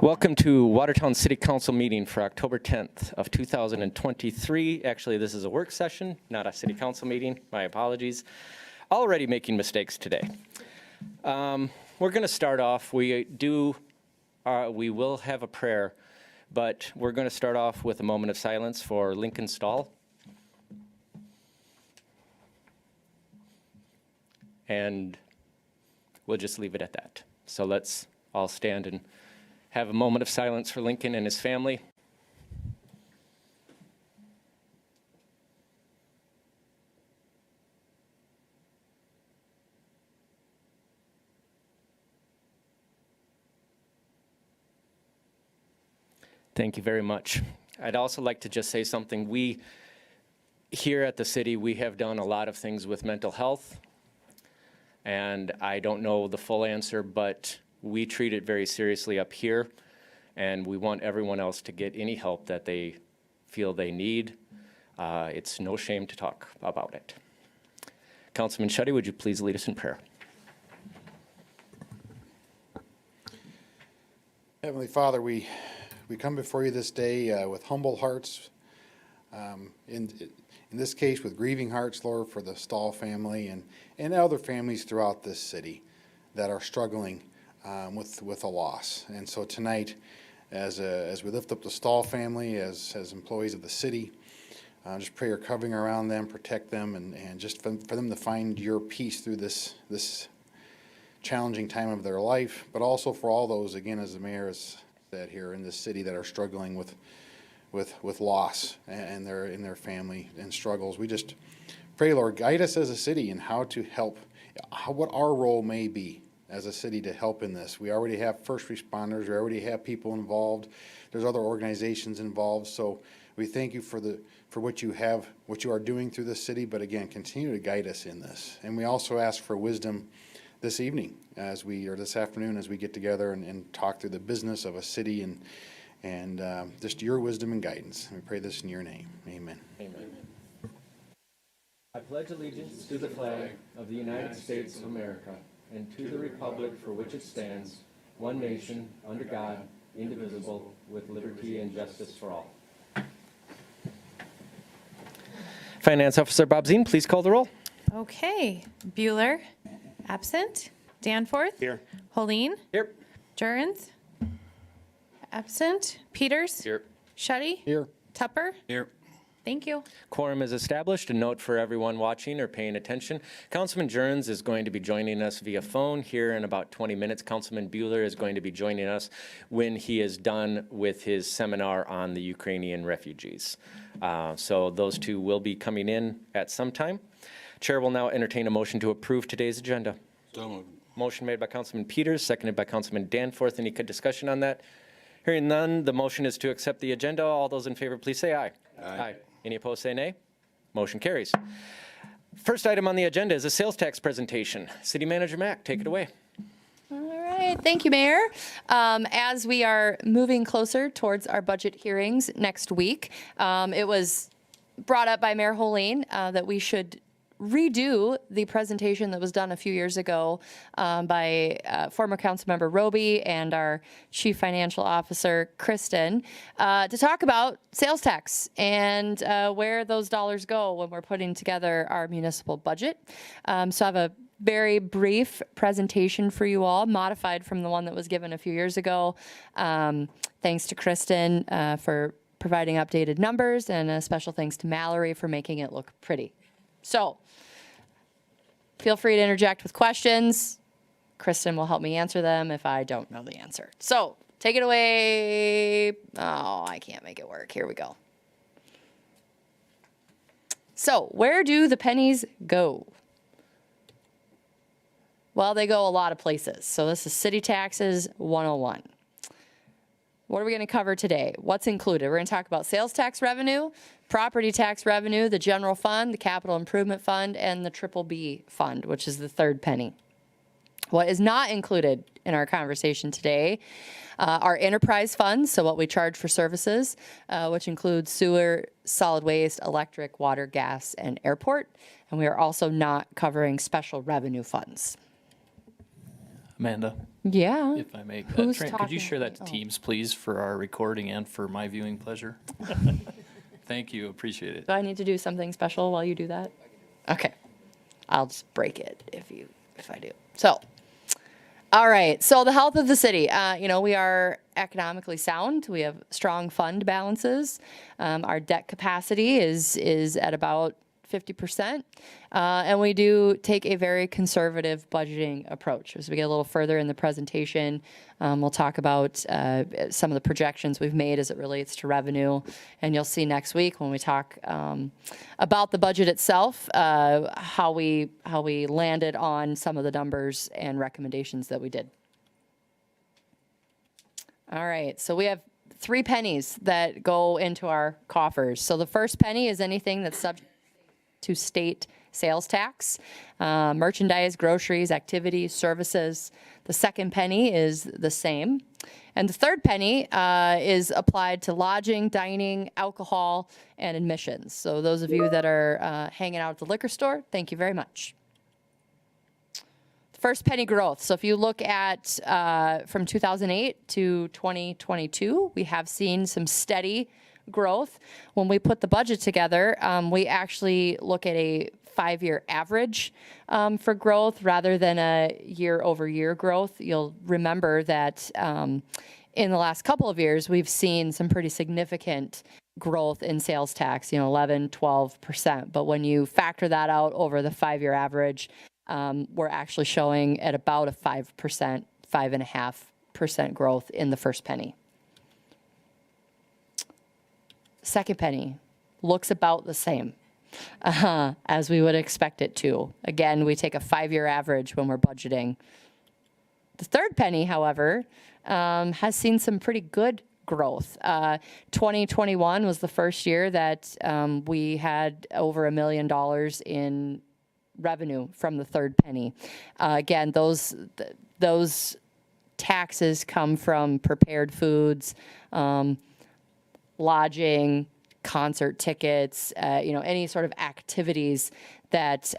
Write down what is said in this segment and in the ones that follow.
Welcome to Watertown City Council meeting for October 10th of 2023. Actually, this is a work session, not a city council meeting. My apologies. Already making mistakes today. We're going to start off. We will have a prayer, but we're going to start off with a moment of silence for Lincoln Stahl. And we'll just leave it at that. So let's all stand and have a moment of silence for Lincoln and his family. Thank you very much. I'd also like to just say something. We, here at the city, we have done a lot of things with mental health, and I don't know the full answer, but we treat it very seriously up here, and we want everyone else to get any help that they feel they need. It's no shame to talk about it. Councilman Schutte, would you please lead us in prayer? Heavenly Father, we come before you this day with humble hearts, in this case with grieving hearts, Lord, for the Stahl family and other families throughout this city that are struggling with a loss. And so tonight, as we lift up the Stahl family, as employees of the city, just pray your covering around them, protect them, and just for them to find your peace through this challenging time of their life, but also for all those, again, as the mayor has said here in this city, that are struggling with loss and in their family and struggles. We just pray, Lord, guide us as a city in how to help, what our role may be as a city to help in this. We already have first responders, we already have people involved, there's other organizations involved, so we thank you for what you are doing through the city, but again, continue to guide us in this. And we also ask for wisdom this evening, or this afternoon, as we get together and talk through the business of a city and just your wisdom and guidance. We pray this in your name. Amen. Amen. I pledge allegiance to the flag of the United States of America and to the republic for which it stands, one nation, under God, indivisible, with liberty and justice for all. Finance Officer Bob Zine, please call the roll. Okay. Bueller, absent. Danforth. Here. Holeen. Here. Jurgens, absent. Peters. Here. Schutte. Here. Tupper. Here. Thank you. Quorum is established. A note for everyone watching or paying attention. Councilman Jurgens is going to be joining us via phone here in about 20 minutes. Councilman Bueller is going to be joining us when he is done with his seminar on the Ukrainian refugees. So those two will be coming in at some time. Chair will now entertain a motion to approve today's agenda. So moved. Motion made by Councilman Peters, seconded by Councilman Danforth. Any discussion on that? Hearing none, the motion is to accept the agenda. All those in favor, please say aye. Aye. Any opposed, say nay. Motion carries. First item on the agenda is a sales tax presentation. City Manager Mack, take it away. All right, thank you, Mayor. As we are moving closer towards our budget hearings next week, it was brought up by Mayor Holeen that we should redo the presentation that was done a few years ago by former Councilmember Roby and our Chief Financial Officer, Kristen, to talk about sales tax and where those dollars go when we're putting together our municipal budget. So I have a very brief presentation for you all, modified from the one that was given a few years ago. Thanks to Kristen for providing updated numbers, and a special thanks to Mallory for making it look pretty. So feel free to interject with questions. Kristen will help me answer them if I don't know the answer. So take it away. Oh, I can't make it work. Here we go. So where do the pennies go? Well, they go a lot of places. So this is City Taxes 101. What are we going to cover today? What's included? We're going to talk about sales tax revenue, property tax revenue, the general fund, the capital improvement fund, and the Triple B fund, which is the third penny. What is not included in our conversation today are enterprise funds, so what we charge for services, which includes sewer, solid waste, electric, water, gas, and airport. And we are also not covering special revenue funds. Amanda, Yeah. if I may, Who's Trent, could you talking? share that to Oh. Teams, please, for our recording and for my viewing pleasure? Thank you, appreciate it. Do I need to do something special while you do that? Okay. I'll just break it if I do. So, all right. So the health of the city, we are economically sound. We have strong fund balances. Our debt capacity is at about 50%. And we do take a very conservative budgeting approach. As we get a little further in the presentation, we'll talk about some of the projections we've made as it relates to revenue. And you'll see next week when we talk about the budget itself, how we landed on some of the numbers and recommendations that we did. All right, so we have 3 pennies that go into our coffers. So the first penny is anything that's subject to state sales tax, merchandise, groceries, activities, services. The second penny is the same. And the third penny is applied to lodging, dining, alcohol, and admissions. So those of you that are hanging out at the liquor store, thank you very much. First penny growth. So if you look at from 2008 to 2022, we have seen some steady growth. When we put the budget together, we actually look at a 5-year average for growth rather than a year-over-year growth. You'll remember that in the last couple of years, we've seen some pretty significant growth in sales tax, 11, 12%. But when you factor that out over the 5-year average, we're actually showing at about a 5%, 5.5% growth in the first penny. Second penny looks about the same as we would expect it to. Again, we take a 5-year average when we're budgeting. The third penny, however, has seen some pretty good growth. 2021 was the first year that we had over $1 million in revenue from the third penny. Again, those taxes come from prepared foods, lodging, concert tickets, any sort of activities that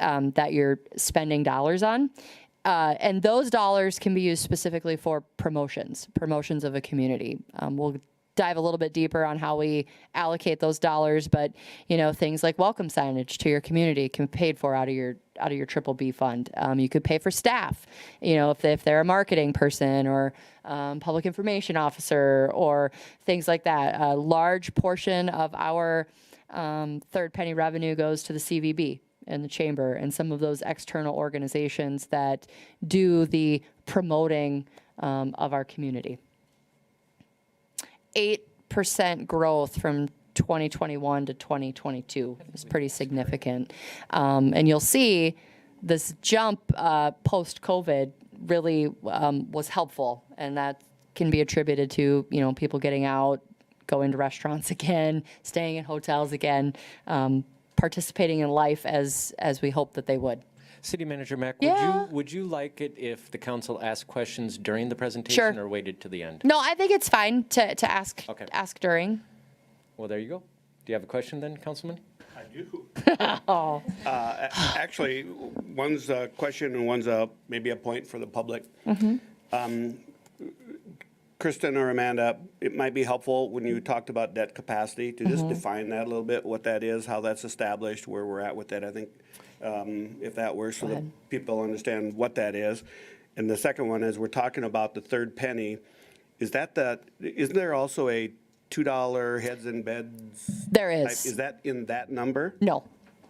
you're spending dollars on. And those dollars can be used specifically for promotions of a community. We'll dive a little bit deeper on how we allocate those dollars, but things like welcome signage to your community can be paid for out of your Triple B fund. You could pay for staff, if they're a marketing person or public information officer or things like that. A large portion of our third penny revenue goes to the CVB and the chamber and some of those external organizations that do the promoting of our community. 8% growth from 2021 to 2022 is pretty significant. And you'll see this jump post-COVID really was helpful, and that can be attributed to people getting out, going to restaurants again, staying in hotels again, participating in life as we hope that they would. City Manager Mack, Yeah. would you like it if the council asked questions during the presentation Sure. or waited to the end? No, I think it's fine to ask Okay. ask during. Well, there you go. Do you have a question then, Councilman? I do. Oh, Actually, one's a question and one's maybe a point for the public. Kristen or Amanda, it might be helpful when you talked about debt capacity to just define that a little bit, what that is, how that's established, where we're at with that. I think if that works so that people understand what that is. And the second one is we're talking about the third penny. Isn't there also a $2 heads and beds? there type? is. Is that in that number? No.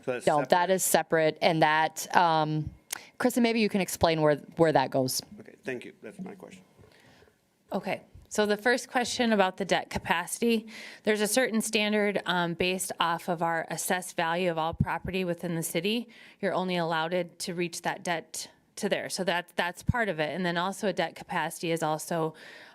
So that's No, separate? that is separate, and that, Kristen, maybe you can explain where that goes. Okay, thank you. That's my question. Okay, so the first question about the debt capacity, there's a certain standard based off of our assessed value of all property within the city. You're only allowed to reach that debt to there. So that's part of it. And then also a debt capacity is also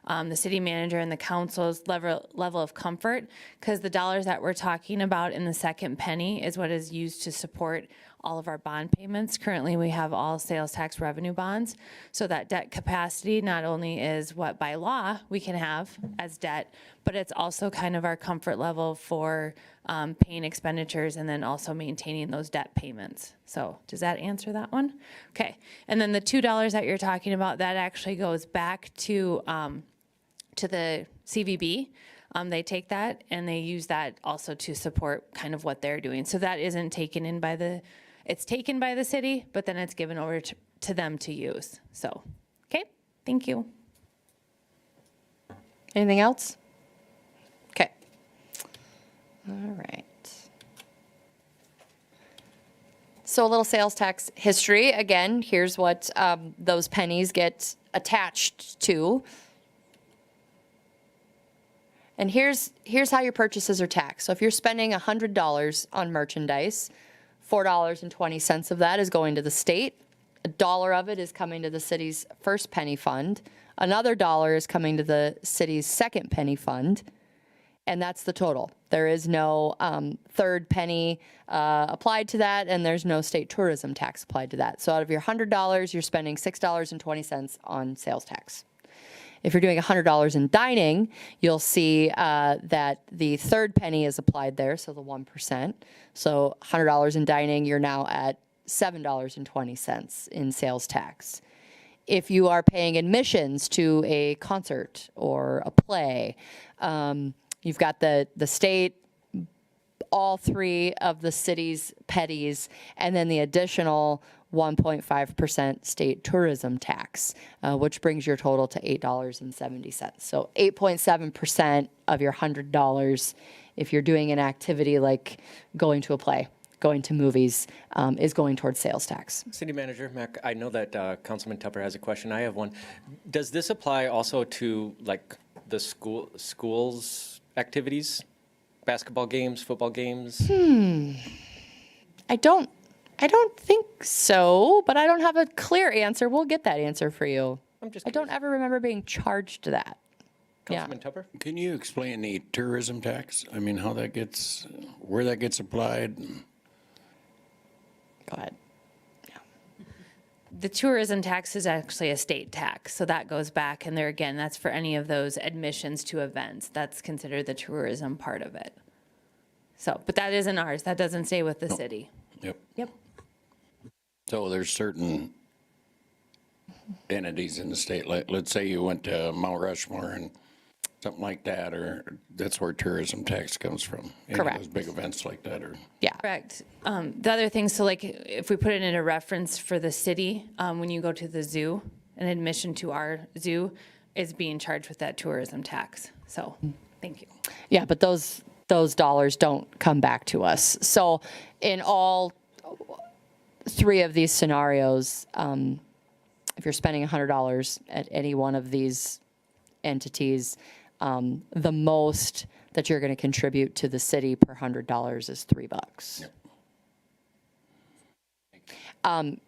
the city manager and the council's level of comfort, because the dollars that we're talking about in the second penny is what is used to support all of our bond payments. Currently, we have all sales tax revenue bonds. So that debt capacity not only is what by law we can have as debt, but it's also kind of our comfort level for paying expenditures and then also maintaining those debt payments. So does that answer that one? Okay. And then the $2 that you're talking about, that actually goes back to the CVB. They take that and they use that also to support kind of what they're doing. So that isn't taken in by it's taken by the city, but then it's given over to them to use. So, okay, thank you. Anything else? Okay. All right. So a little sales tax history. Again, here's what those pennies get attached to. And here's how your purchases are taxed. So if you're spending $100 on merchandise, $4.20 of that is going to the state. $1 of it is coming to the city's first penny fund. Another $1 is coming to the city's second penny fund. And that's the total. There is no third penny applied to that, and there's no state tourism tax applied to that. So out of your $100, you're spending $6.20 on sales tax. If you're doing $100 in dining, you'll see that the third penny is applied there, so the 1%. So $100 in dining, you're now at $7.20 in sales tax. If you are paying admissions to a concert or a play, you've got the state, all three of the city's petties, and then the additional 1.5% state tourism tax, which brings your total to $8.70. So 8.7% of your $100, if you're doing an activity like going to a play, going to movies, is going towards sales tax. City Manager Mac, I know that Councilman Tupper has a question. I have one. Does this apply also to like the schools activities, basketball games, football games? I don't think so, but I don't have a clear answer. We'll get that answer for you. I'm just I don't ever remember being charged that. Councilman Tupper? Can you explain the tourism tax? I mean, how that gets, where that gets applied? Go ahead. The tourism tax is actually a state tax, so that goes back, and there again, that's for any of those admissions to events. That's considered the tourism part of it. So, but that isn't ours. That doesn't stay with the city. Yep. Yep. So there's certain entities in the state, like, let's say you went to Mount Rushmore and something like that, or that's where tourism tax comes from. Any of Correct. those big events like that, or? Yeah. Correct. The other thing, so like if we put it in a reference for the city, when you go to the zoo, an admission to our zoo is being charged with that tourism tax. So, thank you. Yeah, but those dollars don't come back to us. So in all three of these scenarios, if you're spending $100 at any one of these entities, the most that you're going to contribute to the city per $100 is $3.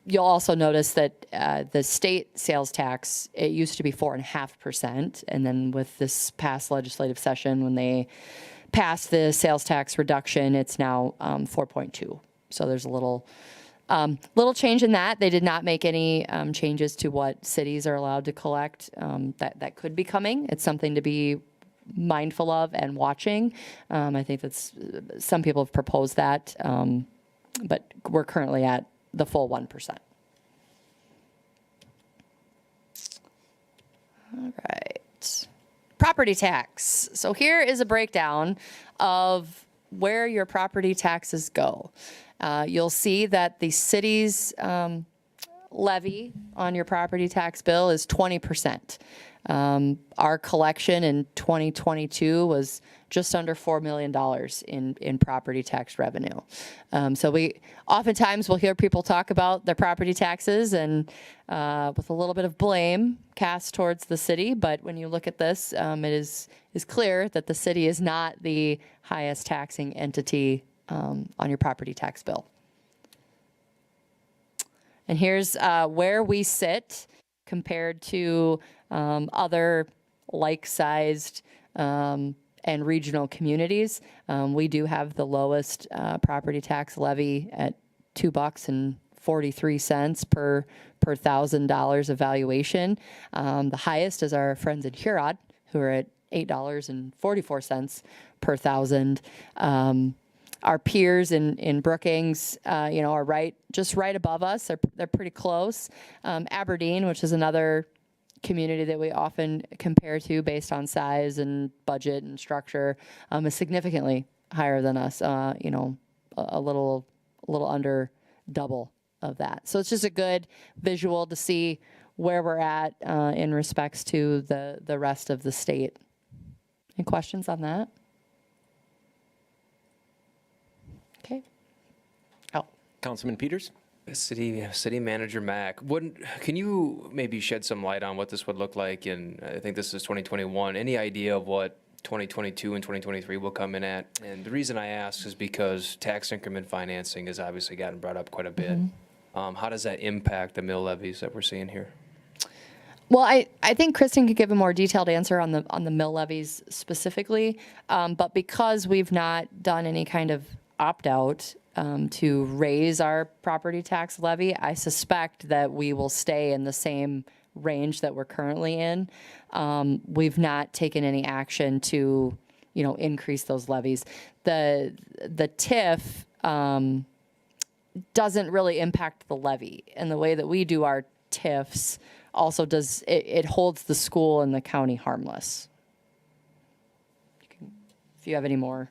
You'll also notice that the state sales tax, it used to be 4.5%, and then with this past legislative session, when they passed the sales tax reduction, it's now 4.2. So there's a little change in that. They did not make any changes to what cities are allowed to collect. That could be coming. It's something to be mindful of and watching. I think that's some people have proposed that, but we're currently at the full 1%. All right. Property tax. So here is a breakdown of where your property taxes go. You'll see that the city's levy on your property tax bill is 20%. Our collection in 2022 was just under $4 million in property tax revenue. So we oftentimes will hear people talk about their property taxes and with a little bit of blame cast towards the city. But when you look at this, it is clear that the city is not the highest taxing entity on your property tax bill. And here's where we sit compared to other like-sized and regional communities. We do have the lowest property tax levy at $2.43 per $1,000 of valuation. The highest is our friends in Huron, who are at $8.44 per thousand. Our peers in Brookings, are just right above us. They're pretty close. Aberdeen, which is another community that we often compare to based on size and budget and structure, is significantly higher than us. A little under double of that. So it's just a good visual to see where we're at in respects to the rest of the state. Any questions on that? Okay. Oh, Councilman Peters? City Manager Mack, can you maybe shed some light on what this would look like in, I think this is 2021, any idea of what 2022 and 2023 will come in at? And the reason I ask is because tax increment financing has obviously gotten brought up quite a bit. How does that impact the mill levies that we're seeing here? well, I think Kristen could give a more detailed answer on the mill levies specifically, but because we've not done any kind of opt-out to raise our property tax levy, I suspect that we will stay in the same range that we're currently in. We've not taken any action to, increase those levies. The TIF doesn't really impact the levy, and the way that we do our TIFs also does, it holds the school and the county harmless. If you have any more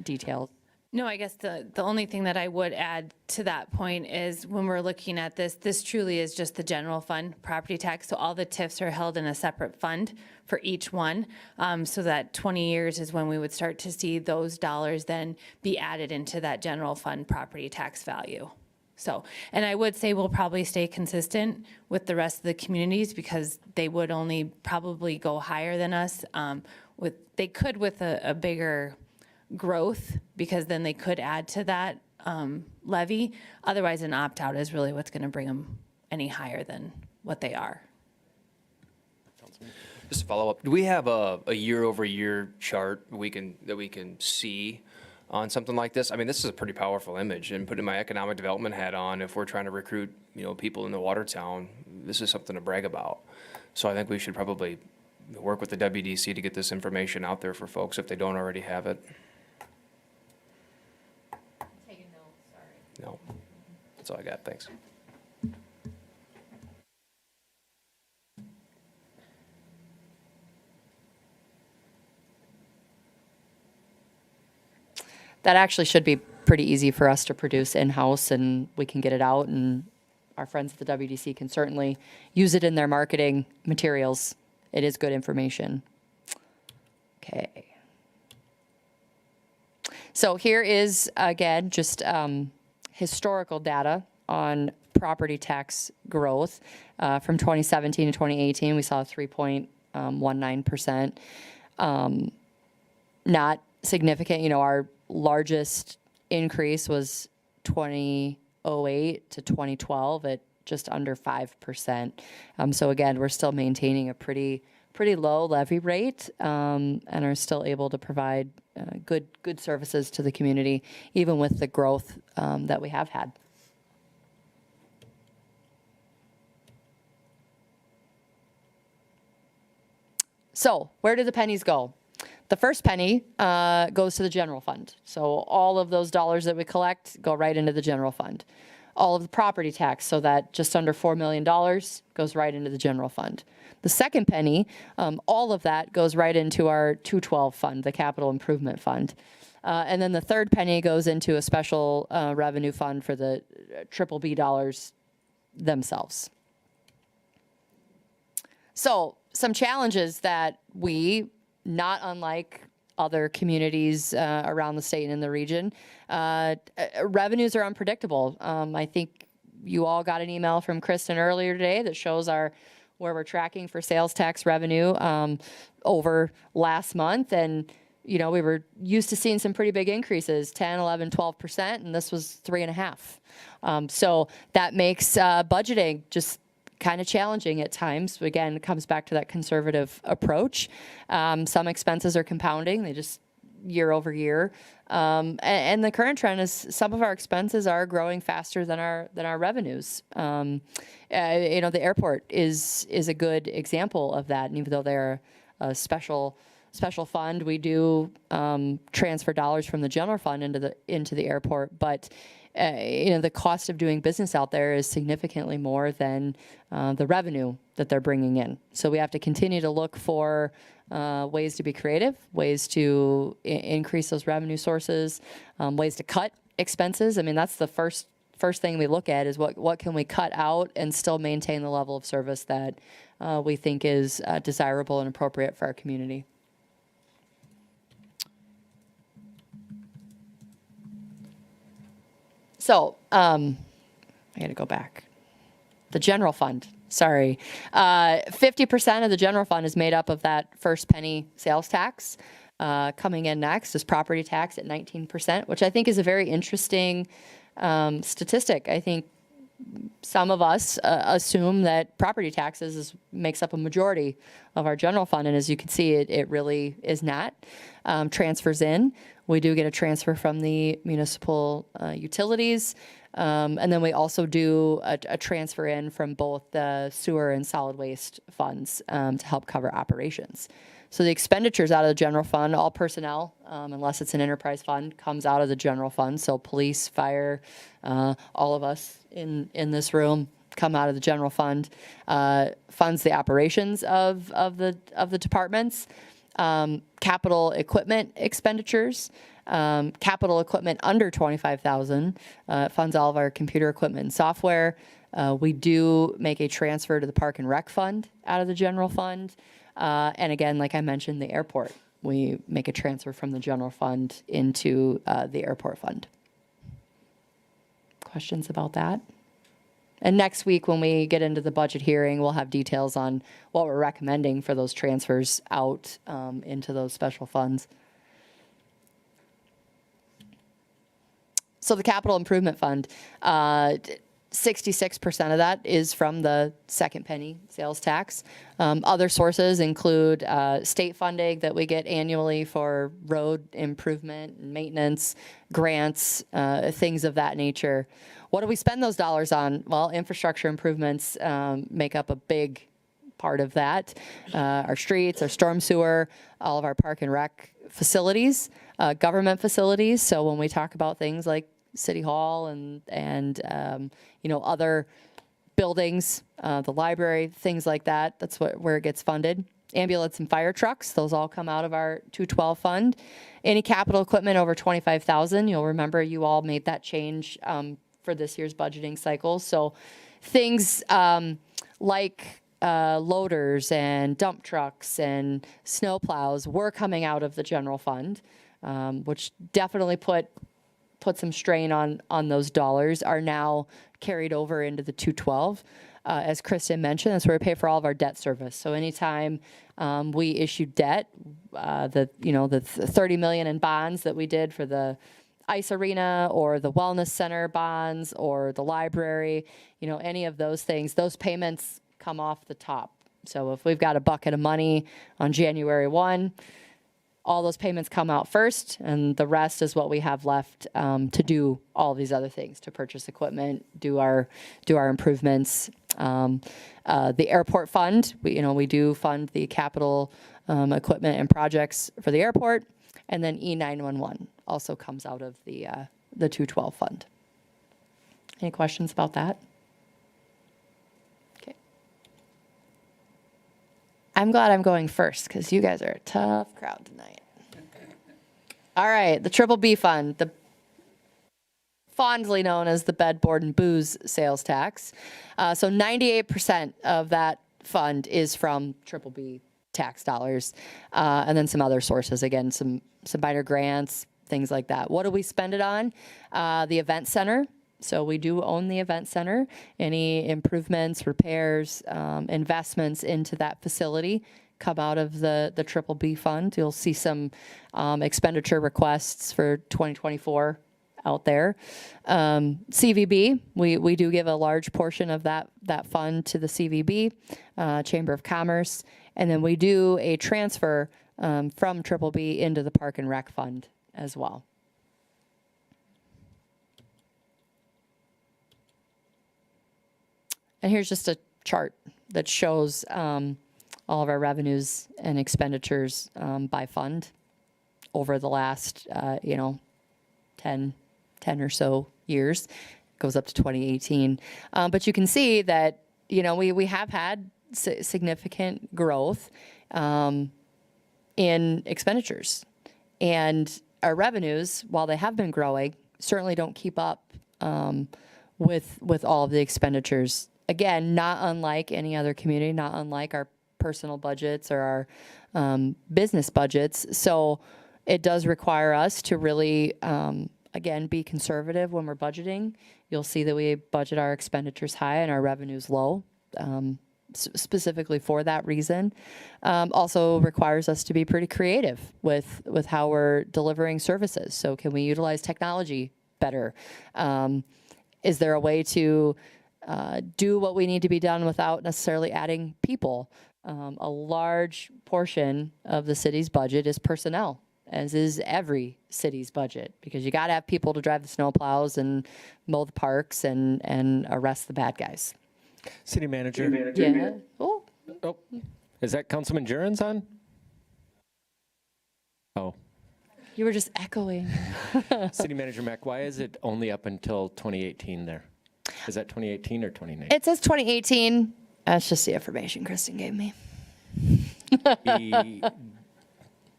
details. No, I guess the only thing that I would add to that point is when we're looking at this truly is just the general fund property tax. So all the TIFs are held in a separate fund for each one. So that 20 years is when we would start to see those dollars then be added into that general fund property tax value. So, and I would say we'll probably stay consistent with the rest of the communities because they would only probably go higher than us. They could with a bigger growth, because then they could add to that levy. Otherwise, an opt-out is really what's going to bring them any higher than what they are. Just to follow up, do we have a year-over-year chart that we can see on something like this? I mean, this is a pretty powerful image, and putting my economic development hat on, if we're trying to recruit, people in the Watertown, this is something to brag about. So I think we should probably work with the WDC to get this information out there for folks if they don't already have it. No, that's all I got. Thanks. That actually should be pretty easy for us to produce in-house, and we can get it out, and our friends at the WDC can certainly use it in their marketing materials. It is good information. Okay. So here is, again, just historical data on property tax growth. From 2017 to 2018, we saw 3.19%. Not significant. Our largest increase was 2008 to 2012 at just under 5%. So again, we're still maintaining a pretty low levy rate, and are still able to provide good services to the community, even with the growth that we have had. So where do the pennies go? The first penny goes to the general fund. So all of those dollars that we collect go right into the general fund. All of the property tax, so that just under $4 million goes right into the general fund. The second penny, all of that goes right into our 212 fund, the capital improvement fund. And then the third penny goes into a special revenue fund for the BBB dollars themselves. So some challenges that we, not unlike other communities around the state and in the region, revenues are unpredictable. I think you all got an email from Kristen earlier today that shows where we're tracking for sales tax revenue over last month. And, we were used to seeing some pretty big increases, 10, 11, 12%, and this was 3.5%. So that makes budgeting just kind of challenging at times. Again, it comes back to that conservative approach. Some expenses are compounding. They just year over year. And the current trend is some of our expenses are growing faster than our revenues. The airport is a good example of that. And even though they're a special fund, we do transfer dollars from the general fund into the airport. But the cost of doing business out there is significantly more than the revenue that they're bringing in. So we have to continue to look for ways to be creative, ways to increase those revenue sources, ways to cut expenses. I mean, that's the first thing we look at is what can we cut out and still maintain the level of service that we think is desirable and appropriate for our community. So I got to go back. The general fund. Sorry. 50% of the general fund is made up of that first penny sales tax. Coming in next is property tax at 19%, which I think is a very interesting statistic. I think some of us assume that property taxes makes up a majority of our general fund, and as you can see, it really is not. Transfers in. We do get a transfer from the municipal utilities. And then we also do a transfer in from both the sewer and solid waste funds to help cover operations. So the expenditures out of the general fund, all personnel, unless it's an enterprise fund, comes out of the general fund. So police, fire, all of us in this room come out of the general fund. Funds the operations of the departments. Capital equipment expenditures. Capital equipment under $25,000 funds all of our computer equipment and software. We do make a transfer to the Park and Rec Fund out of the general fund. And again, like I mentioned, the airport. We make a transfer from the general fund into the airport fund. Questions about that? And next week, when we get into the budget hearing, we'll have details on what we're recommending for those transfers out into those special funds. So the capital improvement fund, 66% of that is from the second penny sales tax. Other sources include state funding that we get annually for road improvement and maintenance, grants, things of that nature. What do we spend those dollars on? Well, infrastructure improvements make up a big part of that. Our streets, our storm sewer, all of our park and rec facilities, government facilities. So when we talk about things like City Hall and other buildings, the library, things like that, that's where it gets funded. Ambulance and fire trucks, those all come out of our 212 fund. Any capital equipment over $25,000, you'll remember you all made that change for this year's budgeting cycle. So things like loaders and dump trucks and snow plows were coming out of the general fund, which definitely put some strain on those dollars, are now carried over into the 212. As Kristen mentioned, that's where we pay for all of our debt service. So anytime we issue debt, the $30 million in bonds that we did for the ice arena or the wellness center bonds or the library, any of those things, those payments come off the top. So if we've got a bucket of money on January 1, all those payments come out first, and the rest is what we have left to do all these other things, to purchase equipment, do our improvements. The airport fund, we do fund the capital equipment and projects for the airport, and then E911 also comes out of the 212 fund. Any questions about that? Okay. I'm glad I'm going first because you guys are a tough crowd tonight. All right, the Triple B fund, the fondly known as the bed, board, and booze sales tax. So 98% of that fund is from Triple B tax dollars, and then some other sources. Again, some minor grants, things like that. What do we spend it on? The event center. So we do own the event center. Any improvements, repairs, investments into that facility come out of the Triple B fund. You'll see some expenditure requests for 2024 out there. CVB, we do give a large portion of that fund to the CVB, Chamber of Commerce, and then we do a transfer from Triple B into the Park and Rec Fund as well. And here's just a chart that shows all of our revenues and expenditures by fund over the last, 10 or so years. It goes up to 2018. But you can see that, we have had significant growth in expenditures. And our revenues, while they have been growing, certainly don't keep up with all of the expenditures. Again, not unlike any other community, not unlike our personal budgets or our business budgets. So it does require us to really, again, be conservative when we're budgeting. You'll see that we budget our expenditures high and our revenues low, specifically for that reason. Also requires us to be pretty creative with how we're delivering services. So can we utilize technology better? Is there a way to do what we need to be done without necessarily adding people? A large portion of the city's budget is personnel, as is every city's budget, because you got to have people to drive the snowplows and mow the parks and arrest the bad guys. City manager. Yeah. Oh, Oh, is that Councilman Jurens on? Oh, you were just echoing. City Manager Mack, why is it only up until 2018 there? Is that 2018 or 2019? It says 2018. That's just the information Kristen gave me.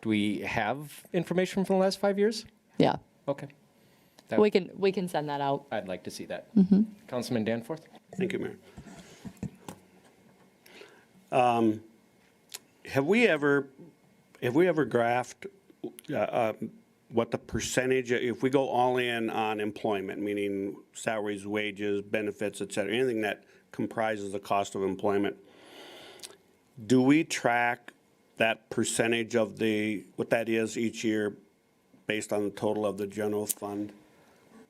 Do we have information from the last 5 years? Yeah. Okay. We can send that out. I'd like to see that. Councilman Danforth? Thank you, Mayor. Have we ever graphed what the percentage, if we go all in on employment, meaning salaries, wages, benefits, et cetera, anything that comprises the cost of employment, do we track that percentage of what that is each year based on the total of the general fund?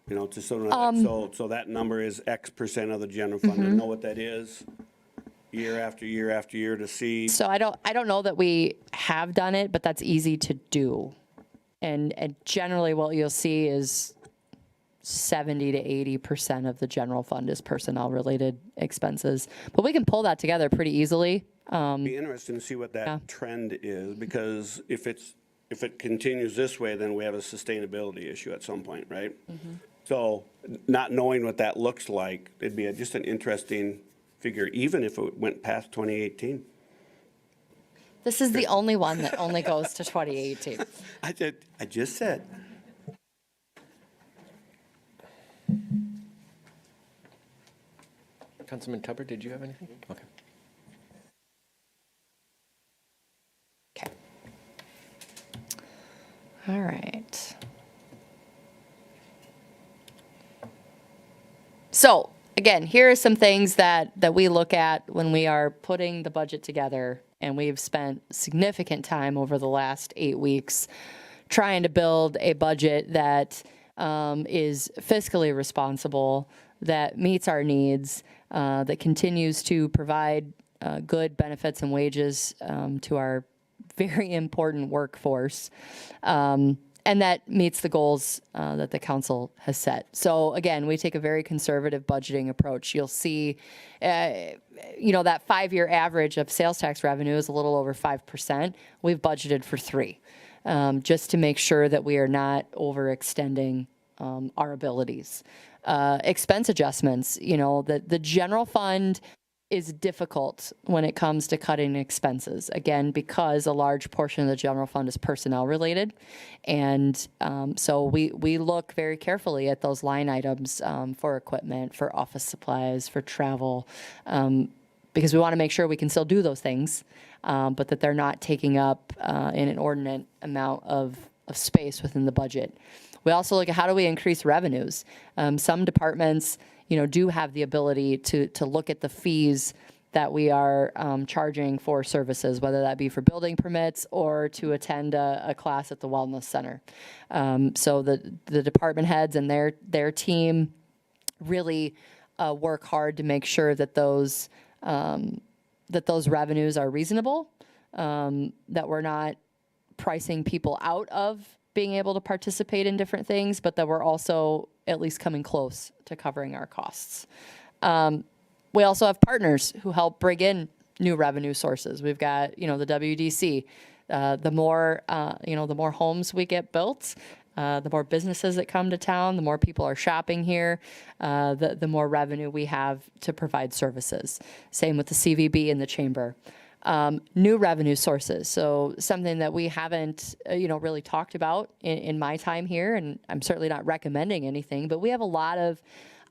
Just so that number is X percent of the general fund, to know what that is year after year after year to see. So I don't know that we have done it, but that's easy to do. And generally what you'll see is 70 to 80% of the general fund is personnel related expenses. But we can pull that together pretty easily. Be interesting to see what that trend is, because if it continues this way, then we have a sustainability issue at some point, right? So not knowing what that looks like, it'd be just an interesting figure, even if it went past 2018. This is the only one that only goes to 2018. I just said. Councilman Tupper, did you have anything? Okay. Okay. All right. So again, here are some things that we look at when we are putting the budget together, and we've spent significant time over the last 8 weeks trying to build a budget that is fiscally responsible, that meets our needs, that continues to provide good benefits and wages to our very important workforce, and that meets the goals that the council has set. So again, we take a very conservative budgeting approach. You'll see, that 5-year average of sales tax revenue is a little over 5%. We've budgeted for 3%, just to make sure that we are not overextending our abilities. Expense adjustments, the general fund is difficult when it comes to cutting expenses, again, because a large portion of the general fund is personnel related. And so we look very carefully at those line items for equipment, for office supplies, for travel, because we want to make sure we can still do those things, but that they're not taking up an inordinate amount of space within the budget. We also look at how do we increase revenues. Some departments, do have the ability to look at the fees that we are charging for services, whether that be for building permits or to attend a class at the wellness center. So the department heads and their team really work hard to make sure that those revenues are reasonable, that we're not pricing people out of being able to participate in different things, but that we're also at least coming close to covering our costs. We also have partners who help bring in new revenue sources. We've got, the WDC. The more homes we get built, the more businesses that come to town, the more people are shopping here, the more revenue we have to provide services. Same with the CVB and the chamber. New revenue sources. So something that we haven't, really talked about in my time here, and I'm certainly not recommending anything, but we have a lot of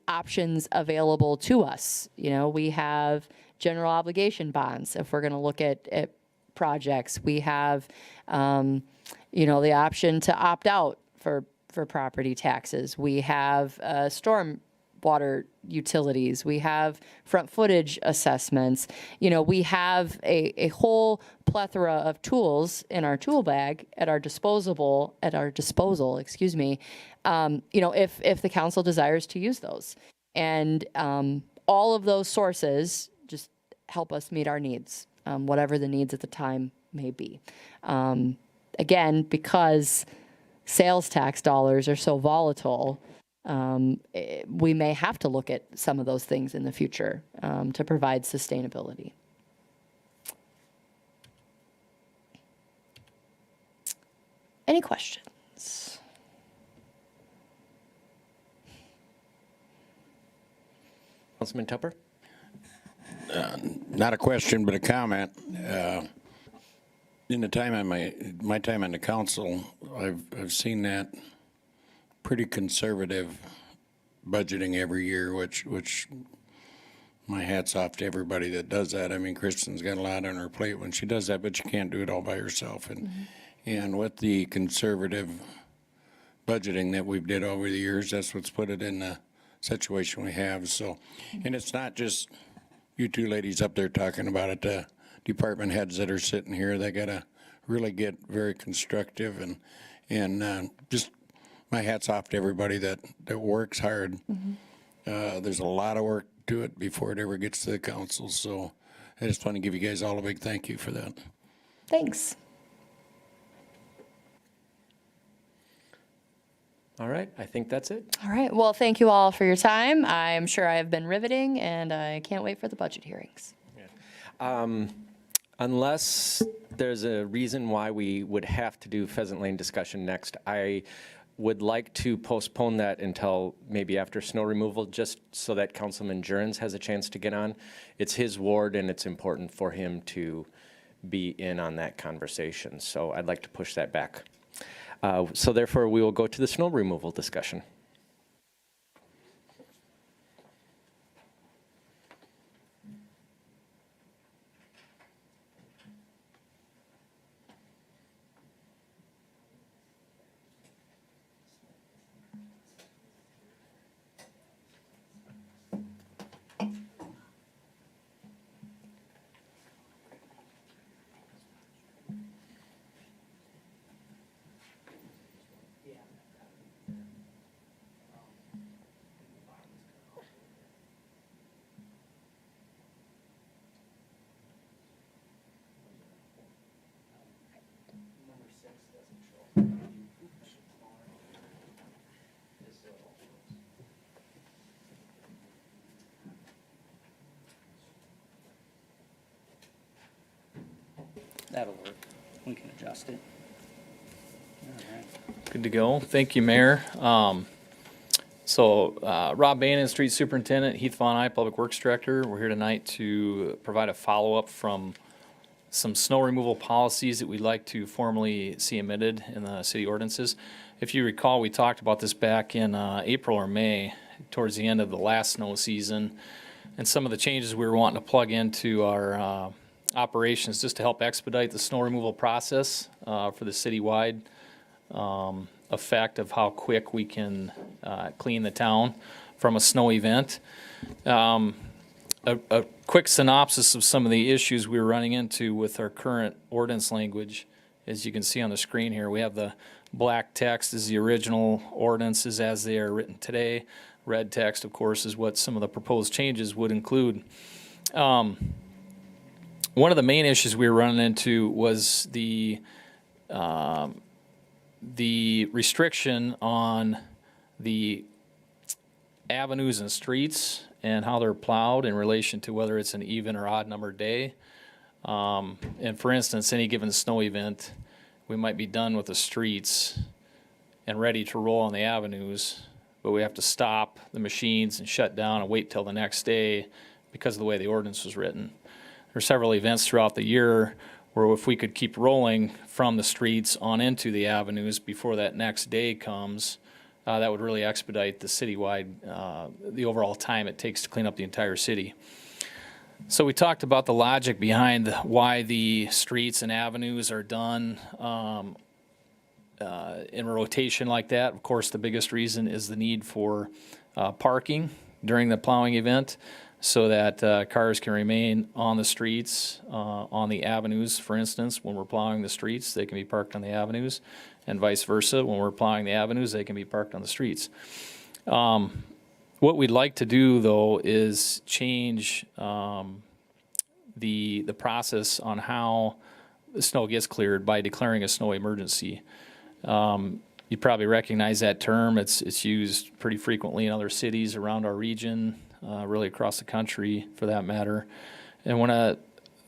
options available to us. We have general obligation bonds if we're going to look at projects. We have, the option to opt out for property taxes. We have storm water utilities. We have front footage assessments. We have a whole plethora of tools in our tool bag at our disposal, excuse me, if the council desires to use those. And all of those sources just help us meet our needs, whatever the needs at the time may be. Again, because sales tax dollars are so volatile, we may have to look at some of those things in the future to provide sustainability. Any questions? Councilman Tupper? Not a question, but a comment. In the time on my time on the council, I've seen that pretty conservative budgeting every year, which my hat's off to everybody that does that. I mean, Kristen's got a lot on her plate when she does that, but you can't do it all by yourself. And with the conservative budgeting that we've did over the years, that's what's put it in the situation we have. So, and it's not just you two ladies up there talking about it, the department heads that are sitting here, they gotta really get very constructive and just my hat's off to everybody that works hard. There's a lot of work to it before it ever gets to the council. So I just want to give you guys all a big thank you for that. Thanks. All right, I think that's it. All right. Well, thank you all for your time. I'm sure I have been riveting, and I can't wait for the budget hearings. Unless there's a reason why we would have to do Pheasant Lane discussion next, I would like to postpone that until maybe after snow removal, just so that Councilman Jurens has a chance to get on. It's his ward, and it's important for him to be in on that conversation. So I'd like to push that back. So therefore, we will go to the snow removal discussion. That'll work. We can adjust it. All right. Good to go. Thank you, Mayor. Rob Bannon, Street Superintendent, Heath Von Eyck, Public Works Director. We're here tonight to provide a follow-up from some snow removal policies that we'd like to formally see amended in the city ordinances. If you recall, we talked about this back in April or May, towards the end of the last snow season, and some of the changes we were wanting to plug into our operations just to help expedite the snow removal process for the citywide effect of how quick we can clean the town from a snow event. a quick synopsis of some of the issues we were running into with our current ordinance language. As you can see on the screen here, we have the black text is the original ordinances as they are written today. Red text, of course, is what some of the proposed changes would include. One of the main issues we were running into was the restriction on the avenues and streets and how they're plowed in relation to whether it's an even or odd number day. And for instance, any given snow event, we might be done with the streets and ready to roll on the avenues, but we have to stop the machines and shut down and wait till the next day because of the way the ordinance was written. There are several events throughout the year where if we could keep rolling from the streets on into the avenues before that next day comes, that would really expedite the citywide, the overall time it takes to clean up the entire city. So we talked about the logic behind why the streets and avenues are done in rotation like that. Of course, the biggest reason is the need for parking during the plowing event so that cars can remain on the streets, on the avenues, for instance. When we're plowing the streets, they can be parked on the avenues, and vice versa. When we're plowing the avenues, they can be parked on the streets. What we'd like to do, though, is change the process on how the snow gets cleared by declaring a snow emergency. You probably recognize that term. It's used pretty frequently in other cities around our region, really across the country for that matter. And when a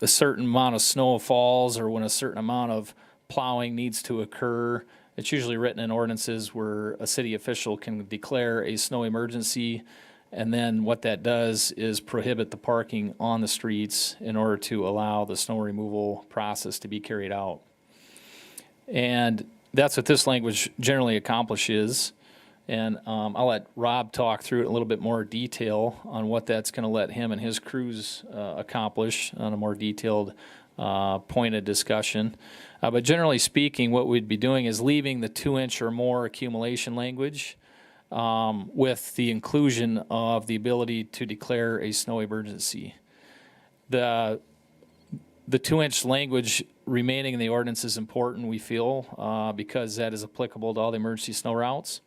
certain amount of snow falls or when a certain amount of plowing needs to occur, it's usually written in ordinances where a city official can declare a snow emergency, and then what that does is prohibit the parking on the streets in order to allow the snow removal process to be carried out. And that's what this language generally accomplishes. And I'll let Rob talk through it in a little bit more detail on what that's going to let him and his crews accomplish on a more detailed pointed discussion. But generally speaking, what we'd be doing is leaving the 2-inch or more accumulation language with the inclusion of the ability to declare a snow emergency. The 2-inch language remaining in the ordinance is important, we feel, because that is applicable to all the emergency snow routes.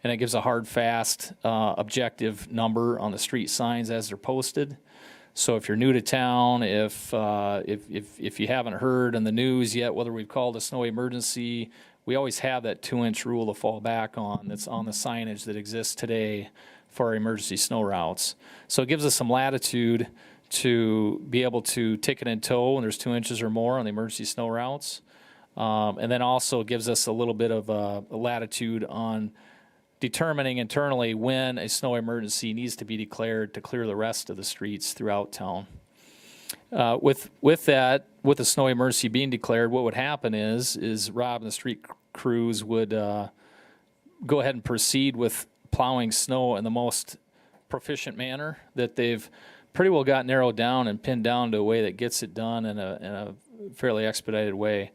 And it gives a hard, fast, objective number on the street signs as they're posted. So if you're new to town, if you haven't heard in the news yet whether we've called a snow emergency, we always have that 2-inch rule to fall back on that's on the signage that exists today for our emergency snow routes. So it gives us some latitude to be able to ticket in tow when there's 2 inches or more on the emergency snow routes. And then also gives us a little bit of a latitude on determining internally when a snow emergency needs to be declared to clear the rest of the streets throughout town. With the snow emergency being declared, what would happen is Rob and the street crews would go ahead and proceed with plowing snow in the most proficient manner that they've pretty well got narrowed down and pinned down to a way that gets it done in a fairly expedited way.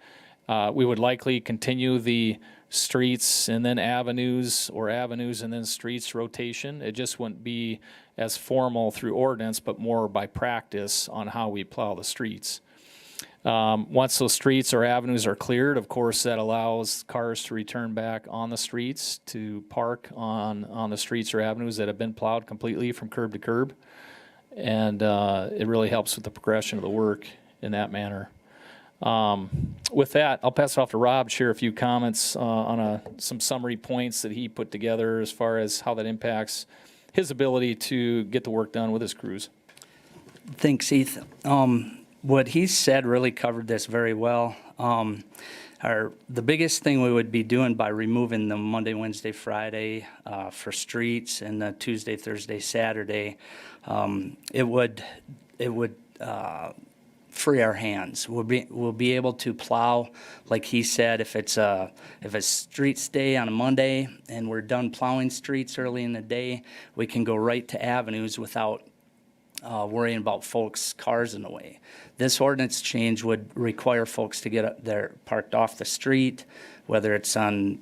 We would likely continue the streets and then avenues, or avenues and then streets rotation. It just wouldn't be as formal through ordinance, but more by practice on how we plow the streets. Once those streets or avenues are cleared, of course, that allows cars to return back on the streets, to park on the streets or avenues that have been plowed completely from curb to curb. And it really helps with the progression of the work in that manner. With that, I'll pass it off to Rob, share a few comments on some summary points that he put together as far as how that impacts his ability to get the work done with his crews. Thanks, Heath. What he said really covered this very well. The biggest thing we would be doing by removing the Monday, Wednesday, Friday for streets and the Tuesday, Thursday, Saturday, it would free our hands. We'll be able to plow, like he said, if it's streets day on a Monday and we're done plowing streets early in the day, we can go right to avenues without worrying about folks' cars in the way. This ordinance change would require folks to get up there parked off the street, whether it's on,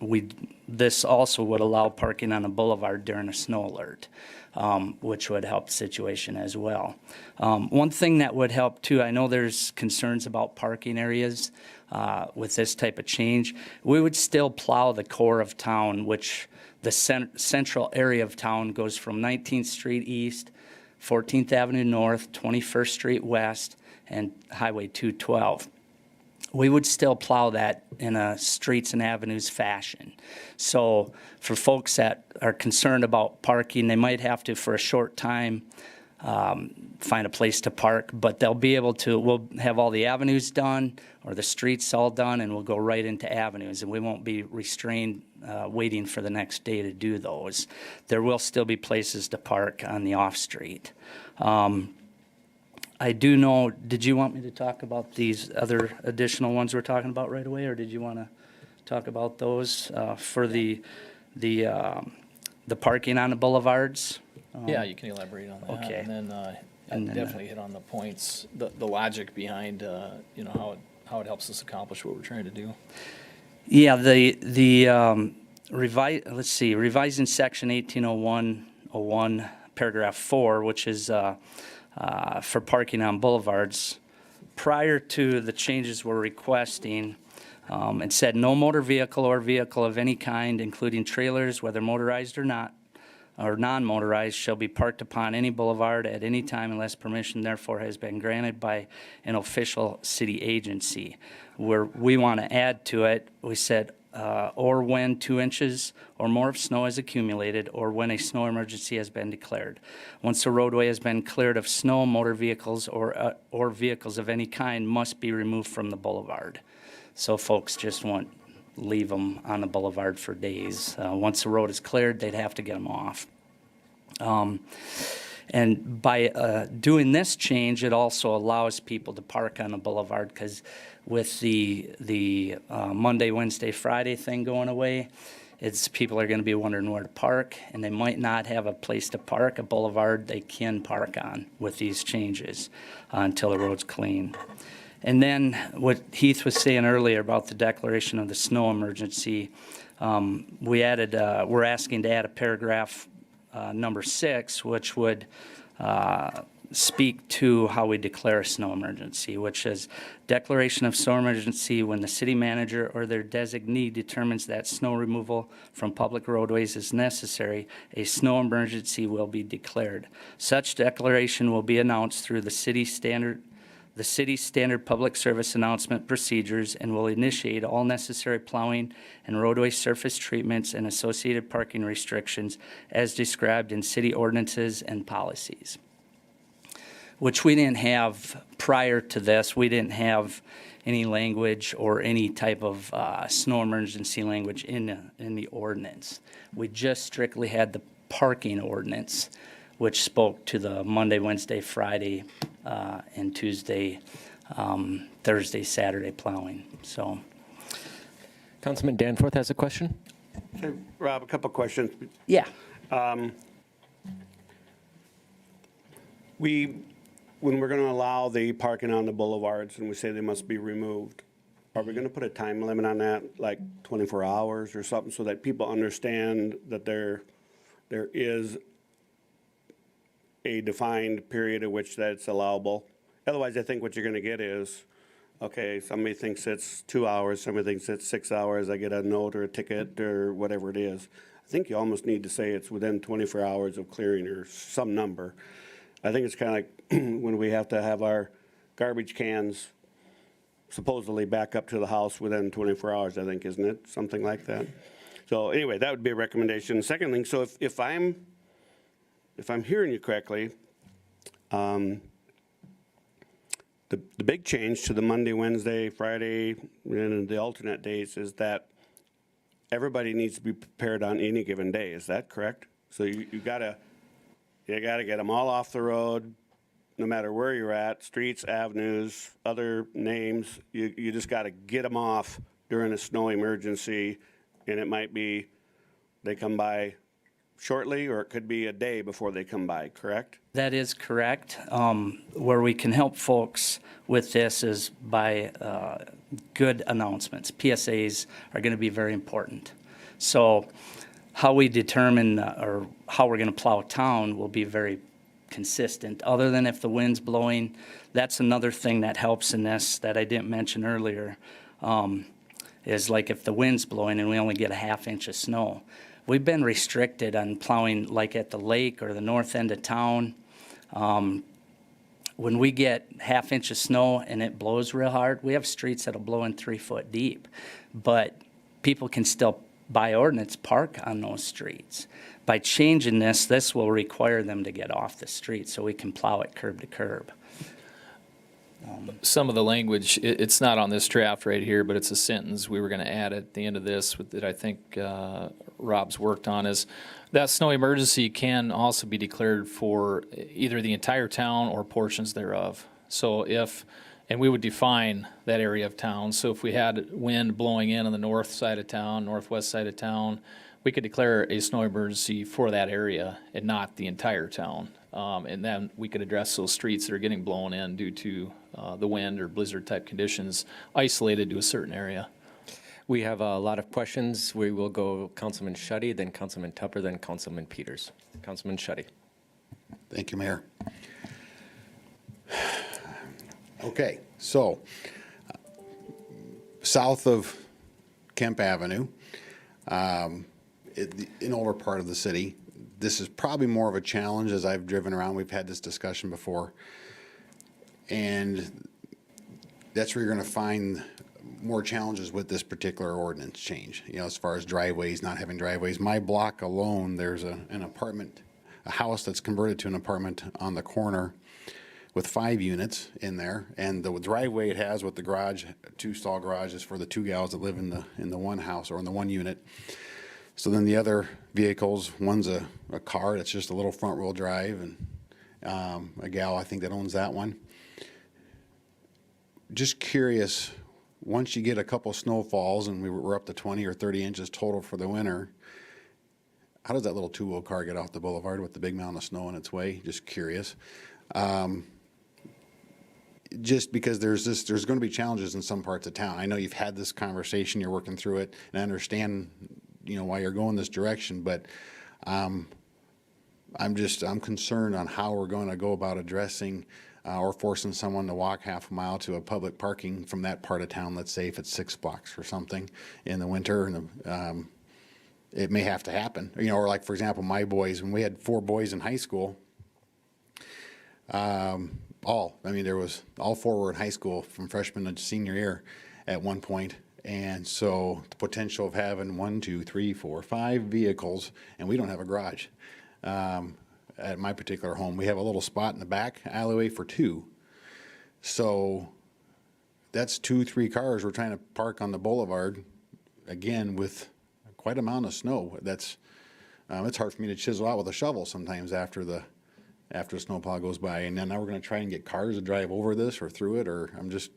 this also would allow parking on the boulevard during a snow alert, which would help the situation as well. One thing that would help too, I know there's concerns about parking areas with this type of change. We would still plow the core of town, which the central area of town goes from 19th Street East, 14th Avenue North, 21st Street West, and Highway 212. We would still plow that in a streets and avenues fashion. So for folks that are concerned about parking, they might have to, for a short time, find a place to park, but they'll be able to, we'll have all the avenues done or the streets all done, and we'll go right into avenues, and we won't be restrained waiting for the next day to do those. There will still be places to park on the off-street. I do know, did you want me to talk about these other additional ones we're talking about right away, or did you want to talk about those for the parking on the boulevards? Yeah, you can elaborate on that. Okay. And then, definitely hit on the points, the logic behind, how it helps us accomplish what we're trying to do. Yeah, revising section 1801, paragraph 4, which is for parking on boulevards. Prior to the changes we're requesting, it said no motor vehicle or vehicle of any kind, including trailers, whether motorized or not, or non-motorized, shall be parked upon any boulevard at any time unless permission therefore has been granted by an official city agency. Where we want to add to it, we said, or when 2 inches or more of snow is accumulated, or when a snow emergency has been declared. Once the roadway has been cleared of snow, motor vehicles or vehicles of any kind must be removed from the boulevard. So folks just won't leave them on the boulevard for days. Once the road is cleared, they'd have to get them off. And by doing this change, it also allows people to park on the boulevard, because with the Monday, Wednesday, Friday thing going away, people are going to be wondering where to park, and they might not have a place to park. A boulevard they can park on with these changes until the road's clean. And then what Heath was saying earlier about the declaration of the snow emergency, we're asking to add a paragraph number 6, which would speak to how we declare a snow emergency, which is declaration of snow emergency when the city manager or their designee determines that snow removal from public roadways is necessary, a snow emergency will be declared. Such declaration will be announced through the city's standard public service announcement procedures, and will initiate all necessary plowing and roadway surface treatments and associated parking restrictions as described in city ordinances and policies. Which we didn't have prior to this. We didn't have any language or any type of snow emergency language in the ordinance. We just strictly had the parking ordinance, which spoke to the Monday, Wednesday, Friday, and Tuesday, Thursday, Saturday plowing. So, Councilman Danforth has a question. Hey, Rob, a couple questions. yeah. When we're going to allow the parking on the boulevards and we say they must be removed, are we going to put a time limit on that, like 24 hours or something, so that people understand that there is a defined period at which that's allowable? Otherwise, I think what you're going to get is, okay, somebody thinks it's 2 hours, somebody thinks it's 6 hours, I get a note or a ticket or whatever it is. I think you almost need to say it's within 24 hours of clearing or some number. I think it's kind of like when we have to have our garbage cans supposedly back up to the house within 24 hours, I think, isn't it? Something like that. So anyway, that would be a recommendation. Second thing, so if I'm hearing you correctly, the big change to the Monday, Wednesday, Friday, and the alternate days is that everybody needs to be prepared on any given day. Is that correct? So you gotta get them all off the road, no matter where you're at, streets, avenues, other names. You just gotta get them off during a snow emergency, and it might be they come by shortly, or it could be a day before they come by, correct? That is correct. Where we can help folks with this is by good announcements. PSAs are going to be very important. So how we determine or how we're going to plow town will be very consistent, other than if the wind's blowing. That's another thing that helps in this that I didn't mention earlier, is like if the wind's blowing and we only get a ½ inch of snow. We've been restricted on plowing like at the lake or the north end of town. When we get ½ inch of snow and it blows real hard, we have streets that'll blow in 3 foot deep. But people can still, by ordinance, park on those streets. By changing this will require them to get off the street so we can plow it curb to curb. Some of the language, it's not on this draft right here, but it's a sentence we were going to add at the end of this that I think Rob's worked on, is that snow emergency can also be declared for either the entire town or portions thereof. So and we would define that area of town. So if we had wind blowing in on the north side of town, northwest side of town, we could declare a snow emergency for that area and not the entire town. And then we could address those streets that are getting blown in due to the wind or blizzard type conditions isolated to a certain area. We have a lot of questions. We will go Councilman Shetty, then Councilman Tupper, then Councilman Peters. Councilman Shetty. Thank you, Mayor. Okay, so south of Kemp Avenue, in older part of the city, this is probably more of a challenge as I've driven around. We've had this discussion before. And that's where you're going to find more challenges with this particular ordinance change, as far as driveways, not having driveways. My block alone, there's an apartment, a house that's converted to an apartment on the corner with 5 units in there. And the driveway it has with the garage, 2 stall garages for the 2 gals that live in the one house or in the 1 unit. So then the other vehicles, one's a car that's just a little front wheel drive, and a gal I think that owns that one. Just curious, once you get a couple snowfalls and we're up to 20 or 30 inches total for the winter, how does that little 2-wheel car get off the boulevard with the big mountain of snow in its way? Just curious. Just because there's going to be challenges in some parts of town. I know you've had this conversation, you're working through it, and I understand why you're going this direction, but I'm concerned on how we're going to go about addressing or forcing someone to walk ½ a mile to a public parking from that part of town. Let's say if it's 6 blocks or something in the winter, and it may have to happen. Or like, for example, my boys, when we had 4 boys in high school, there was all 4 were in high school from freshman to senior year at one point. And so the potential of having 1, 2, 3, 4, 5 vehicles, and we don't have a garage. At my particular home, we have a little spot in the back alleyway for 2. So that's 2, 3 cars we're trying to park on the boulevard, again, with quite an amount of snow. That's, it's hard for me to chisel out with a shovel sometimes after the snowplow goes by. And then now we're gonna try and get cars to drive over this or through it, or I'm just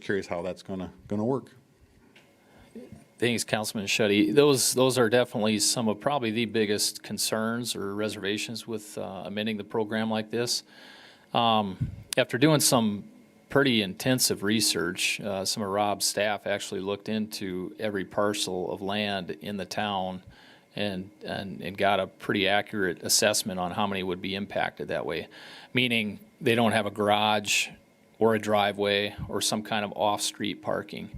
curious how that's gonna work. Thanks, Councilman Shetty. Those are definitely some of probably the biggest concerns or reservations with amending the program like this. After doing some pretty intensive research, some of Rob's staff actually looked into every parcel of land in the town and got a pretty accurate assessment on how many would be impacted that way, meaning they don't have a garage or a driveway or some kind of off-street parking.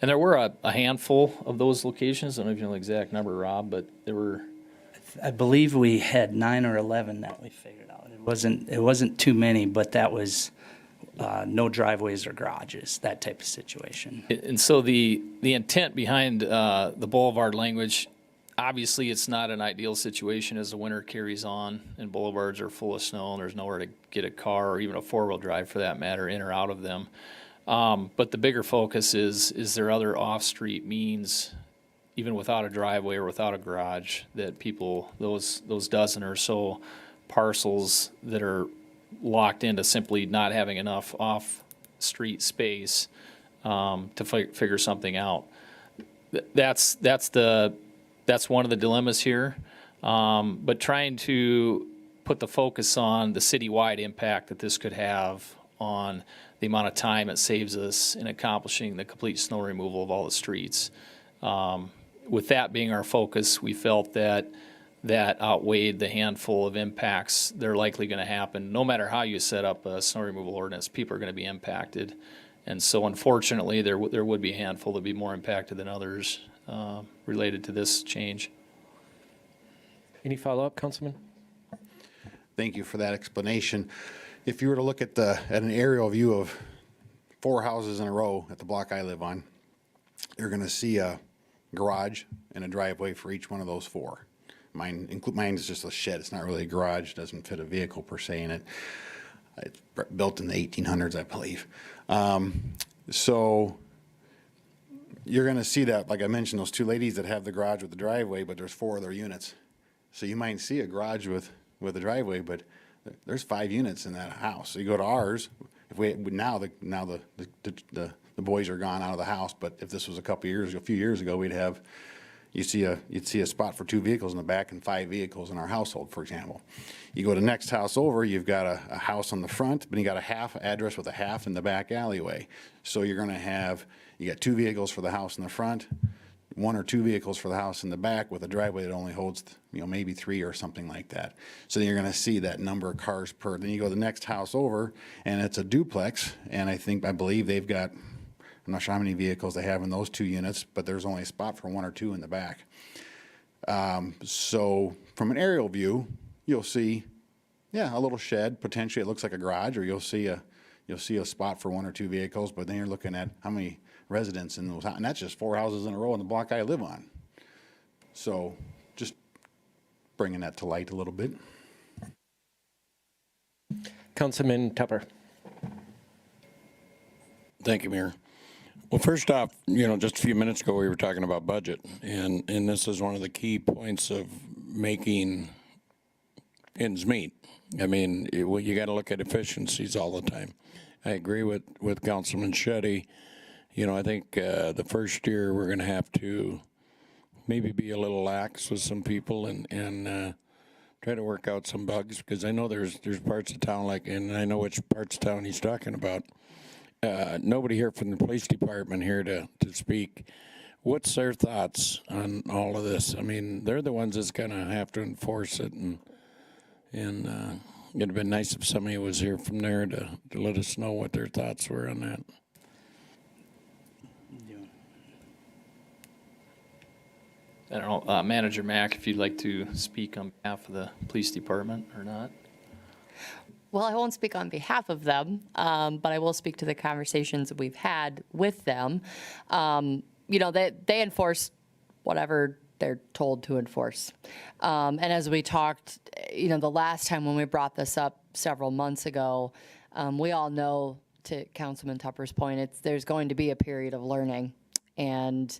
And there were a handful of those locations. I don't know if you know the exact number, Rob, but there were. I believe we had 9 or 11 that we figured out. It wasn't too many, but that was no driveways or garages, that type of situation. And so the intent behind the boulevard language, obviously it's not an ideal situation as the winter carries on and boulevards are full of snow and there's nowhere to get a car or even a 4-wheel drive for that matter in or out of them. But the bigger focus is there other off-street means, even without a driveway or without a garage, that people, those dozen or so parcels that are locked into simply not having enough off-street space to figure something out. That's one of the dilemmas here. But trying to put the focus on the citywide impact that this could have on the amount of time it saves us in accomplishing the complete snow removal of all the streets. With that being our focus, we felt that that outweighed the handful of impacts that are likely going to happen. No matter how you set up a snow removal ordinance, people are going to be impacted. And so unfortunately, there would be a handful that would be more impacted than others related to this change. Any follow-up, Councilman? Thank you for that explanation. If you were to look at an aerial view of 4 houses in a row at the block I live on, you're going to see a garage and a driveway for each one of those 4. Mine is just a shed. It's not really a garage. It doesn't fit a vehicle per se in it. It's built in the 1800s, I believe. So you're going to see that, like I mentioned, those 2 ladies that have the garage with the driveway, but there's 4 other units. So you might see a garage with a driveway, but there's 5 units in that house. So you go to ours. If the boys are gone out of the house, but if this was a few years ago, you'd see a spot for 2 vehicles in the back and 5 vehicles in our household, for example. You go to the next house over, you've got a house on the front, but you got a half address with a half in the back alleyway. So you got 2 vehicles for the house in the front, 1 or 2 vehicles for the house in the back with a driveway that only holds, maybe 3 or something like that. So then you're going to see that number of cars per. Then you go to the next house over, and it's a duplex, and I believe they've got, I'm not sure how many vehicles they have in those 2 units, but there's only a spot for 1 or 2 in the back. So from an aerial view, you'll see, a little shed. Potentially it looks like a garage, or you'll see a spot for 1 or 2 vehicles. But then you're looking at how many residents in those, and that's just 4 houses in a row in the block I live on. So just bringing that to light a little bit. Councilman Tupper. Thank you, Mayor. Well, first off, just a few minutes ago, we were talking about budget, and this is one of the key points of making ends meet. I mean, you got to look at efficiencies all the time. I agree with Councilman Shetty. I think the first year we're going to have to maybe be a little lax with some people and try to work out some bugs, because I know there's parts of town and I know which parts of town he's talking about. Nobody here from the police department here to speak. What's their thoughts on all of this? I mean, they're the ones that's going to have to enforce it, and it'd have been nice if somebody was here from there to let us know what their thoughts were on that. I don't know, Manager Mack, if you'd like to speak on behalf of the police department or not. Well, I won't speak on behalf of them, but I will speak to the conversations that we've had with them. They enforce whatever they're told to enforce. And as we talked, the last time when we brought this up several months ago, we all know, to Councilman Tupper's point, there's going to be a period of learning, and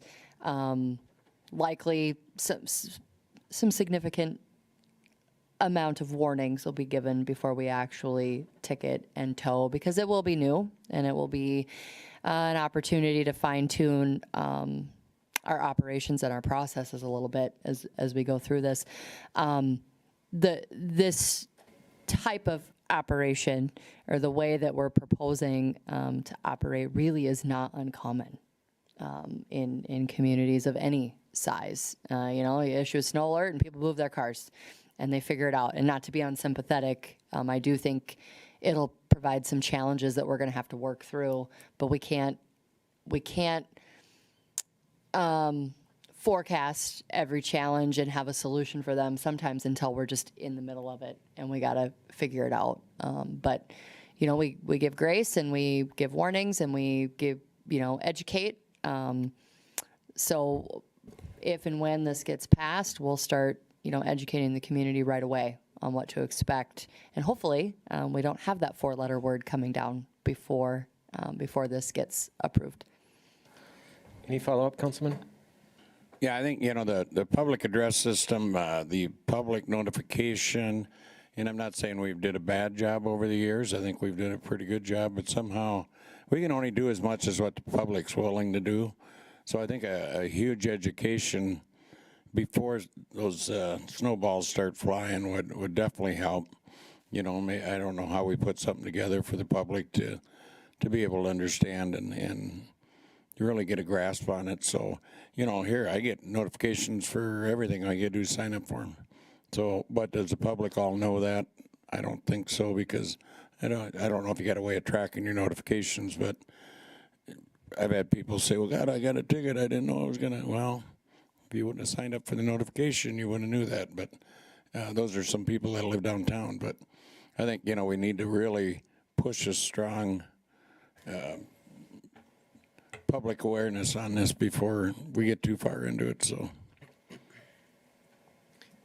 likely some significant amount of warnings will be given before we actually ticket and tow, because it will be new and it will be an opportunity to fine tune our operations and our processes a little bit as we go through this. This type of operation, or the way that we're proposing to operate, really is not uncommon in communities of any size. You issue a snow alert and people move their cars and they figure it out. And not to be unsympathetic, I do think it'll provide some challenges that we're going to have to work through, but we can't forecast every challenge and have a solution for them sometimes until we're just in the middle of it and we got to figure it out. But we give grace and we give warnings and we give, educate. So if and when this gets passed, we'll start, educating the community right away on what to expect. And hopefully we don't have that 4-letter word coming down before this gets approved. Any follow-up, Councilman? Yeah, I think, the public address system, the public notification, and I'm not saying we've did a bad job over the years. I think we've done a pretty good job, but somehow we can only do as much as what the public's willing to do. So I think a huge education before those snowballs start flying would definitely help. I don't know how we put something together for the public to to be able to understand and really get a grasp on it. So, you know, here I get notifications for everything. All I get to do is sign up for them. So, but does the public all know that? I don't think so, because I don't know if you got a way of tracking your notifications, but I've had people say, well, God, I got a ticket. I didn't know I was going to. Well, if you wouldn't have signed up for the notification, you wouldn't have knew that. But those are some people that live downtown. But I think, you know, we need to really push a strong public awareness on this before we get too far into it. So,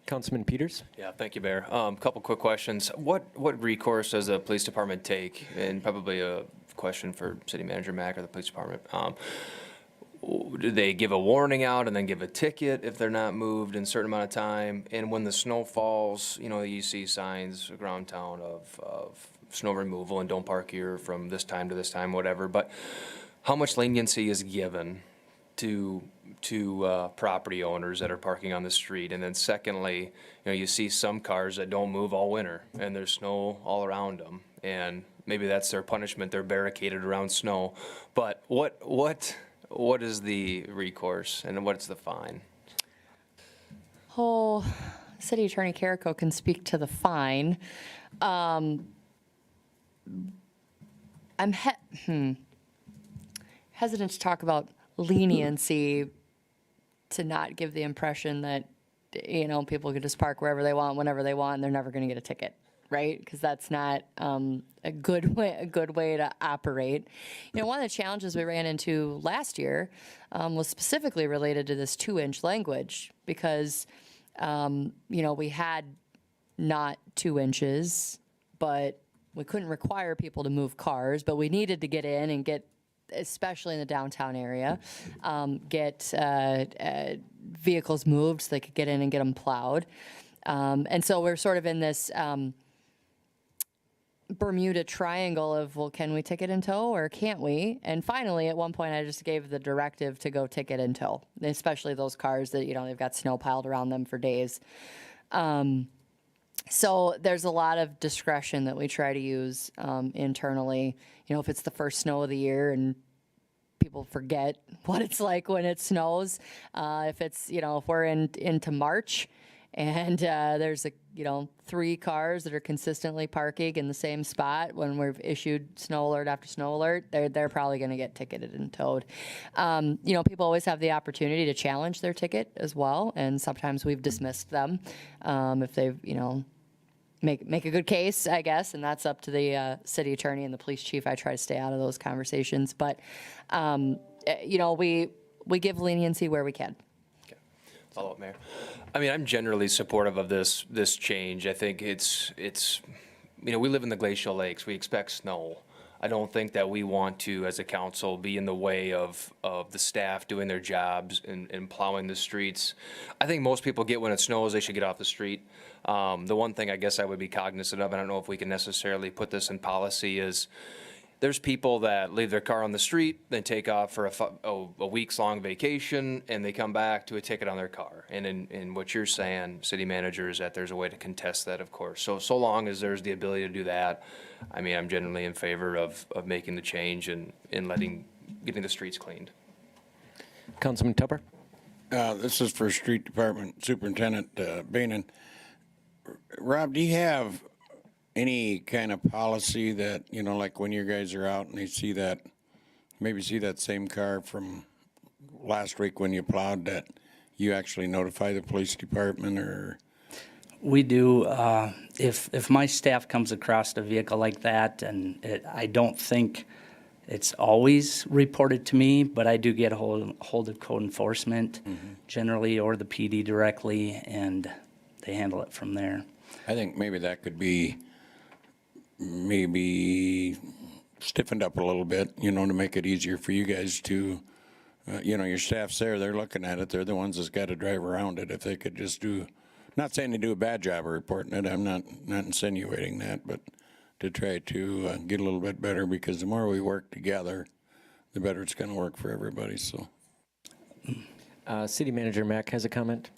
Councilman Peters? Yeah, thank you, Mayor. Couple quick questions. What recourse does the police department take? And probably a question for City Manager Mack or the police department. Do they give a warning out and then give a ticket if they're not moved in a certain amount of time? And when the snow falls, you know, you see signs around town of snow removal and don't park here from this time to this time, whatever. But how much leniency is given to property owners that are parking on the street? And then secondly, you know, you see some cars that don't move all winter and there's snow all around them, and maybe that's their punishment. They're barricaded around snow. But what is the recourse and what's the fine? Oh, City Attorney Carrico can speak to the fine. I'm hesitant to talk about leniency, to not give the impression that, you know, people can just park wherever they want, whenever they want, and they're never going to get a ticket, right? Because that's not a good way to operate. You know, one of the challenges we ran into last year was specifically related to this 2-inch language, because you know, we had not 2 inches, but we couldn't require people to move cars, but we needed to get in and get, especially in the downtown area, get vehicles moved so they could get in and get them plowed. And so we're sort of in this Bermuda Triangle of, well, can we ticket in tow or can't we? And finally, at one point, I just gave the directive to go ticket in tow, especially those cars that, you know, they've got snow piled around them for days. So there's a lot of discretion that we try to use internally. You know, if it's the first snow of the year and people forget what it's like when it snows, if it's, you know, if we're into March and there's 3 cars that are consistently parking in the same spot when we've issued snow alert after snow alert, they're probably going to get ticketed and towed. You know, people always have the opportunity to challenge their ticket as well, and sometimes we've dismissed them if they've, you know, make a good case, I guess, and that's up to the city attorney and the police chief. I try to stay out of those conversations, but you know, we give leniency where we can. Follow up, Mayor. I mean, I'm generally supportive of this change. I think it's you know, we live in the glacial lakes. We expect snow. I don't think that we want to, as a council, be in the way of the staff doing their jobs and plowing the streets. I think most people get when it snows, they should get off the street. The one thing I guess I would be cognizant of, I don't know if we can necessarily put this in policy, is there's people that leave their car on the street, then take off for a weeks-long vacation, and they come back to a ticket on their car. And in what you're saying, city manager, is that there's a way to contest that, of course. So long as there's the ability to do that, I mean, I'm generally in favor of making the change and getting the streets cleaned. Councilman Tupper? This is for Street Department Superintendent Bainan. Rob, do you have any kind of policy that, you know, like when you guys are out and they see that, maybe see that same car from last week when you plowed, that you actually notify the police department? Or We do. If my staff comes across a vehicle like that, and I don't think it's always reported to me, but I do get a hold of code enforcement generally, or the PD directly, and they handle it from there. I think maybe that could be maybe stiffened up a little bit, you know, to make it easier for you guys to, you know, your staff's there, they're looking at it, they're the ones that's got to drive around it. If they could just do, not saying they do a bad job of reporting it, I'm not insinuating that, but to try to get a little bit better, because the more we work together, the better it's going to work for everybody. So, City Manager Mack has a comment.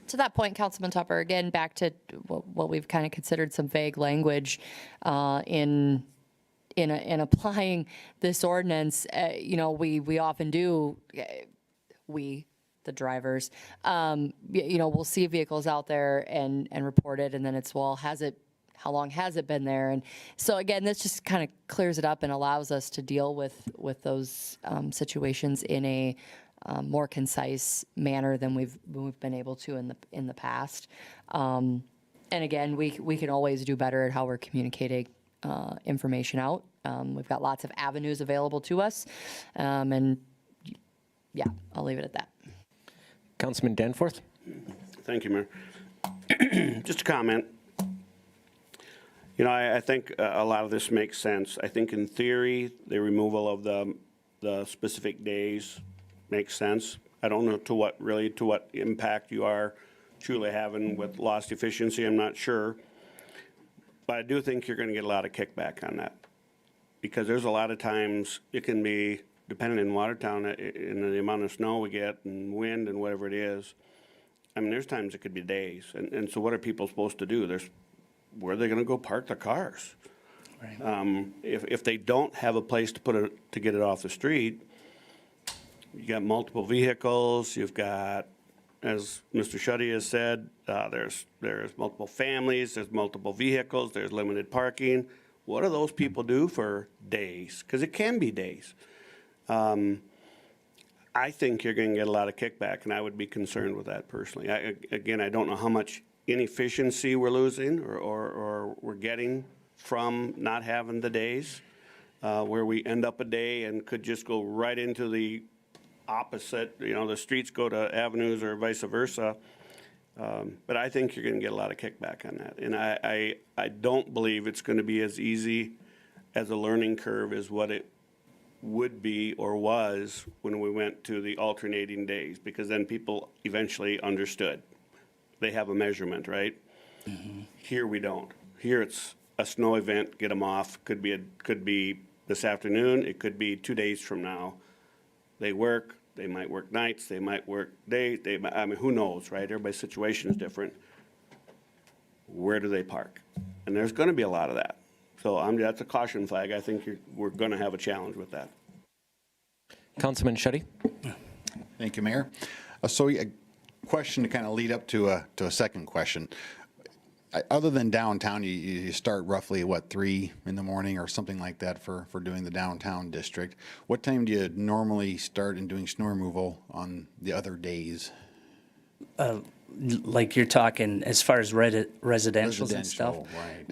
To that point, Councilman Tupper, again, back to what we've kind of considered some vague language in in applying this ordinance, we often do, the drivers, we'll see vehicles out there and report it, and then it's, well, how long has it been there? And so again, this just kind of clears it up and allows us to deal with those situations in a more concise manner than we've been able to in the past. And again, we can always do better at how we're communicating information out. We've got lots of avenues available to us, and yeah, I'll leave it at that. Councilman Danforth? Thank you, Mayor. Just a comment. I think a lot of this makes sense. I think in theory, the removal of the specific days makes sense. I don't know to what impact you are truly having with lost efficiency, I'm not sure. But I do think you're going to get a lot of kickback on that. Because there's a lot of times it can be, depending in Watertown, in the amount of snow we get and wind and whatever it is. I mean, there's times it could be days. And so what are people supposed to do? Where are they going to go park their cars? Right. If they don't have a place to get it off the street, you got multiple vehicles, you've got, as Mr. Shuddy has said, there's multiple families, there's multiple vehicles, there's limited parking. What do those people do for days? Because it can be days. I think you're going to get a lot of kickback, and I would be concerned with that personally. Again, I don't know how much inefficiency we're losing or we're getting from not having the days, where we end up a day and could just go right into the opposite, the streets go to avenues or vice versa. But I think you're going to get a lot of kickback on that. And I don't believe it's going to be as easy as a learning curve as what it would be or was when we went to the alternating days, because then people eventually understood. They have a measurement, right? Mm-hmm. Here we don't. Here it's a snow event, get them off. Could be this afternoon. It could be 2 days from now. They work. They might work nights. They might work days. I mean, who knows, right? Everybody's situation is different. Where do they park? And there's going to be a lot of that. So that's a caution flag. I think we're going to have a challenge with that. Councilman Shuddy? Thank you, Mayor. So a question to kind of lead up to a second question. Other than downtown, you start roughly, 3 in the morning or something like that for doing the downtown district. What time do you normally start in doing snow removal on the other days? Like you're talking as far as residentials and stuff. Right.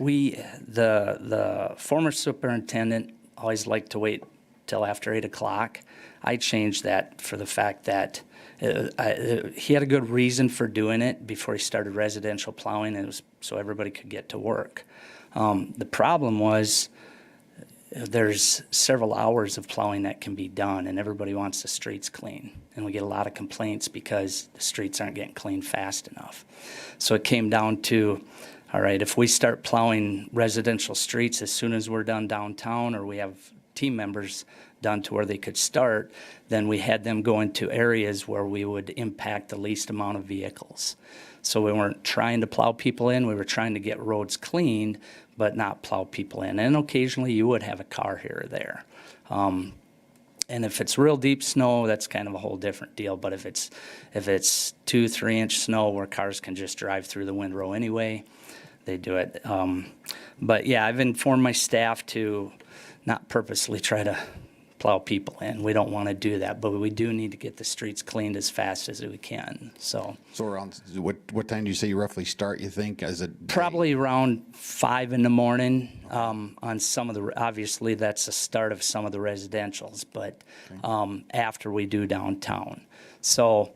The former superintendent always liked to wait till after 8 o'clock. I changed that for the fact that he had a good reason for doing it before he started residential plowing, and it was so everybody could get to work. The problem was there's several hours of plowing that can be done, and everybody wants the streets clean. And we get a lot of complaints because the streets aren't getting cleaned fast enough. So it came down to, all right, if we start plowing residential streets as soon as we're done downtown, or we have team members done to where they could start, then we had them go into areas where we would impact the least amount of vehicles. So we weren't trying to plow people in, we were trying to get roads cleaned, but not plow people in. And occasionally you would have a car here or there. And if it's real deep snow, that's kind of a whole different deal. But if it's 2-3 inch snow where cars can just drive through the windrow anyway, they do it. But yeah, I've informed my staff to not purposely try to plow people in. We don't want to do that, but we do need to get the streets cleaned as fast as we can. So around what time do you say you roughly start, you think, as a day? Probably around 5 in the morning on some of the, obviously that's the start of some of the residentials, but after we do downtown. So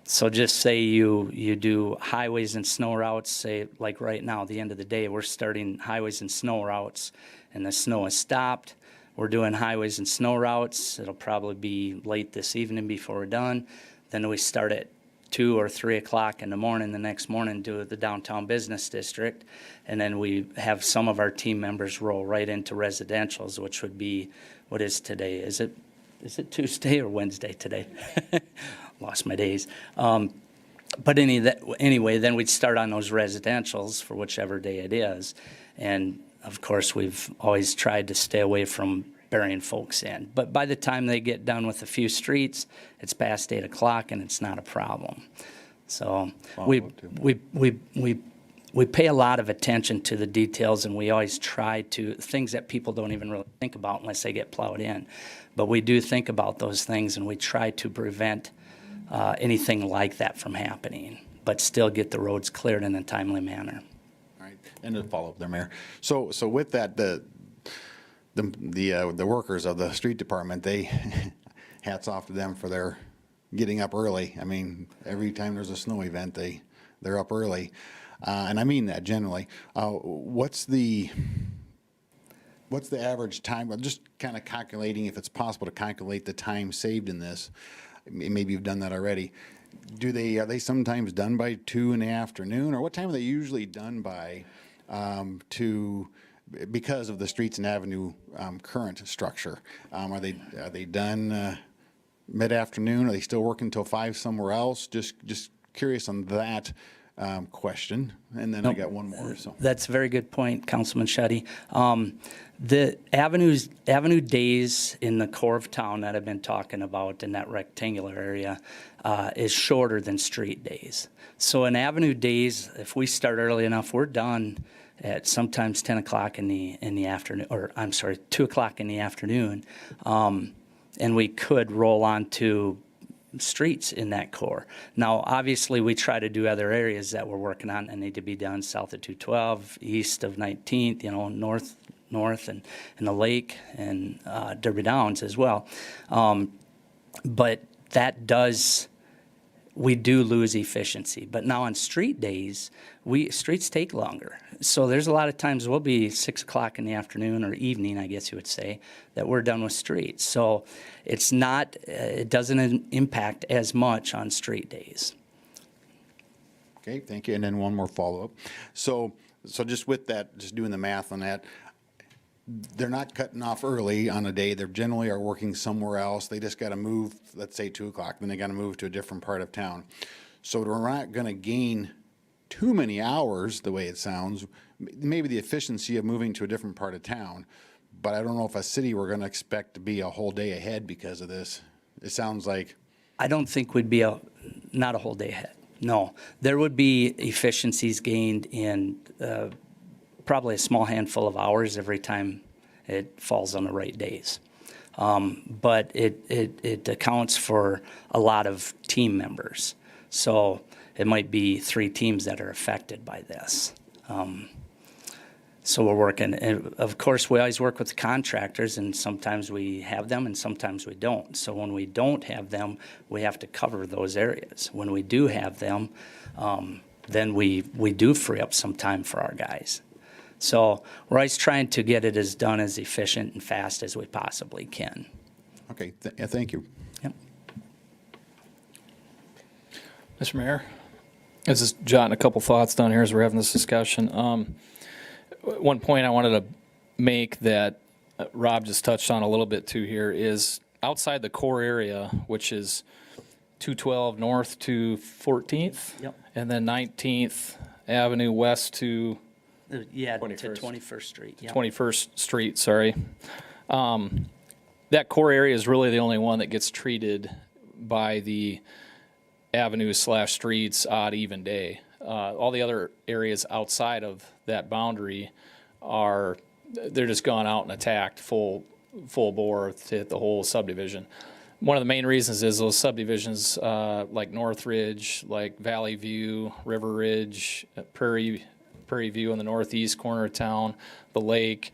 just say you do highways and snow routes, say like right now, at the end of the day, we're starting highways and snow routes and the snow has stopped. We're doing highways and snow routes. It'll probably be late this evening before we're done. Then we start at 2 or 3 o'clock in the morning, the next morning, do the downtown business district. And then we have some of our team members roll right into residentials, which would be, what is today? Is it Tuesday or Wednesday today? Lost my days. But anyway, then we'd start on those residentials for whichever day it is. And of course, we've always tried to stay away from burying folks in. But by the time they get done with a few streets, it's past 8 o'clock and it's not a problem. So we pay a lot of attention to the details, and we always try to, things that people don't even really think about unless they get plowed in. But we do think about those things, and we try to prevent anything like that from happening, but still get the roads cleared in a timely manner. All right, and to follow up there, Mayor. So with that, the workers of the street department, they, hats off to them for their getting up early. I mean, every time there's a snow event, they're up early. And I mean that generally. What's the average time? I'm just kind of calculating if it's possible to calculate the time saved in this. Maybe you've done that already. Are they sometimes done by 2 in the afternoon, or what time are they usually done by because of the Streets and Avenue current structure? Are they done mid-afternoon? Are they still working till 5 somewhere else? Just curious on that question. And then I got one more. So That's a very good point, Councilman Shetty. The avenue days in the core of town that I've been talking about in that rectangular area is shorter than street days. So in avenue days, if we start early enough, we're done at sometimes 10 o'clock in the afternoon, or I'm sorry, 2 o'clock in the afternoon. And we could roll on to streets in that core. Now, obviously, we try to do other areas that we're working on and need to be done south of 212, east of 19th, north and the lake and Derby Downs as well. But we do lose efficiency. But now on street days, streets take longer. So there's a lot of times we'll be 6 o'clock in the afternoon or evening, I guess you would say, that we're done with streets. So it doesn't impact as much on street days. okay, thank you. And then one more follow-up. So just with that, just doing the math on that, they're not cutting off early on a day. They generally are working somewhere else. They just got to move, let's say 2 o'clock, then they got to move to a different part of town. So we're not going to gain too many hours, the way it sounds. Maybe the efficiency of moving to a different part of town, but I don't know if a city we're going to expect to be a whole day ahead because of this. It sounds like. I don't think we'd be not a whole day ahead. No, there would be efficiencies gained in probably a small handful of hours every time it falls on the right days. But it accounts for a lot of team members. So it might be 3 teams that are affected by this. So we're working, and of course, we always work with the contractors, and sometimes we have them and sometimes we don't. So when we don't have them, we have to cover those areas. When we do have them, then we do free up some time for our guys. So we're always trying to get it done as efficient and fast as we possibly can. Okay, thank you. Yep. Mr. Mayor, I was just jotting a couple thoughts down here as we're having this discussion. One point I wanted to make that Rob just touched on a little bit too here is outside the core area, which is 212 north to 14th. Yep. And then 19th Avenue west to Yeah, to 21st. 21st Street. Yep. 21st Street, sorry. That core area is really the only one that gets treated by the avenues/streets odd even day. All the other areas outside of that boundary they're just gone out and attacked full bore to hit the whole subdivision. One of the main reasons is those subdivisions like North Ridge, like Valley View, River Ridge, Prairie View in the northeast corner of town, the lake.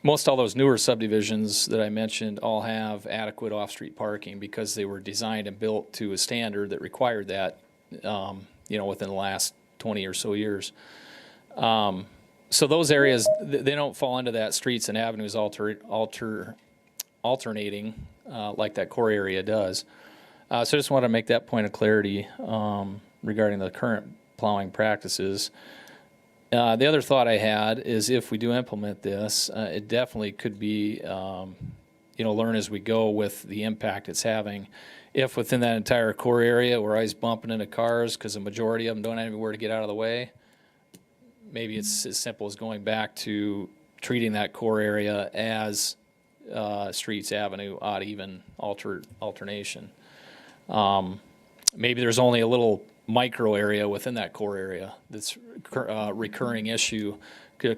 Most all those newer subdivisions that I mentioned all have adequate off-street parking because they were designed and built to a standard that required that, within the last 20 or so years. So those areas, they don't fall into that streets and avenues alternating like that core area does. So I just want to make that point of clarity regarding the current plowing practices. The other thought I had is if we do implement this, it definitely could be, learn as we go with the impact it's having. If within that entire core area we're always bumping into cars because the majority of them don't have anywhere to get out of the way, maybe it's as simple as going back to treating that core area as streets, avenue, odd, even, alternation. Maybe there's only a little micro area within that core area that's recurring issue.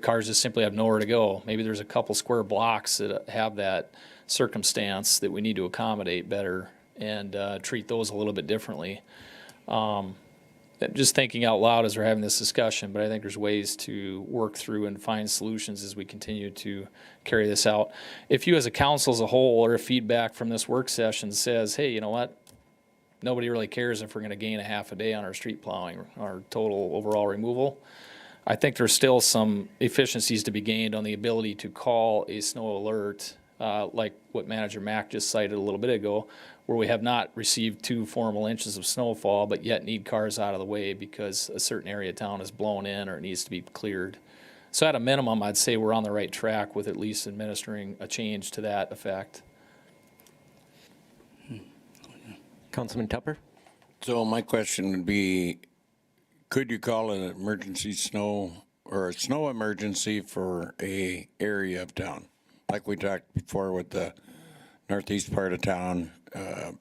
Cars just simply have nowhere to go. Maybe there's a couple square blocks that have that circumstance that we need to accommodate better and treat those a little bit differently. Just thinking out loud as we're having this discussion, but I think there's ways to work through and find solutions as we continue to carry this out. If you as a council as a whole or feedback from this work session says, hey, you know what? Nobody really cares if we're going to gain a half a day on our street plowing, our total overall removal. I think there's still some efficiencies to be gained on the ability to call a snow alert, like what Manager Mack just cited a little bit ago, where we have not received 2 formal inches of snowfall, but yet need cars out of the way because a certain area of town is blown in or it needs to be cleared. So at a minimum, I'd say we're on the right track with at least administering a change to that effect. Councilman Tupper? So my question would be, could you call an emergency snow or a snow emergency for a area of town? Like we talked before with the northeast part of town,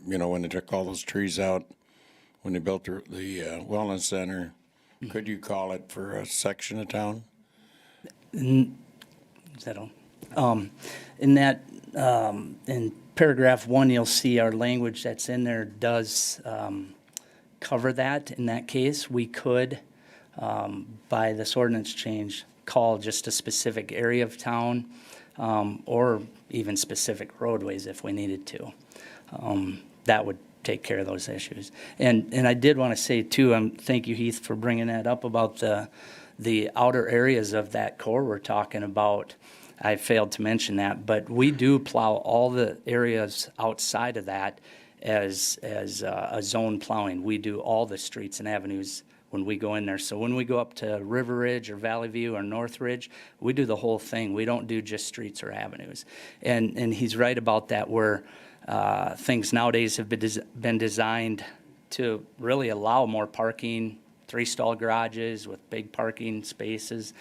you know, when they took all those trees out, when they built the wellness center, could you call it for a section of town? Is that all? In that, in paragraph 1, you'll see our language that's in there does cover that. In that case, we could, by this ordinance change, call just a specific area of town, or even specific roadways if we needed to. That would take care of those issues. And I did want to say too, thank you, Heath, for bringing that up about the outer areas of that core we're talking about. I failed to mention that, but we do plow all the areas outside of that as a zone plowing. We do all the streets and avenues when we go in there. So when we go up to River Ridge or Valley View or North Ridge, we do the whole thing. We don't do just streets or avenues. And he's right about that, where things nowadays have been designed to really allow more parking, 3-stall garages with big parking spaces,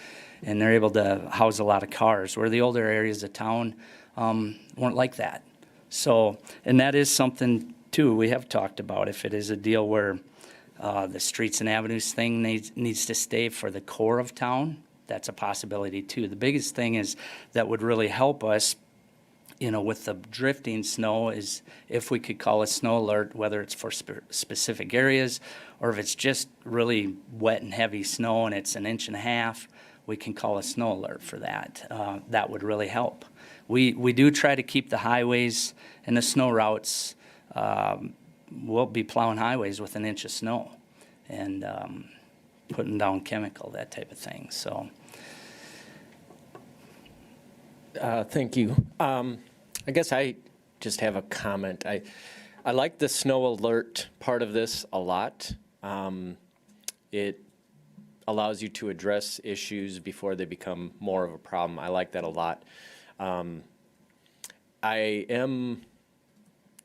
and they're able to house a lot of cars, where the older areas of town weren't like that. So, and that is something too we have talked about. If it is a deal where the streets and avenues thing needs to stay for the core of town, that's a possibility too. The biggest thing is that would really help us, you know, with the drifting snow, is if we could call a snow alert, whether it's for specific areas or if it's just really wet and heavy snow and it's 1.5 inches, we can call a snow alert for that. That would really help. We do try to keep the highways and the snow routes. We'll be plowing highways with 1 inch of snow and putting down chemical, that type of thing. So. Thank you. I guess I just have a comment. I like the snow alert part of this a lot. It allows you to address issues before they become more of a problem. I like that a lot. I am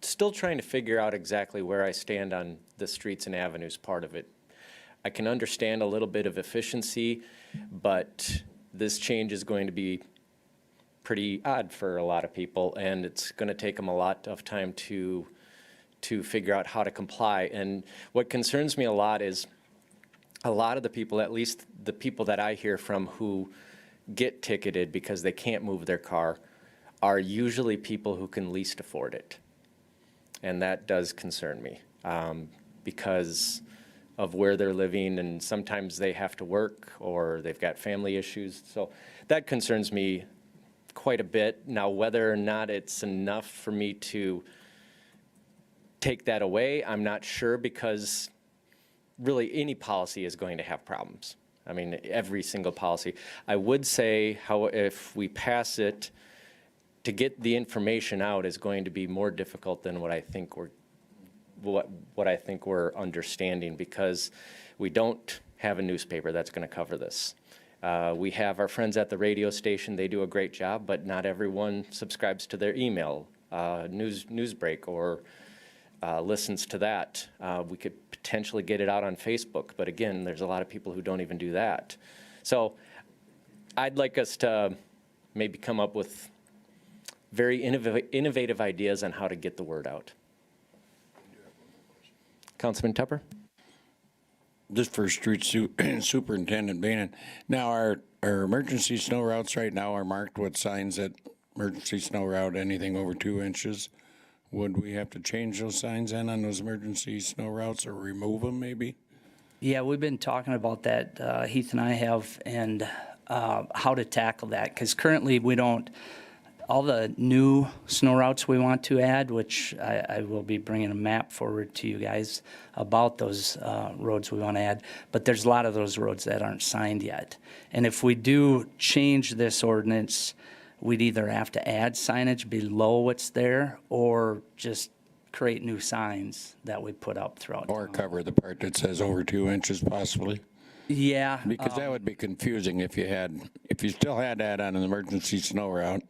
still trying to figure out exactly where I stand on the streets and avenues part of it. I can understand a little bit of efficiency, but this change is going to be pretty odd for a lot of people, and it's going to take them a lot of time to figure out how to comply. And what concerns me a lot is a lot of the people, at least the people that I hear from who get ticketed because they can't move their car, are usually people who can least afford it. And that does concern me because of where they're living, and sometimes they have to work or they've got family issues. So that concerns me quite a bit. Now, whether or not it's enough for me to take that away, I'm not sure, because really any policy is going to have problems. I mean, every single policy. I would say how if we pass it, to get the information out is going to be more difficult than what I think we're understanding, because we don't have a newspaper that's going to cover this. We have our friends at the radio station. They do a great job, but not everyone subscribes to their email Newsbreak or listens to that. We could potentially get it out on Facebook, but again, there's a lot of people who don't even do that. So I'd like us to maybe come up with very innovative ideas on how to get the word out. Councilman Tupper? Just for street superintendent Beenan. Now, our emergency snow routes right now are marked with signs that emergency snow route, anything over 2 inches. Would we have to change those signs then on those emergency snow routes or remove them maybe? Yeah, we've been talking about that, Heath and I have, and how to tackle that. Because currently we don't, all the new snow routes we want to add, which I will be bringing a map forward to you guys about those roads we want to add, but there's a lot of those roads that aren't signed yet. And if we do change this ordinance, we'd either have to add signage below what's there or just create new signs that we put up throughout. Or town. cover the part that says over 2 inches possibly? Yeah. Because that would be confusing if you still had that on an emergency snow route,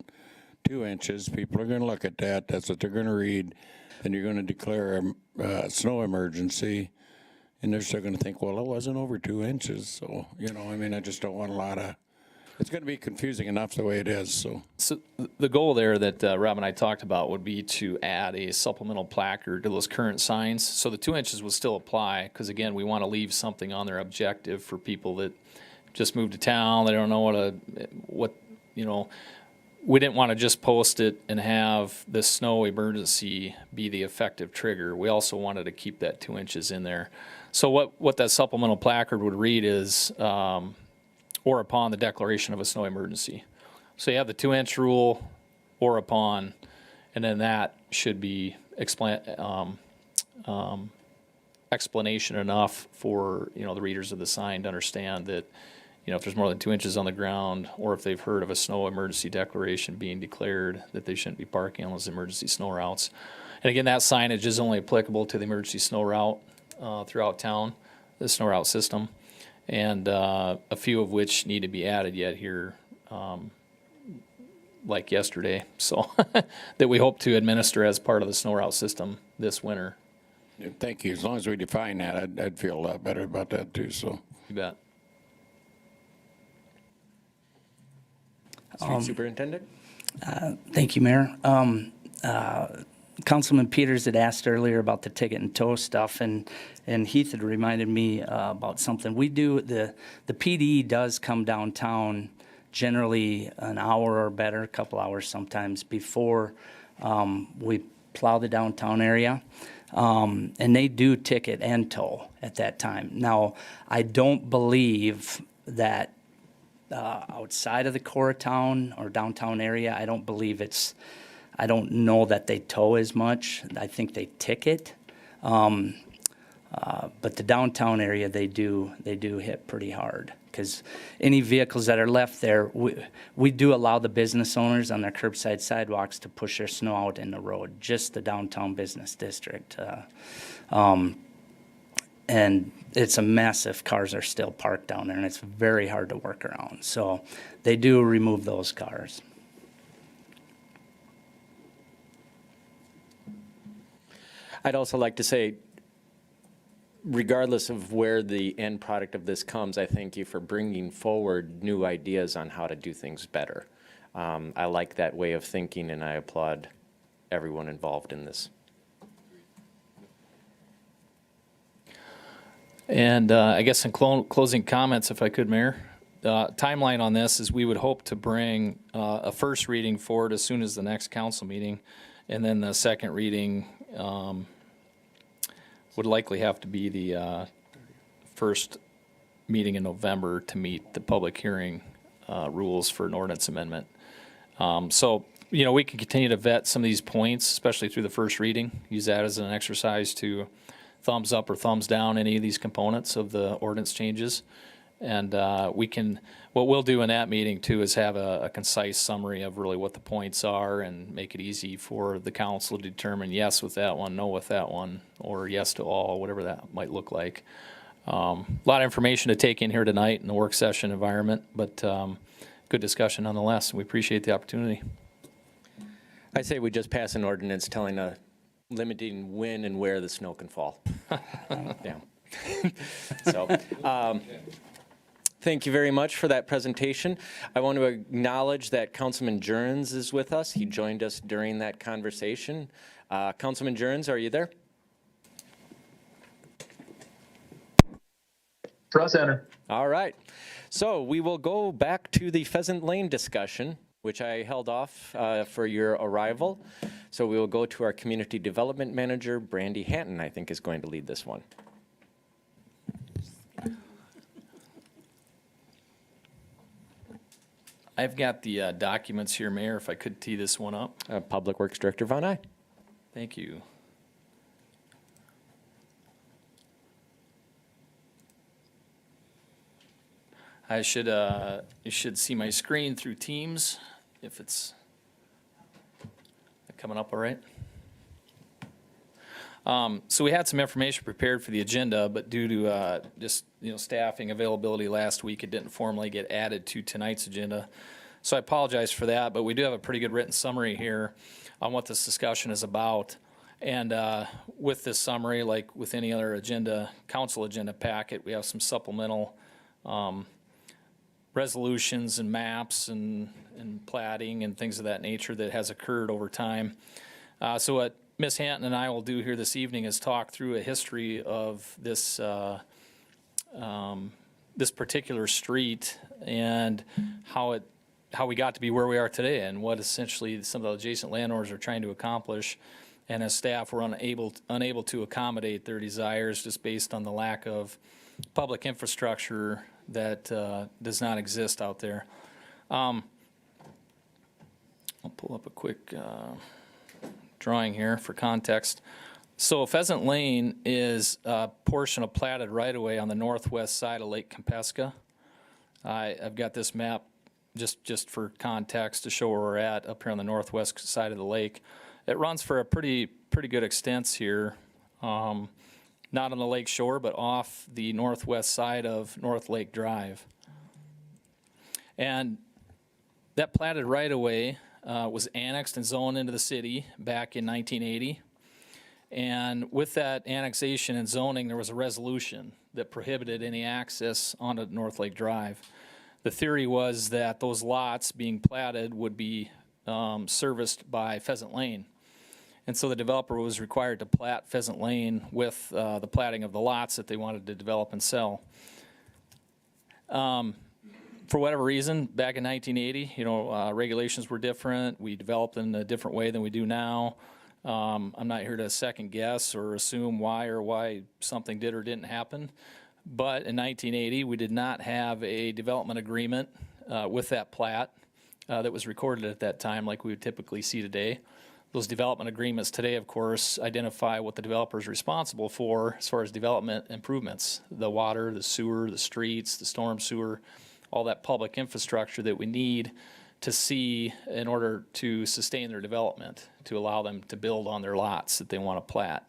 2 inches, people are going to look at that, that's what they're going to read, then you're going to declare a snow emergency, and they're still going to think, well, it wasn't over 2 inches, so, I just don't want a lot of, it's going to be confusing enough the way it is, so. So the goal there that Rob and I talked about would be to add a supplemental placard to those current signs. So the 2 inches would still apply, because again, we want to leave something on their objective for people that just moved to town, they don't know we didn't want to just post it and have the snow emergency be the effective trigger. We also wanted to keep that 2 inches in there. So what that supplemental placard would read is, or upon the declaration of a snow emergency. So you have the 2 inch rule, or upon, and then that should be explanation enough for, the readers of the sign to understand that, if there's more than 2 inches on the ground, or if they've heard of a snow emergency declaration being declared, that they shouldn't be parking on those emergency snow routes. And again, that signage is only applicable to the emergency snow route throughout town, the snow route system, and a few of which need to be added yet here, like yesterday, so that we hope to administer as part of the snow route system this winter. Thank you, as long as we define that, I'd feel a lot better about that too, so. You bet. Street Superintendent? Thank you, Mayor. Councilman Peters had asked earlier about the ticket and tow stuff, and Heath had reminded me about something. We do, the PD does come downtown generally an hour or better, a couple hours sometimes, before we plow the downtown area. And they do ticket and tow at that time. Now, I don't believe that outside of the core of town or downtown area, I don't know that they tow as much. I think they ticket. But the downtown area, they do hit pretty hard. Because any vehicles that are left there, we do allow the business owners on their curbside sidewalks to push their snow out in the road, just the downtown business district. And it's a mess if cars are still parked down there, and it's very hard to work around. So they do remove those cars. I'd also like to say, regardless of where the end product of this comes, I thank you for bringing forward new ideas on how to do things better. I like that way of thinking, and I applaud everyone involved in this. And I guess in closing comments, if I could, Mayor, timeline on this is we would hope to bring a first reading forward as soon as the next council meeting, and then the second reading would likely have to be the first meeting in November to meet the public hearing rules for an ordinance amendment. So, we can continue to vet some of these points, especially through the first reading, use that as an exercise to thumbs up or thumbs down any of these components of the ordinance changes. And what we'll do in that meeting too is have a concise summary of really what the points are and make it easy for the council to determine yes with that one, no with that one, or yes to all, whatever that might look like. A lot of information to take in here tonight in the work session environment, but good discussion nonetheless. We appreciate the opportunity. I say we just pass an ordinance limiting when and where the snow can fall. Yeah. So, Thank you very much for that presentation. I want to acknowledge that Councilman Jurgens is with us. He joined us during that conversation. Councilman Jurgens, are you there? Front center. All right. So we will go back to the Pheasant Lane discussion, which I held off for your arrival. So we will go to our Community Development Manager, Brandy Hanton, I think is going to lead this one. I've got the documents here, Mayor, if I could tee this one up. Public Works Director Von Eye. Thank you. You should see my screen through Teams, if it's coming up all right. So we had some information prepared for the agenda, but due to just staffing availability last week, it didn't formally get added to tonight's agenda. So I apologize for that, but we do have a pretty good written summary here on what this discussion is about. And with this summary, like with any other agenda, council agenda packet, we have some supplemental resolutions and maps and plating and things of that nature that has occurred over time. So what Ms. Hanton and I will do here this evening is talk through a history of this this particular street and how we got to be where we are today and what essentially some of the adjacent landowners are trying to accomplish. And as staff, we're unable to accommodate their desires just based on the lack of public infrastructure that does not exist out there. I'll pull up a quick drawing here for context. So Pheasant Lane is a portion of platted right-of-way on the northwest side of Lake Kempesca. I've got this map just for context to show where we're at up here on the northwest side of the lake. It runs for a pretty good extent here, not on the lake shore, but off the northwest side of North Lake Drive. And that platted right-of-way was annexed and zoned into the city back in 1980. And with that annexation and zoning, there was a resolution that prohibited any access onto North Lake Drive. The theory was that those lots being platted would be serviced by Pheasant Lane. And so the developer was required to plat Pheasant Lane with the platting of the lots that they wanted to develop and sell. For whatever reason, back in 1980, regulations were different. We developed in a different way than we do now. I'm not here to second guess or assume why something did or didn't happen. But in 1980, we did not have a development agreement with that plat that was recorded at that time like we would typically see today. Those development agreements today, of course, identify what the developer is responsible for as far as development improvements, the water, the sewer, the streets, the storm sewer, all that public infrastructure that we need to see in order to sustain their development, to allow them to build on their lots that they want to plat.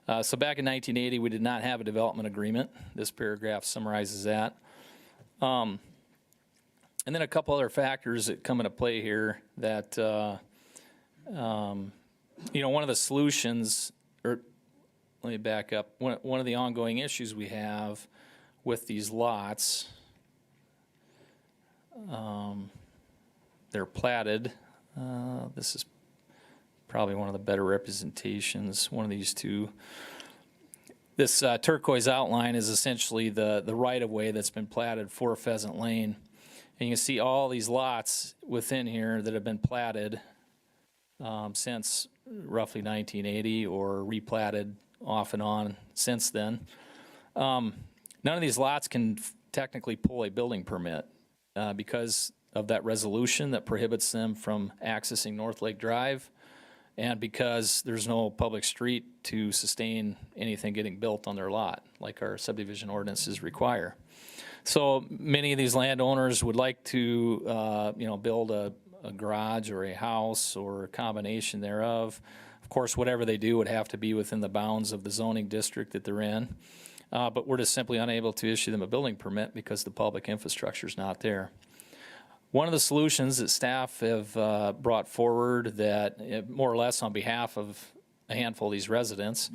So back in 1980, we did not have a development agreement. This paragraph summarizes that. And then a couple other factors that come into play here that, one of the solutions, or let me back up, one of the ongoing issues we have with these lots, they're platted. This is probably one of the better representations, one of these two. This turquoise outline is essentially the right-of-way that's been platted for Pheasant Lane. And you can see all these lots within here that have been platted since roughly 1980 or replatted off and on since then. None of these lots can technically pull a building permit because of that resolution that prohibits them from accessing North Lake Drive, and because there's no public street to sustain anything getting built on their lot, like our subdivision ordinances require. So many of these landowners would like to, build a garage or a house or a combination thereof. Of course, whatever they do would have to be within the bounds of the zoning district that they're in. But we're just simply unable to issue them a building permit because the public infrastructure is not there. One of the solutions that staff have brought forward that more or less on behalf of a handful of these residents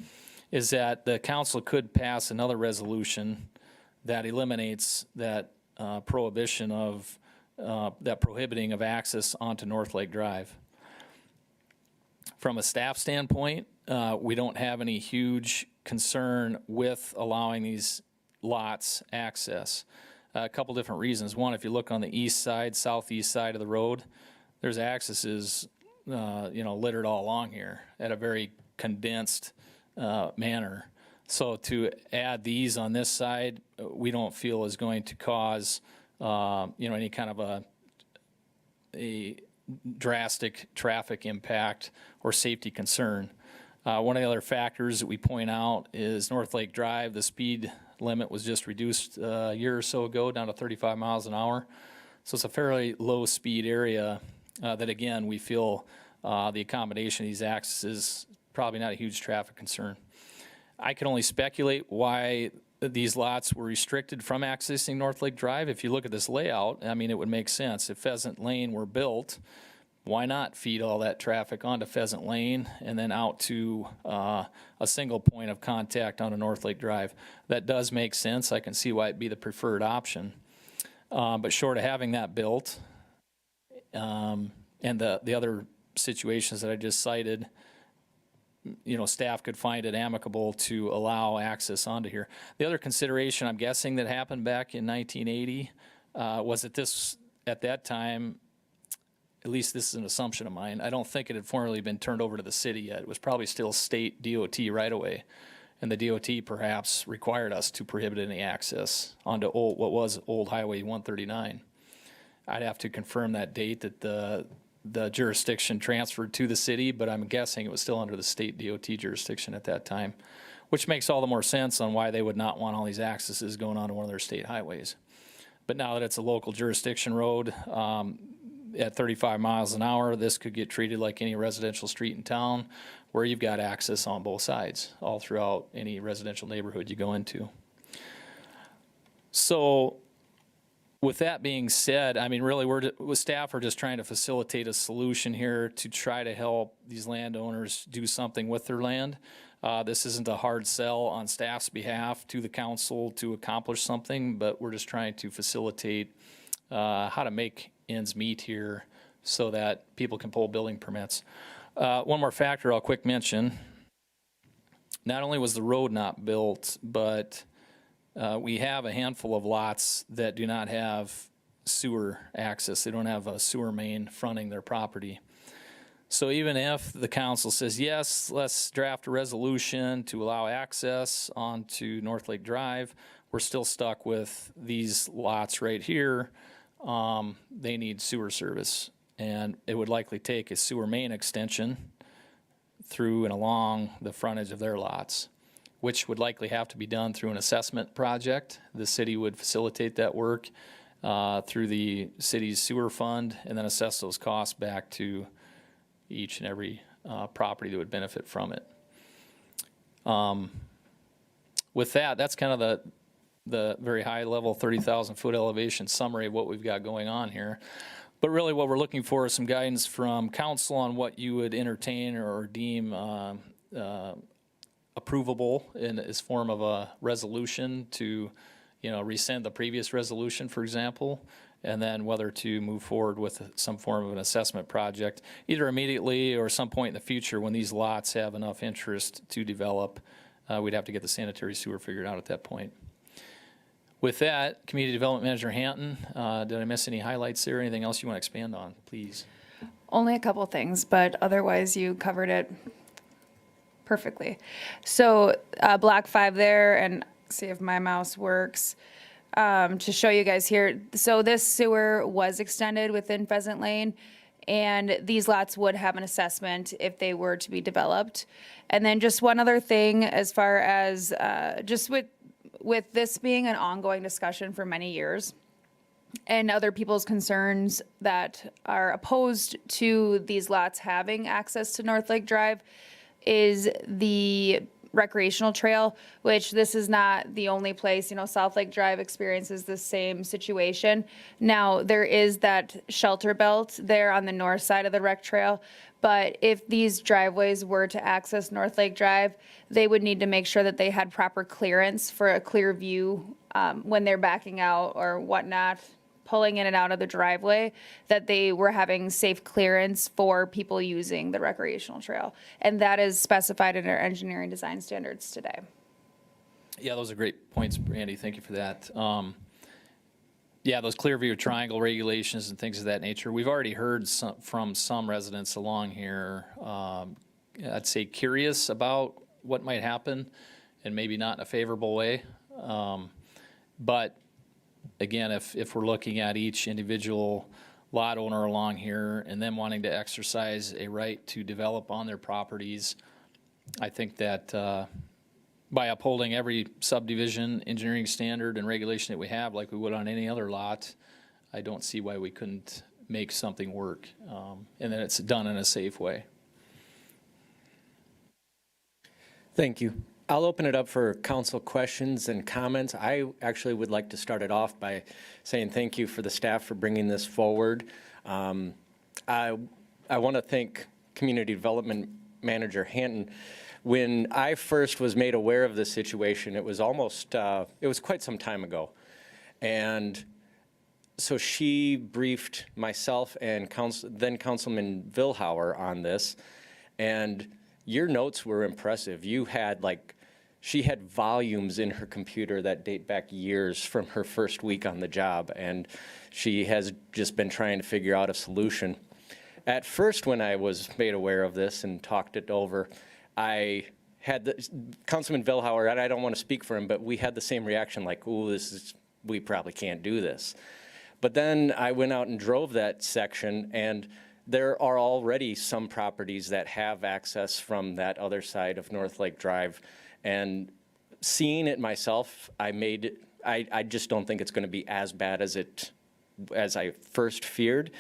is that the council could pass another resolution that eliminates that prohibition of, that prohibiting of access onto North Lake Drive. From a staff standpoint, we don't have any huge concern with allowing these lots access. A couple different reasons. One, if you look on the east side, southeast side of the road, there's accesses, littered all along here at a very condensed manner. So to add these on this side, we don't feel is going to cause, any kind of a drastic traffic impact or safety concern. One of the other factors that we point out is North Lake Drive, the speed limit was just reduced a year or so ago down to 35 miles an hour. So it's a fairly low speed area that again, we feel the accommodation of these accesses is probably not a huge traffic concern. I can only speculate why these lots were restricted from accessing North Lake Drive. If you look at this layout, I mean, it would make sense. If Pheasant Lane were built, why not feed all that traffic onto Pheasant Lane and then out to a single point of contact onto North Lake Drive? That does make sense. I can see why it'd be the preferred option. But short of having that built, and the other situations that I just cited, staff could find it amicable to allow access onto here. The other consideration, I'm guessing, that happened back in 1980 was that at that time, at least this is an assumption of mine, I don't think it had formally been turned over to the city yet. It was probably still state DOT right away. And the DOT perhaps required us to prohibit any access onto what was old Highway 139. I'd have to confirm that date that the jurisdiction transferred to the city, but I'm guessing it was still under the state DOT jurisdiction at that time, which makes all the more sense on why they would not want all these accesses going onto one of their state highways. But now that it's a local jurisdiction road, at 35 miles an hour, this could get treated like any residential street in town where you've got access on both sides, all throughout any residential neighborhood you go into. So with that being said, I mean, really, with staff are just trying to facilitate a solution here to try to help these landowners do something with their land. This isn't a hard sell on staff's behalf to the council to accomplish something, but we're just trying to facilitate how to make ends meet here so that people can pull building permits. One more factor I'll quick mention. Not only was the road not built, but we have a handful of lots that do not have sewer access. They don't have a sewer main fronting their property. So even if the council says, yes, let's draft a resolution to allow access onto North Lake Drive, we're still stuck with these lots right here. They need sewer service, and it would likely take a sewer main extension through and along the frontage of their lots, which would likely have to be done through an assessment project. The city would facilitate that work through the city's sewer fund and then assess those costs back to each and every property that would benefit from it. With that, that's kind of the very high level 30,000 foot elevation summary of what we've got going on here. But really what we're looking for is some guidance from council on what you would entertain or deem approvable in its form of a resolution to, rescind the previous resolution, for example, and then whether to move forward with some form of an assessment project, either immediately or some point in the future when these lots have enough interest to develop. We'd have to get the sanitary sewer figured out at that point. With that, Community Development Manager Hanton, did I miss any highlights there? Anything else you want to expand on, please? Only a couple things, but otherwise you covered it perfectly. So block 5 there, and see if my mouse works, to show you guys here. So this sewer was extended within Pheasant Lane, and these lots would have an assessment if they were to be developed. And then just one other thing as far as just with this being an ongoing discussion for many years, and other people's concerns that are opposed to these lots having access to North Lake Drive, is the recreational trail, which this is not the only place. South Lake Drive experiences the same situation. Now, there is that shelter belt there on the north side of the rec trail, but if these driveways were to access North Lake Drive, they would need to make sure that they had proper clearance for a clear view when they're backing out or whatnot, pulling in and out of the driveway, that they were having safe clearance for people using the recreational trail. And that is specified in our engineering design standards today. Yeah, those are great points, Randy. Thank you for that. Yeah, those Clearview Triangle regulations and things of that nature. We've already heard from some residents along here, I'd say curious about what might happen and maybe not in a favorable way. But again, if we're looking at each individual lot owner along here and them wanting to exercise a right to develop on their properties, I think that by upholding every subdivision engineering standard and regulation that we have, like we would on any other lot, I don't see why we couldn't make something work, and that it's done in a safe way. Thank you. I'll open it up for council questions and comments. I actually would like to start it off by saying thank you for the staff for bringing this forward. I want to thank Community Development Manager Hanton. When I first was made aware of this situation, it was quite some time ago. And so she briefed myself and then Councilman Vilhauer on this, and your notes were impressive. She had volumes in her computer that date back years from her first week on the job, and she has just been trying to figure out a solution. At first, when I was made aware of this and talked it over, I had Councilman Vilhauer, and I don't want to speak for him, but we had the same reaction, like, ooh, we probably can't do this. But then I went out and drove that section, and there are already some properties that have access from that other side of North Lake Drive. And seeing it myself, I just don't think it's going to be as bad as I first feared.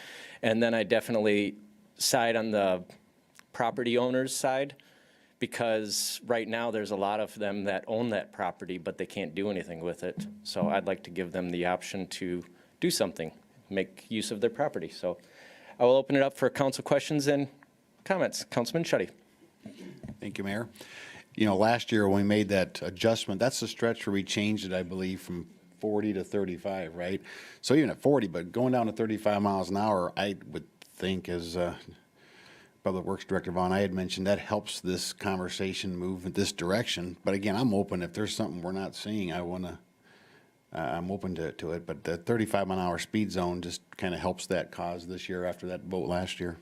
And then I definitely side on the property owner's side, because right now there's a lot of them that own that property, but they can't do anything with it. So I'd like to give them the option to do something, make use of their property. So I will open it up for council questions and comments. Councilman Schutte. Thank you, Mayor. You know, last year when we made that adjustment, that's the stretch where we changed it, I believe, from 40 to 35, right? So even at 40, but going down to 35 miles an hour, I would think, as Public Works Director Vaughn, I had mentioned, that helps this conversation move in this direction. But again, I'm open. If there's something we're not seeing, I'm open to it. But the 35 mile an hour speed zone just kind of helps that cause this year after that vote last year.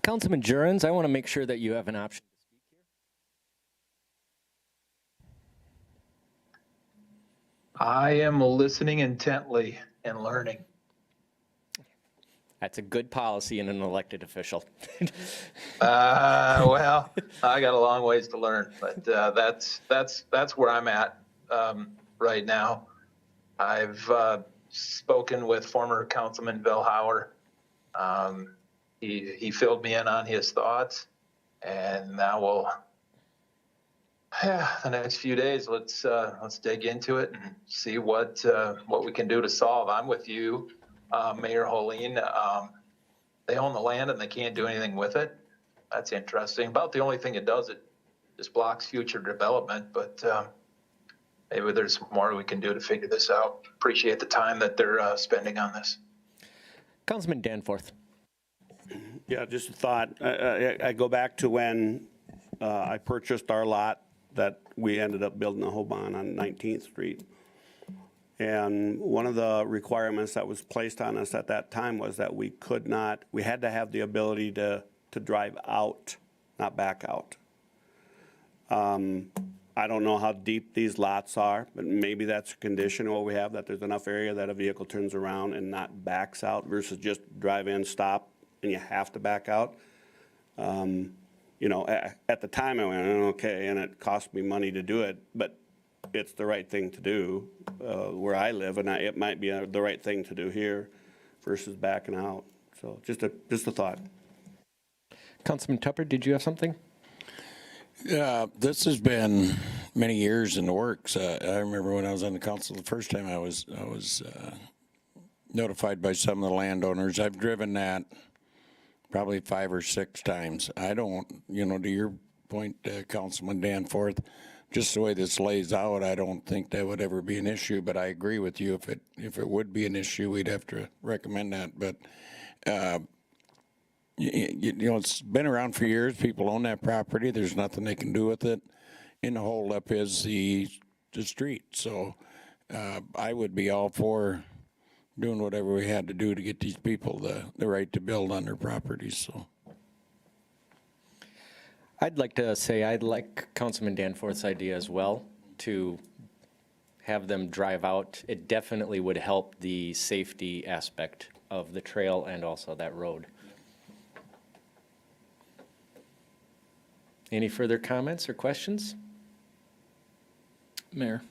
Councilman Jurens, I want to make sure that you have an option. I am listening intently and learning. That's a good policy in an elected official. Well, I got a long ways to learn, but that's where I'm at right now. I've spoken with former Councilman Vilhauer. He filled me in on his thoughts, and now the next few days, let's dig into it and see what we can do to solve. I'm with you, Mayor Holeen. They own the land and they can't do anything with it. That's interesting. About the only thing it does, it just blocks future development. But maybe there's more we can do to figure this out. Appreciate the time that they're spending on this. Councilman Danforth. Yeah, just a thought. I go back to when I purchased our lot that we ended up building a home on 19th Street. And one of the requirements that was placed on us at that time was that we had to have the ability to drive out, not back out. I don't know how deep these lots are, but maybe that's a condition what we have, that there's enough area that a vehicle turns around and not backs out versus just drive in, stop, and you have to back out. You know, at the time I went, okay, and it cost me money to do it, but it's the right thing to do where I live, and it might be the right thing to do here versus backing out. So just a thought. Councilman Tupper, did you have something? This has been many years in the works. I remember when I was on the council the first time I was notified by some of the landowners. I've driven that probably 5 or 6 times. I don't, to your point, Councilman Danforth, just the way this lays out, I don't think that would ever be an issue, but I agree with you. If it would be an issue, we'd have to recommend that. But, you know, it's been around for years. People own that property. There's nothing they can do with it. And the holdup is the street. So I would be all for doing whatever we had to do to get these people the right to build on their properties, so. I'd like to say I'd like Councilman Danforth's idea as well, to have them drive out. It definitely would help the safety aspect of the trail and also that road. Any further comments or questions? Mayor,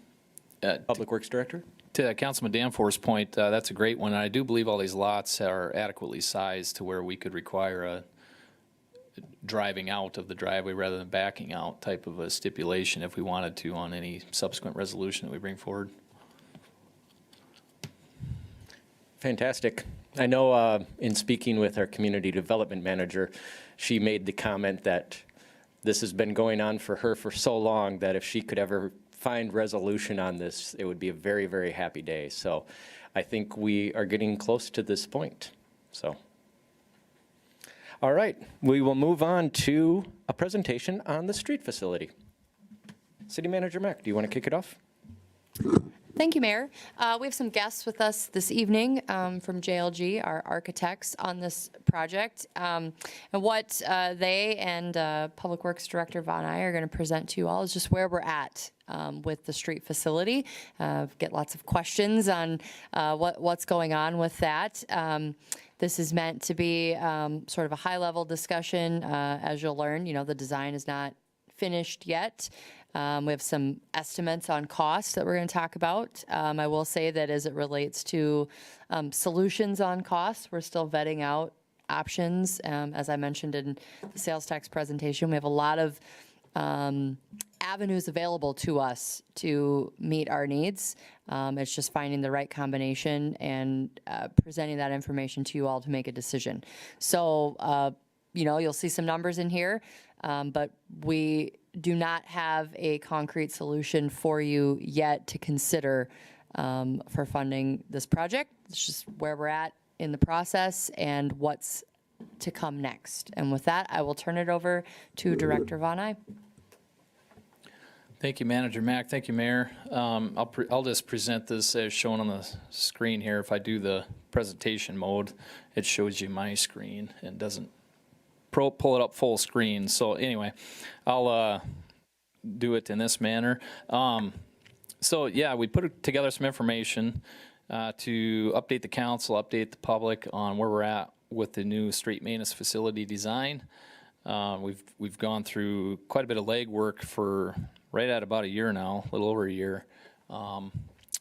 Public Works Director? to Councilman Danforth's point, that's a great one. And I do believe all these lots are adequately sized to where we could require a driving out of the driveway rather than backing out type of a stipulation if we wanted to on any subsequent resolution that we bring forward. Fantastic. I know in speaking with our community development manager, she made the comment that this has been going on for her for so long that if she could ever find resolution on this, it would be a very, very happy day. So I think we are getting close to this point. So, all right, we will move on to a presentation on the street facility. City Manager Mack, do you want to kick it off? Thank you, Mayor. We have some guests with us this evening from JLG, our architects on this project. And what they and Public Works Director Von Eye are going to present to you all is just where we're at with the street facility. Get lots of questions on what's going on with that. This is meant to be sort of a high-level discussion. As you'll learn, the design is not finished yet. We have some estimates on costs that we're going to talk about. I will say that as it relates to solutions on costs, we're still vetting out options. As I mentioned in the sales tax presentation, we have a lot of avenues available to us to meet our needs. It's just finding the right combination and presenting that information to you all to make a decision. So, you'll see some numbers in here, but we do not have a concrete solution for you yet to consider for funding this project. It's just where we're at in the process and what's to come next. And with that, I will turn it over to Director Von Eye. Thank you, Manager Mack. Thank you, Mayor. I'll just present this as shown on the screen here. If I do the presentation mode, it shows you my screen and doesn't pull it up full screen. So anyway, I'll do it in this manner. So yeah, we put together some information to update the council, update the public on where we're at with the new street maintenance facility design. We've gone through quite a bit of legwork for right at about a year now, a little over a year,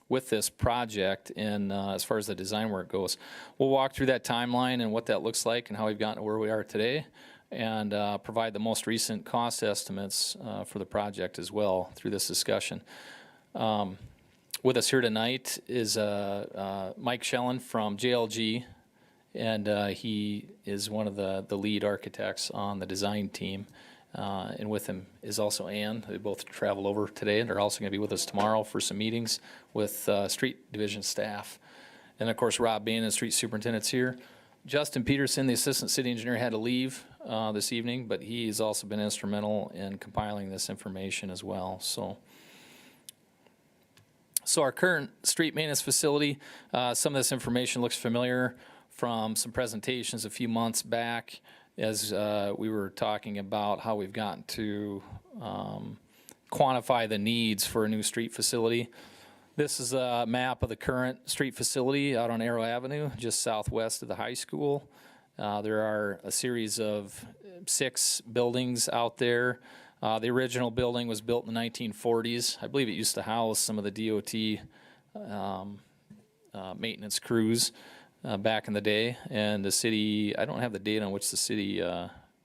with this project. And as far as the design work goes, we'll walk through that timeline and what that looks like and how we've gotten to where we are today, and provide the most recent cost estimates for the project as well through this discussion. With us here tonight is Mike Schellen from JLG, and he is one of the lead architects on the design team. And with him is also Ann. They both traveled over today and are also going to be with us tomorrow for some meetings with street division staff. And of course, Rob Bain, the street superintendent's here. Justin Peterson, the assistant city engineer, had to leave this evening, but he's also been instrumental in compiling this information as well. So our current street maintenance facility, some of this information looks familiar from some presentations a few months back, as we were talking about how we've gotten to quantify the needs for a new street facility. This is a map of the current street facility out on Arrow Avenue, just southwest of the high school. There are a series of 6 buildings out there. The original building was built in the 1940s. I believe it used to house some of the DOT maintenance crews back in the day. And the city, I don't have the date on which the city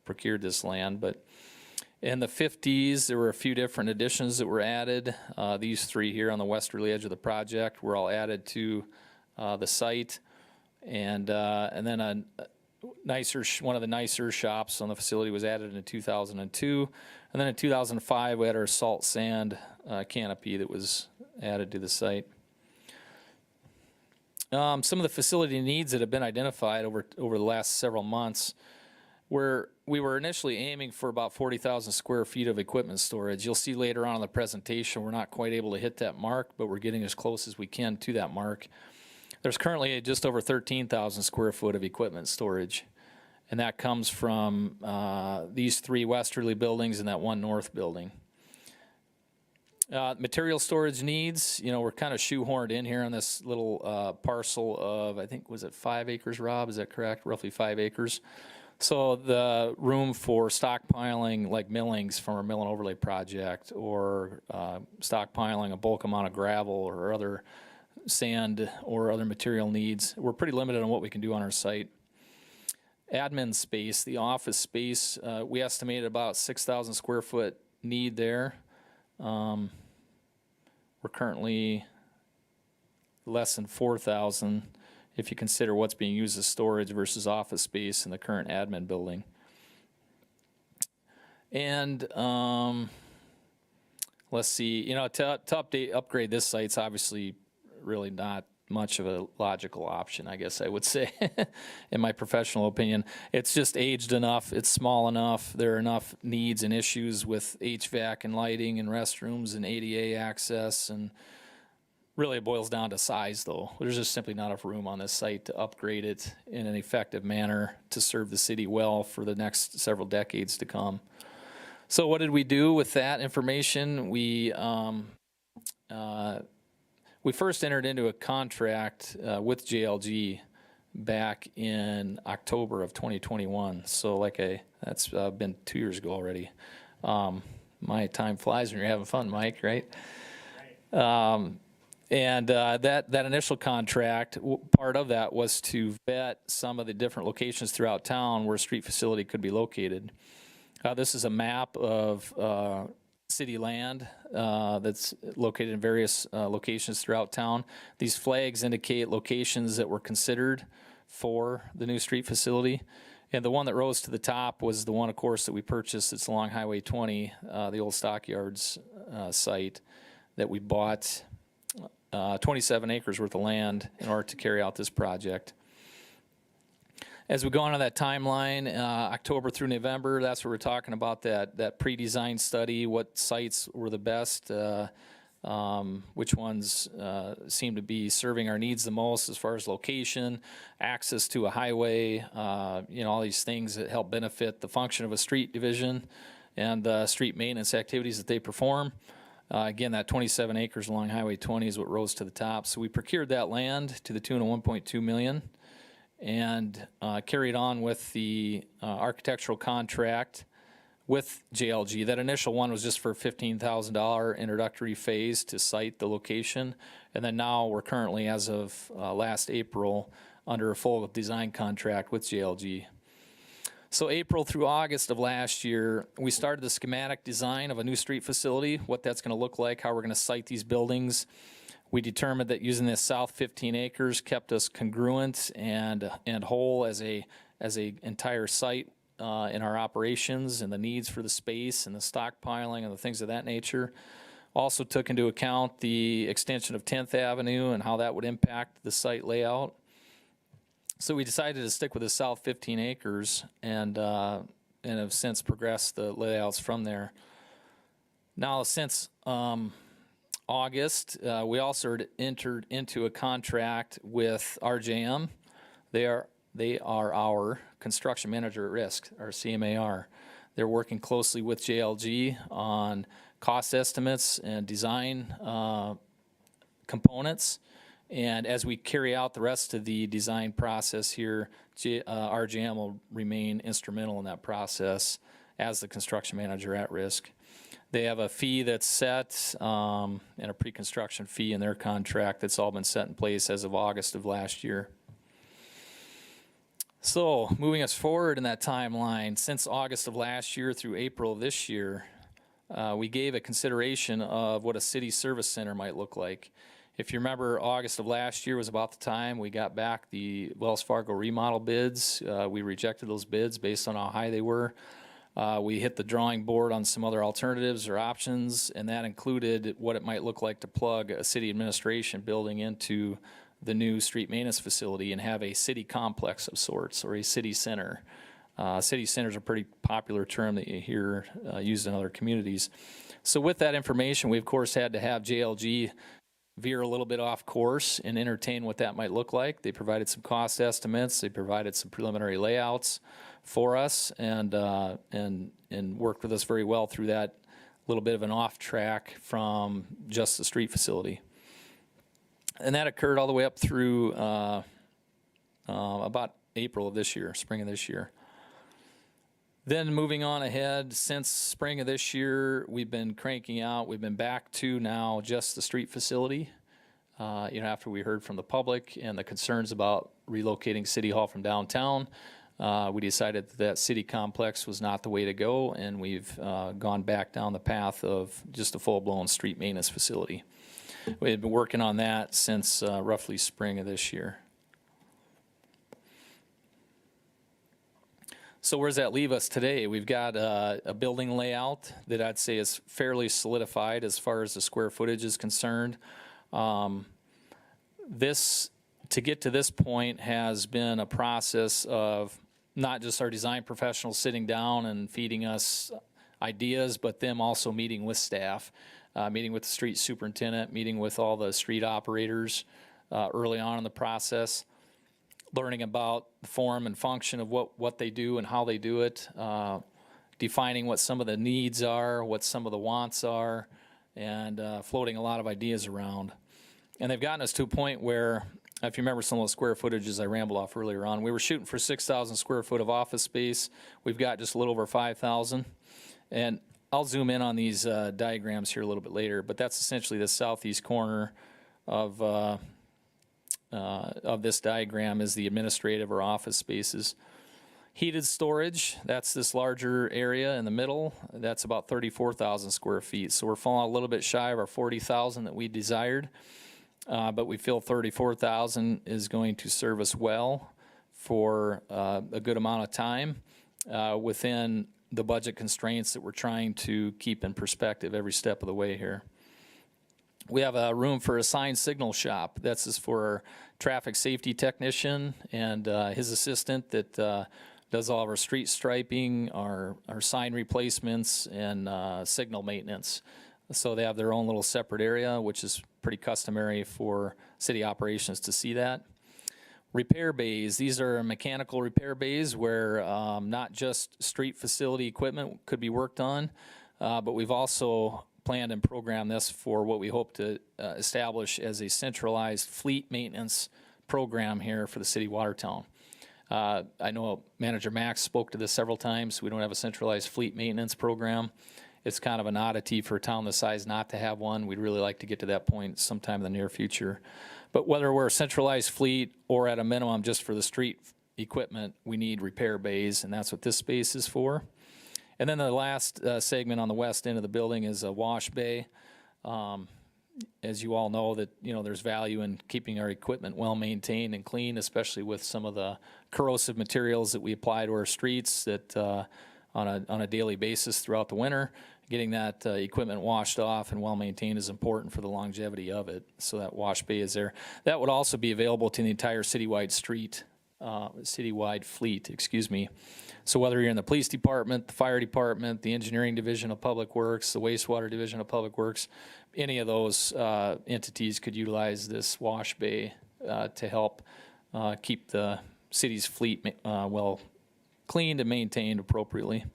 procured this land, but in the 50s, there were a few different additions that were added. These 3 here on the westerly edge of the project were all added to the site. And then one of the nicer shops on the facility was added in 2002. And then in 2005, we had our salt sand canopy that was added to the site. Some of the facility needs that have been identified over the last several months, where we were initially aiming for about 40,000 square feet of equipment storage. You'll see later on in the presentation, we're not quite able to hit that mark, but we're getting as close as we can to that mark. There's currently just over 13,000 square foot of equipment storage, and that comes from these 3 westerly buildings and that 1 north building. Material storage needs, we're kind of shoehorned in here on this little parcel of, I think, was it 5 acres, Rob? Is that correct? Roughly 5 acres. So the room for stockpiling like millings from our mill and overlay project, or stockpiling a bulk amount of gravel or other sand or other material needs. We're pretty limited on what we can do on our site. Admin space, the office space, we estimated about 6,000 square foot need there. We're currently less than 4,000 if you consider what's being used as storage versus office space in the current admin building. And let's see, to upgrade this site's obviously really not much of a logical option, I guess I would say, in my professional opinion. It's just aged enough, it's small enough, there are enough needs and issues with HVAC and lighting and restrooms and ADA access, and really it boils down to size though. There's just simply not enough room on this site to upgrade it in an effective manner to serve the city well for the next several decades to come. So what did we do with that information? We first entered into a contract with JLG back in October of 2021. So that's been 2 years ago already. My time flies when you're having fun, Mike, right? And that initial contract, part of that was to vet some of the different locations throughout town where a street facility could be located. This is a map of city land that's located in various locations throughout town. These flags indicate locations that were considered for the new street facility. And the one that rose to the top was the one, of course, that we purchased. It's along Highway 20, the old Stockyards site that we bought 27 acres worth of land in order to carry out this project. As we go on to that timeline, October through November, that's where we're talking about that pre-design study, what sites were the best, which ones seem to be serving our needs the most as far as location, access to a highway, all these things that help benefit the function of a street division and street maintenance activities that they perform. Again, that 27 acres along Highway 20 is what rose to the top. So we procured that land to the tune of $1.2 million. And carried on with the architectural contract with JLG. That initial one was just for a $15,000 introductory phase to site the location. And then now we're currently, as of last April, under a full design contract with JLG. So April through August of last year, we started the schematic design of a new street facility, what that's going to look like, how we're going to site these buildings. We determined that using this south 15 acres kept us congruent and whole as a entire site in our operations and the needs for the space and the stockpiling and the things of that nature. Also took into account the extension of 10th Avenue and how that would impact the site layout. So we decided to stick with the south 15 acres and have since progressed the layouts from there. Now since August, we also entered into a contract with RJM. They are our construction manager at risk, our CMAR. They're working closely with JLG on cost estimates and design components. And as we carry out the rest of the design process here, RJM will remain instrumental in that process as the construction manager at risk. They have a fee that's set and a pre-construction fee in their contract that's all been set in place as of August of last year. So moving us forward in that timeline, since August of last year through April of this year, we gave a consideration of what a city service center might look like. If you remember, August of last year was about the time we got back the Wells Fargo remodel bids. We rejected those bids based on how high they were. We hit the drawing board on some other alternatives or options, and that included what it might look like to plug a city administration building into the new street maintenance facility and have a city complex of sorts, or a city center. City center is a pretty popular term that you hear used in other communities. So with that information, we of course had to have JLG veer a little bit off course and entertain what that might look like. They provided some cost estimates, they provided some preliminary layouts for us, and worked with us very well through that little bit of an off track from just the street facility. And that occurred all the way up through about April of this year, spring of this year. Then moving on ahead, since spring of this year, we've been cranking out. We've been back to now just the street facility. After we heard from the public and the concerns about relocating City Hall from downtown, we decided that city complex was not the way to go, and we've gone back down the path of just a full-blown street maintenance facility. We had been working on that since roughly spring of this year. So where does that leave us today? We've got a building layout that I'd say is fairly solidified as far as the square footage is concerned. To get to this point has been a process of not just our design professionals sitting down and feeding us ideas, but them also meeting with staff, meeting with the street superintendent, meeting with all the street operators early on in the process, learning about the form and function of what they do and how they do it, defining what some of the needs are, what some of the wants are, and floating a lot of ideas around. And they've gotten us to a point where, if you remember some of those square footages I rambled off earlier on, we were shooting for 6,000 square foot of office space. We've got just a little over 5,000. And I'll zoom in on these diagrams here a little bit later, but that's essentially the southeast corner of this diagram is the administrative or office spaces. Heated storage, that's this larger area in the middle. That's about 34,000 square feet. So we're falling a little bit shy of our 40,000 that we desired, but we feel 34,000 is going to serve us well for a good amount of time within the budget constraints that we're trying to keep in perspective every step of the way here. We have a room for a sign signal shop. That's just for our traffic safety technician and his assistant that does all of our street striping, our sign replacements, and signal maintenance. So they have their own little separate area, which is pretty customary for city operations to see that. Repair bays, these are mechanical repair bays where not just street facility equipment could be worked on, but we've also planned and programmed this for what we hope to establish as a centralized fleet maintenance program here for the city of Watertown. I know Manager Max spoke to this several times. We don't have a centralized fleet maintenance program. It's kind of an oddity for a town this size not to have one. We'd really like to get to that point sometime in the near future. But whether we're a centralized fleet or at a minimum just for the street equipment, we need repair bays, and that's what this space is for. And then the last segment on the west end of the building is a wash bay. As you all know, that there's value in keeping our equipment well maintained and clean, especially with some of the corrosive materials that we apply to our streets that on a daily basis throughout the winter. Getting that equipment washed off and well maintained is important for the longevity of it. So that wash bay is there. That would also be available to the entire citywide fleet, excuse me. So whether you're in the police department, the fire department, the engineering division of public works, the wastewater division of public works, any of those entities could utilize this wash bay to help keep the city's fleet well cleaned and maintained appropriately.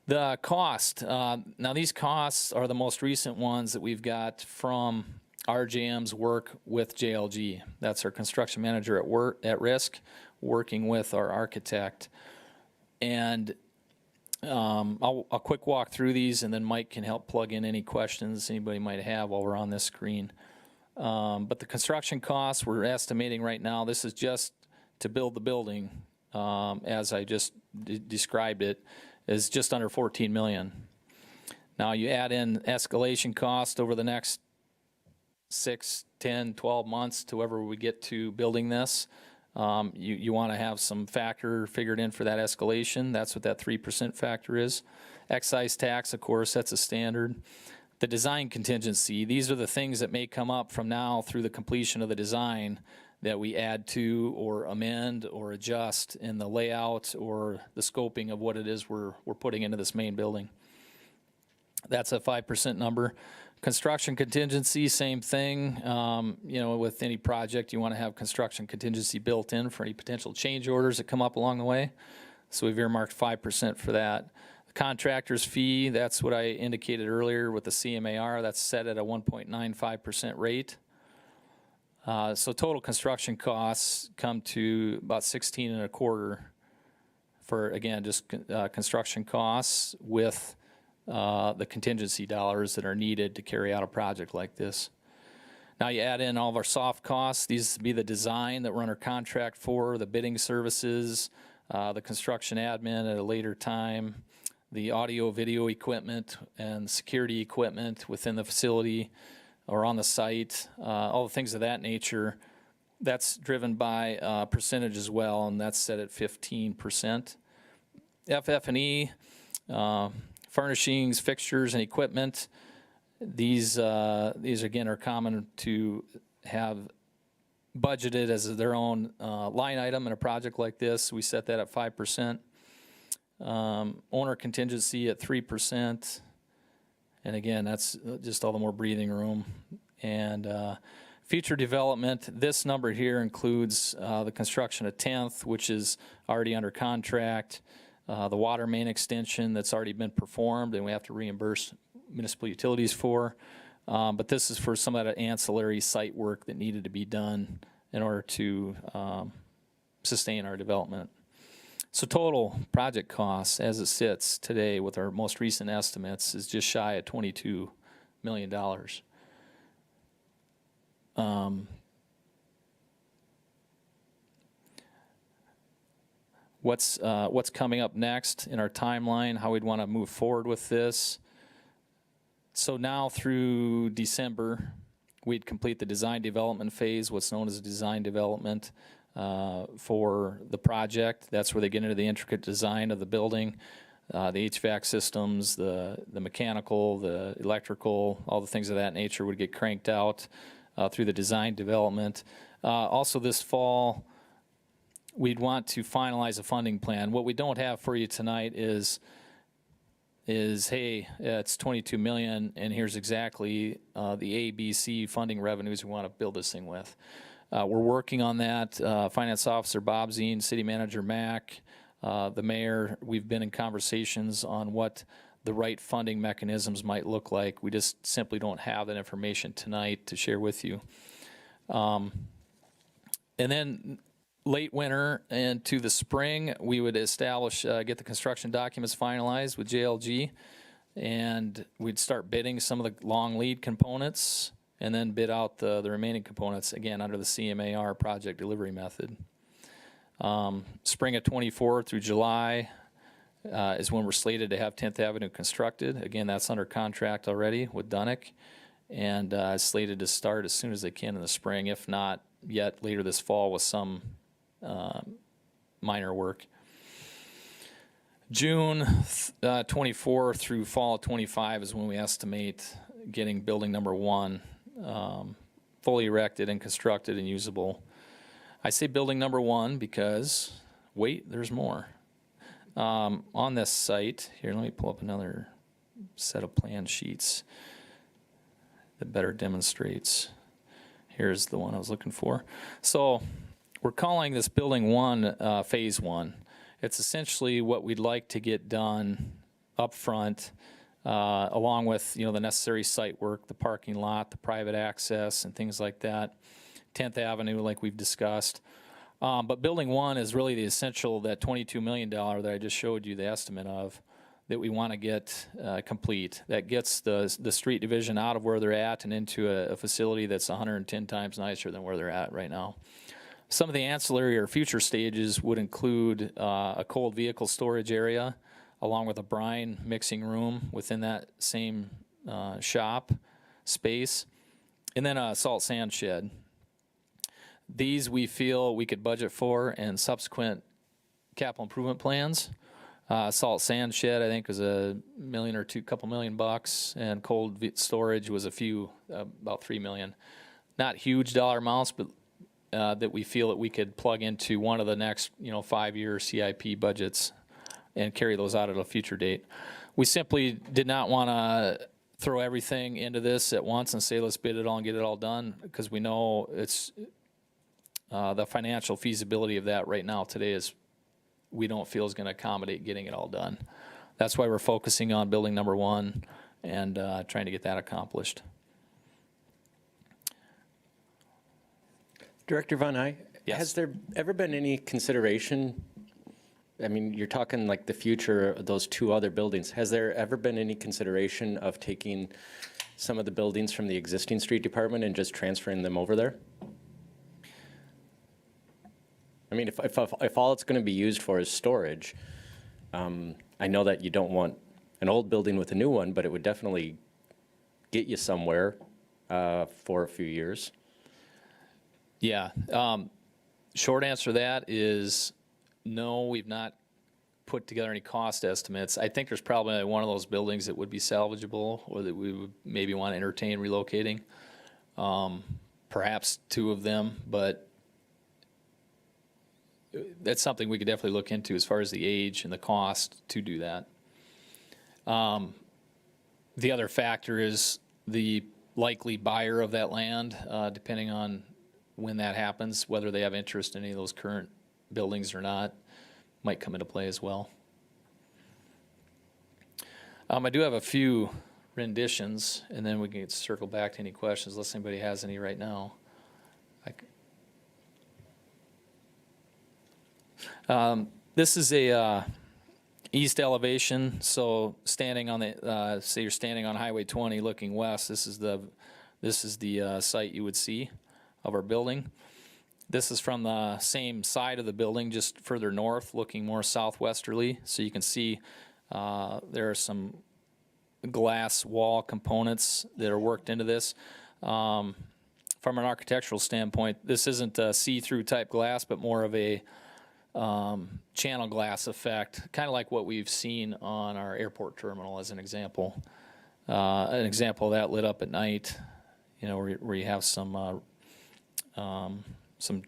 The cost, now these costs are the most recent ones that we've got from RJM's work with JLG. That's our construction manager at risk, working with our architect. And I'll quick walk through these, and then Mike can help plug in any questions anybody might have while we're on this screen. But the construction costs we're estimating right now, this is just to build the building, as I just described it, is just under $14 million. Now you add in escalation cost over the next 6, 10, 12 months to wherever we get to building this. You want to have some factor figured in for that escalation. That's what that 3% factor is. Excise tax, of course, that's a standard. The design contingency, these are the things that may come up from now through the completion of the design that we add to or amend or adjust in the layout or the scoping of what it is we're putting into this main building. That's a 5% number. Construction contingency, same thing. You know, with any project, you want to have construction contingency built in for any potential change orders that come up along the way. So we've earmarked 5% for that. The contractor's fee, that's what I indicated earlier with the CMAR. That's set at a 1.95% rate. So total construction costs come to about 16.25 for, again, just construction costs with the contingency dollars that are needed to carry out a project like this. Now you add in all of our soft costs. These would be the design that we're under contract for, the bidding services, the construction admin at a later time, the audio video equipment and security equipment within the facility or on the site, all the things of that nature. That's driven by percentage as well, and that's set at 15%. FF&E, furnishings, fixtures, and equipment. These again are common to have budgeted as their own line item in a project like this. We set that at 5%. Owner contingency at 3%. And again, that's just all the more breathing room. And future development, this number here includes the construction of 10th, which is already under contract, the water main extension that's already been performed and we have to reimburse municipal utilities for. But this is for some of that ancillary site work that needed to be done in order to sustain our development. So total project costs as it sits today with our most recent estimates is just shy of $22 million. What's coming up next in our timeline, how we'd want to move forward with this. So now through December, we'd complete the design development phase, what's known as design development for the project. That's where they get into the intricate design of the building, the HVAC systems, the mechanical, the electrical, all the things of that nature would get cranked out through the design development. Also this fall, we'd want to finalize a funding plan. What we don't have for you tonight is hey, it's 22 million and here's exactly the ABC funding revenues we want to build this thing with. We're working on that. Finance Officer Bob Zine, City Manager Mack, the mayor, we've been in conversations on what the right funding mechanisms might look like. We just simply don't have that information tonight to share with you. And then late winter and to the spring, we would establish, get the construction documents finalized with JLG, and we'd start bidding some of the long lead components and then bid out the remaining components, again, under the CMAR project delivery method. Spring of '24 through July is when we're slated to have 10th Avenue constructed. Again, that's under contract already with Dunick, and slated to start as soon as they can in the spring, if not yet later this fall with some minor work. June 24 through fall of 25 is when we estimate getting building number 1 fully erected and constructed and usable. I say building number 1 because, wait, there's more. On this site, here, let me pull up another set of plan sheets that better demonstrates. Here's the one I was looking for. So we're calling this building 1 phase 1. It's essentially what we'd like to get done up front, along with, you know, the necessary site work, the parking lot, the private access, and things like that. 10th Avenue, like we've discussed. But building 1 is really the essential, that $22 million that I just showed you the estimate of, that we want to get complete. That gets the street division out of where they're at and into a facility that's 110 times nicer than where they're at right now. Some of the ancillary or future stages would include a cold vehicle storage area, along with a brine mixing room within that same shop space, and then a salt sand shed. These we feel we could budget for in subsequent capital improvement plans. Salt sand shed, I think, was couple million bucks, and storage was about $3 million. Not huge dollar amounts, but that we feel that we could plug into one of the next, 5-year CIP budgets and carry those out at a future date. We simply did not want to throw everything into this at once and say, let's bid it all and get it all done, because we know it's the financial feasibility of that right now today is we don't feel is going to accommodate getting it all done. That's why we're focusing on building number 1 and trying to get that accomplished. Director Von Hy, Yes. has there ever been any consideration, I mean, you're talking like the future of those 2 other buildings. Has there ever been any consideration of taking some of the buildings from the existing street department and just transferring them over there? I mean, if all it's going to be used for is storage, I know that you don't want an old building with a new one, but it would definitely get you somewhere for a few years. Yeah. Short answer to that is no, we've not put together any cost estimates. I think there's probably one of those buildings that would be salvageable or that we would maybe want to entertain relocating. Perhaps 2 of them, but that's something we could definitely look into as far as the age and the cost to do that. The other factor is the likely buyer of that land, depending on when that happens, whether they have interest in any of those current buildings or not, might come into play as well. I do have a few renditions, and then we can circle back to any questions, unless anybody has any right now. This is a east elevation, so standing on the, say you're standing on Highway 20 looking west, this is the site you would see of our building. This is from the same side of the building, just further north, looking more southwesterly. So you can see there are some glass wall components that are worked into this. From an architectural standpoint, this isn't a see-through type glass, but more of a channel glass effect, kind of like what we've seen on our airport terminal as an example. An example of that lit up at night, where you have some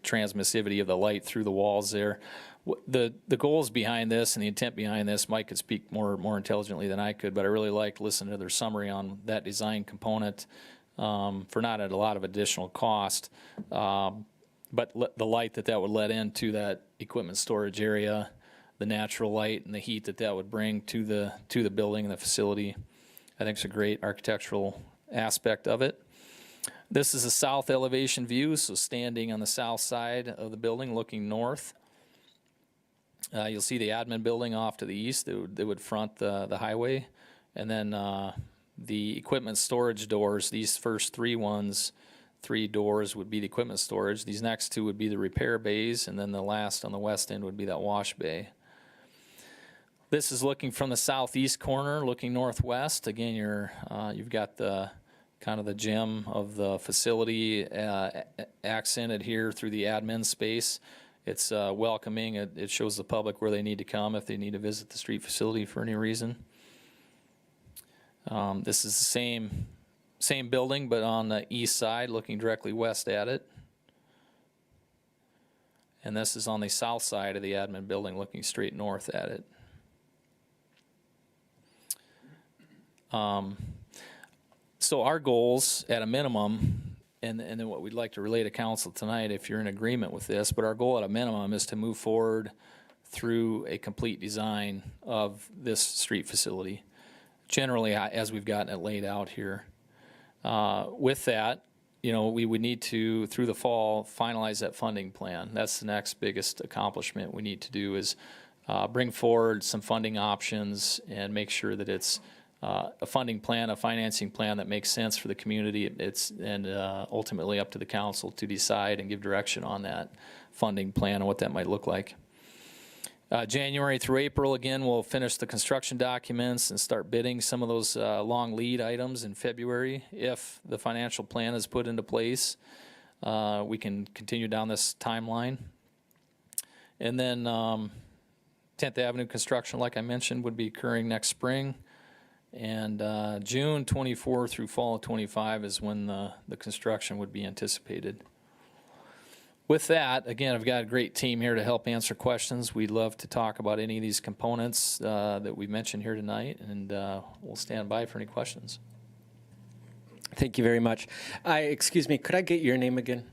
transmissivity of the light through the walls there. The goals behind this and the intent behind this, Mike could speak more intelligently than I could, but I really liked listening to their summary on that design component for not at a lot of additional cost. But the light that would let into that equipment storage area, the natural light and the heat that would bring to the building and the facility, I think is a great architectural aspect of it. This is a south elevation view, so standing on the south side of the building looking north. You'll see the admin building off to the east that would front the highway. And then the equipment storage doors, these first 3 doors would be the equipment storage. These next 2 would be the repair bays, and then the last on the west end would be that wash bay. This is looking from the southeast corner, looking northwest. Again, you've got the kind of the gem of the facility accented here through the admin space. It's welcoming. It shows the public where they need to come if they need to visit the street facility for any reason. This is the same building, but on the east side, looking directly west at it. And this is on the south side of the admin building, looking straight north at it. So our goals, at a minimum, and then what we'd like to relay to council tonight, if you're in agreement with this, but our goal at a minimum is to move forward through a complete design of this street facility, generally as we've gotten it laid out here. With that, we would need to, through the fall, finalize that funding plan. That's the next biggest accomplishment we need to do is bring forward some funding options and make sure that it's a funding plan, a financing plan that makes sense for the community. And ultimately up to the council to decide and give direction on that funding plan and what that might look like. January through April, again, we'll finish the construction documents and start bidding some of those long lead items in February. If the financial plan is put into place, we can continue down this timeline. And then 10th Avenue construction, like I mentioned, would be occurring next spring. And June 24 through fall of 25 is when the construction would be anticipated. With that, again, I've got a great team here to help answer questions. We'd love to talk about any of these components that we mentioned here tonight, and we'll stand by for any questions. Thank you very much. Excuse me, could I get your name again?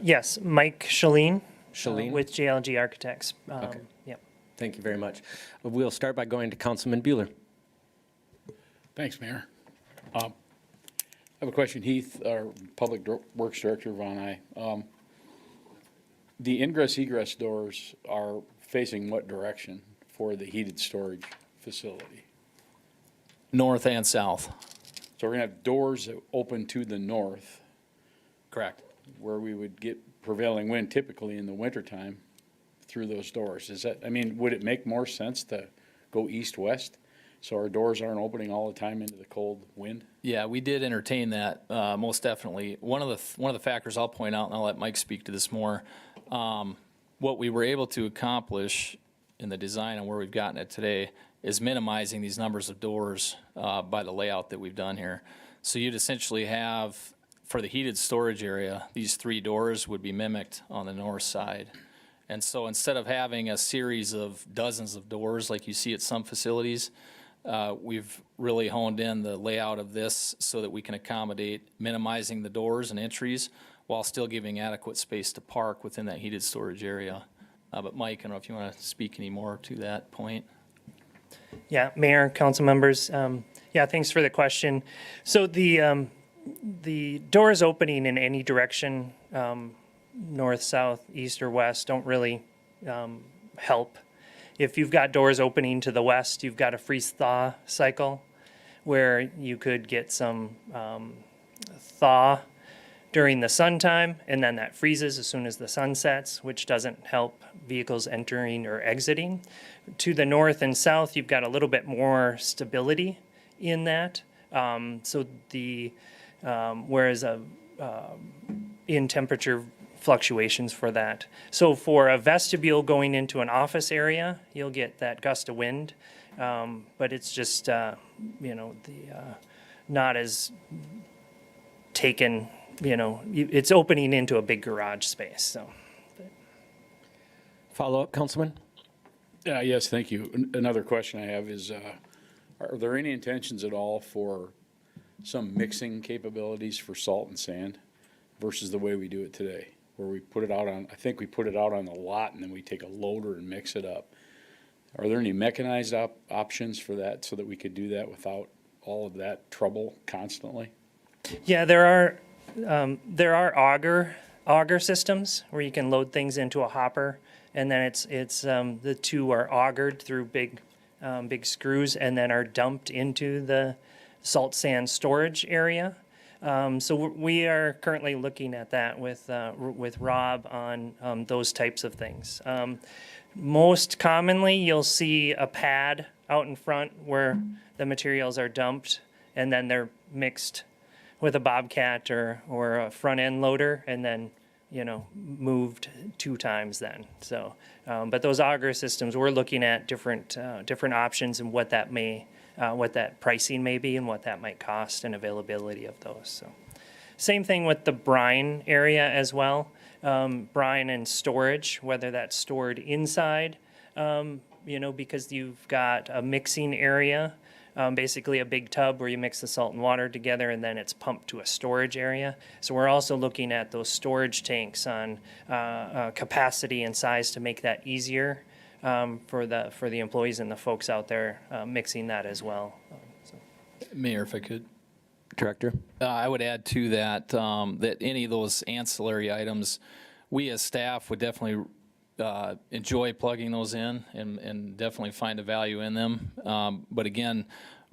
Yes, Mike Shalene. Shalene? With JLG Architects. Okay. Yep. Thank you very much. We'll start by going to Councilman Bueller. Thanks, Mayor. I have a question, Heath, our Public Works Director, Von I. The ingress egress doors are facing what direction for the heated storage facility? North and south. So we're gonna have doors that open to the north Correct. where we would get prevailing wind typically in the wintertime through those doors. Is that, I mean, would it make more sense to go east-west so our doors aren't opening all the time into the cold wind? Yeah, we did entertain that, most definitely. One of the factors I'll point out, and I'll let Mike speak to this more, what we were able to accomplish in the design and where we've gotten it today is minimizing these numbers of doors by the layout that we've done here. So you'd essentially have, for the heated storage area, these 3 doors would be mimicked on the north side. And so instead of having a series of dozens of doors like you see at some facilities, we've really honed in the layout of this so that we can accommodate minimizing the doors and entries while still giving adequate space to park within that heated storage area. But Mike, I don't know if you want to speak any more to that point. Yeah, Mayor, council members. Yeah, thanks for the question. So the doors opening in any direction, north, south, east, or west, don't really help. If you've got doors opening to the west, you've got a freeze-thaw cycle where you could get some thaw during the sun time, and then that freezes as soon as the sun sets, which doesn't help vehicles entering or exiting. To the north and south, you've got a little bit more stability in that. So the whereas in temperature fluctuations for that. So for a vestibule going into an office area, you'll get that gust of wind, but it's just not as taken. It's opening into a big garage space. So. Follow up, Councilman? Yes, thank you. Another question I have is, are there any intentions at all for some mixing capabilities for salt and sand versus the way we do it today? Where we put it out on, I think we put it out on the lot and then we take a loader and mix it up. Are there any mechanized options for that so that we could do that without all of that trouble constantly? Yeah, there are auger systems where you can load things into a hopper, and then it's the two are augered through big screws and then are dumped into the salt sand storage area. So we are currently looking at that with Rob on those types of things. Most commonly, you'll see a pad out in front where the materials are dumped, and then they're mixed with a Bobcat or a front end loader, and then moved 2 times then. So, but those auger systems, we're looking at different options and what that pricing may be and what that might cost and availability of those. So, same thing with the brine area as well. Brine and storage, whether that's stored inside, because you've got a mixing area, basically a big tub where you mix the salt and water together, and then it's pumped to a storage area. So we're also looking at those storage tanks on capacity and size to make that easier for the employees and the folks out there mixing that as well. Mayor, if I could. Director? I would add to that that any of those ancillary items, we as staff would definitely enjoy plugging those in and definitely find a value in them. But again,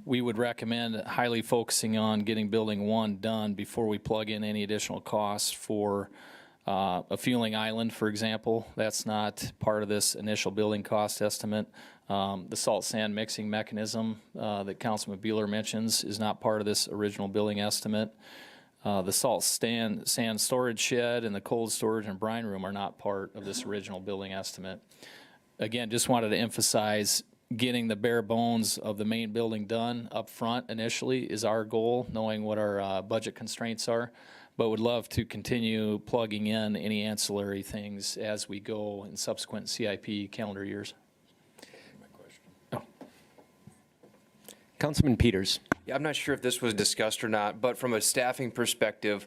we would recommend highly focusing on getting building 1 done before we plug in any additional costs for A fueling island, for example, that's not part of this initial building cost estimate. The salt sand mixing mechanism that Councilman Bueller mentions is not part of this original building estimate. The salt sand storage shed and the cold storage and brine room are not part of this original building estimate. Again, just wanted to emphasize getting the bare bones of the main building done up front initially is our goal, knowing what our budget constraints are, but would love to continue plugging in any ancillary things as we go in subsequent CIP calendar years. Councilman Peters. Yeah, I'm not sure if this was discussed or not, but from a staffing perspective,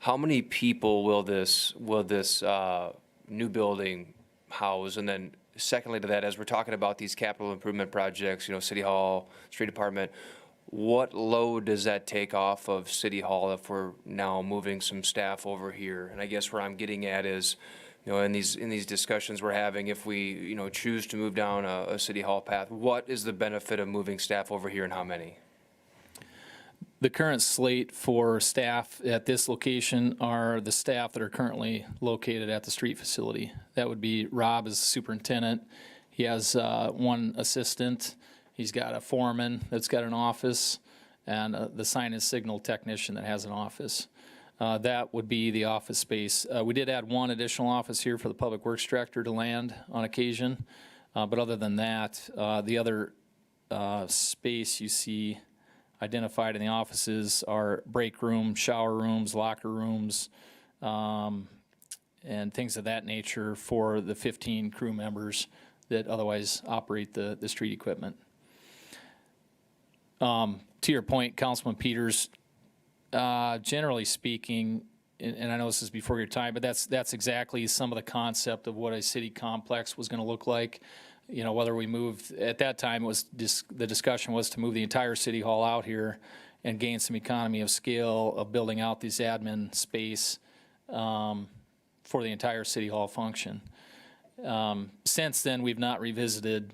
how many people will this new building house? And then secondly to that, as we're talking about these capital improvement projects, City Hall, Street Department, what load does that take off of City Hall if we're now moving some staff over here? And I guess where I'm getting at is, in these discussions we're having, if we, choose to move down a City Hall path, what is the benefit of moving staff over here and how many? The current slate for staff at this location are the staff that are currently located at the street facility. That would be Rob as the superintendent. He has one assistant. He's got a foreman that's got an office, and the sign and signal technician that has an office. That would be the office space. We did add one additional office here for the Public Works Director to land on occasion. But other than that, the other space you see identified in the offices are break room, shower rooms, locker rooms, and things of that nature for the 15 crew members that otherwise operate the street equipment. To your point, Councilman Peters, generally speaking, and I know this is before your time, but that's exactly some of the concept of what a city complex was going to look like. Whether we moved, at that time, the discussion was to move the entire City Hall out here and gain some economy of scale of building out this admin space for the entire City Hall function. Since then, we've not revisited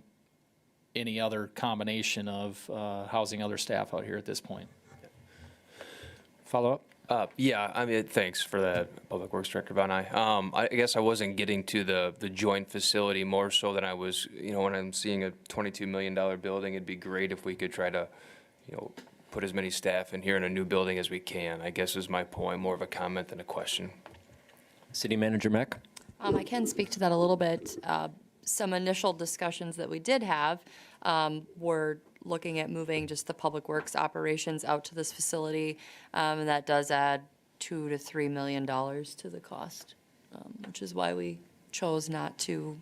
any other combination of housing other staff out here at this point. Follow up? Yeah, thanks for that, Public Works Director Von I guess I wasn't getting to the joint facility more so than I was, when I'm seeing a $22 million building, it'd be great if we could try to, put as many staff in here in a new building as we can, I guess is my point, more of a comment than a question. City Manager Mack. I can speak to that a little bit. Some initial discussions that we did have were looking at moving just the public works operations out to this facility, and that does add $2 to $3 million to the cost, which is why we chose not to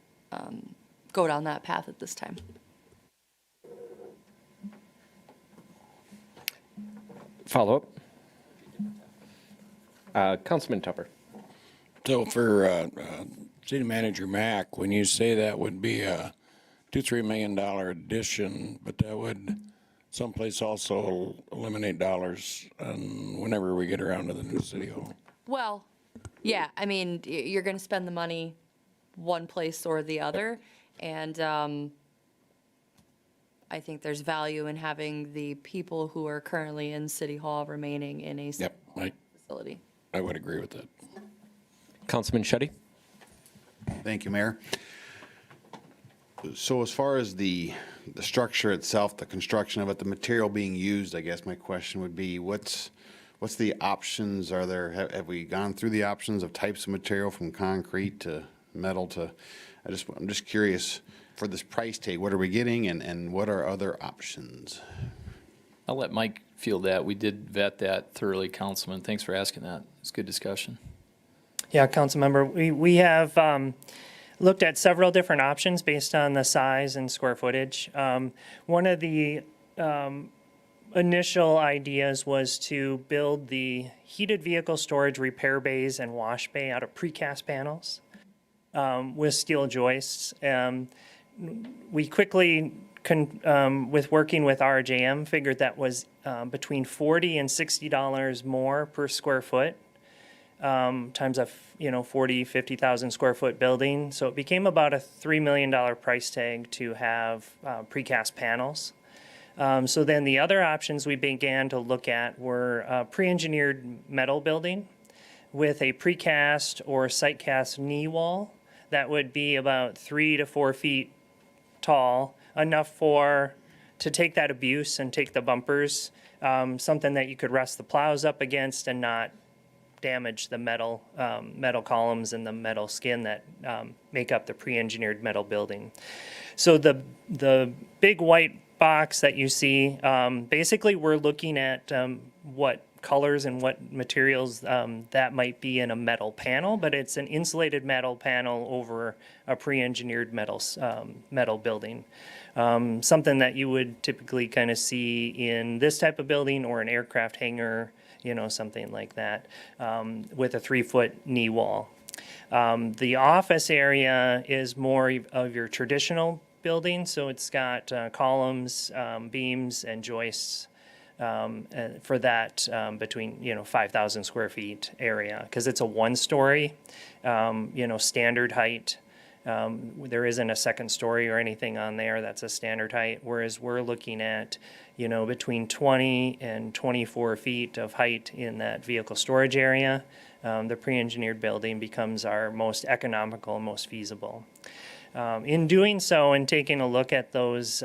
go down that path at this time. Follow up. Councilman Tupper. So for City Manager Mack, when you say that would be a $2-3 million addition, but that would someplace also eliminate dollars whenever we get around to the new City Hall. Well, yeah, you're going to spend the money one place or the other, and I think there's value in having the people who are currently in City Hall remaining in a facility. I would agree with that. Councilman Shetty. Thank you, Mayor. So as far as the structure itself, the construction of it, the material being used, I guess my question would be, what's the options? Have we gone through the options of types of material from concrete to metal to, I'm just curious, for this price tag, what are we getting and what are other options? I'll let Mike field that. We did vet that thoroughly, Councilman. Thanks for asking that. It's a good discussion. Yeah, Councilmember, we have looked at several different options based on the size and square footage. One of the initial ideas was to build the heated vehicle storage repair bays and wash bay out of precast panels with steel joists. We quickly, with working with RJM, figured that was between $40 and $60 more per square foot. Times a 40, 50,000 square foot building. So it became about a $3 million price tag to have precast panels. So then the other options we began to look at were pre-engineered metal building. with a precast or site cast knee wall that would be about 3 to 4 feet tall, enough to take that abuse and take the bumpers, something that you could rest the plows up against and not damage the metal columns and the metal skin that make up the pre-engineered metal building. So the big white box that you see, basically we're looking at what colors and what materials that might be in a metal panel, but it's an insulated metal panel over a pre-engineered metal building. Something that you would typically kind of see in this type of building or an aircraft hangar, something like that, with a 3-foot knee wall. The office area is more of your traditional building, so it's got columns, beams, and joists for that between 5,000 square feet area, because it's a 1-story, standard height. There isn't a second story or anything on there. That's a standard height, whereas we're looking at between 20 and 24 feet of height in that vehicle storage area. The pre-engineered building becomes our most economical and most feasible. In doing so and taking a look at those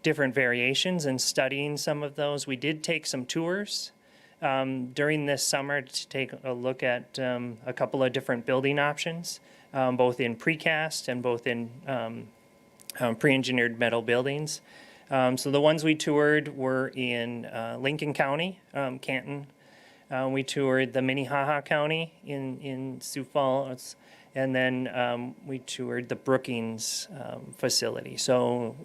different variations and studying some of those, we did take some tours during this summer to take a look at a couple of different building options, both in precast and both in pre-engineered metal buildings. So the ones we toured were in Lincoln County, Canton. We toured the Minnehaha County in Sioux Falls, and then we toured the Brookings facility. So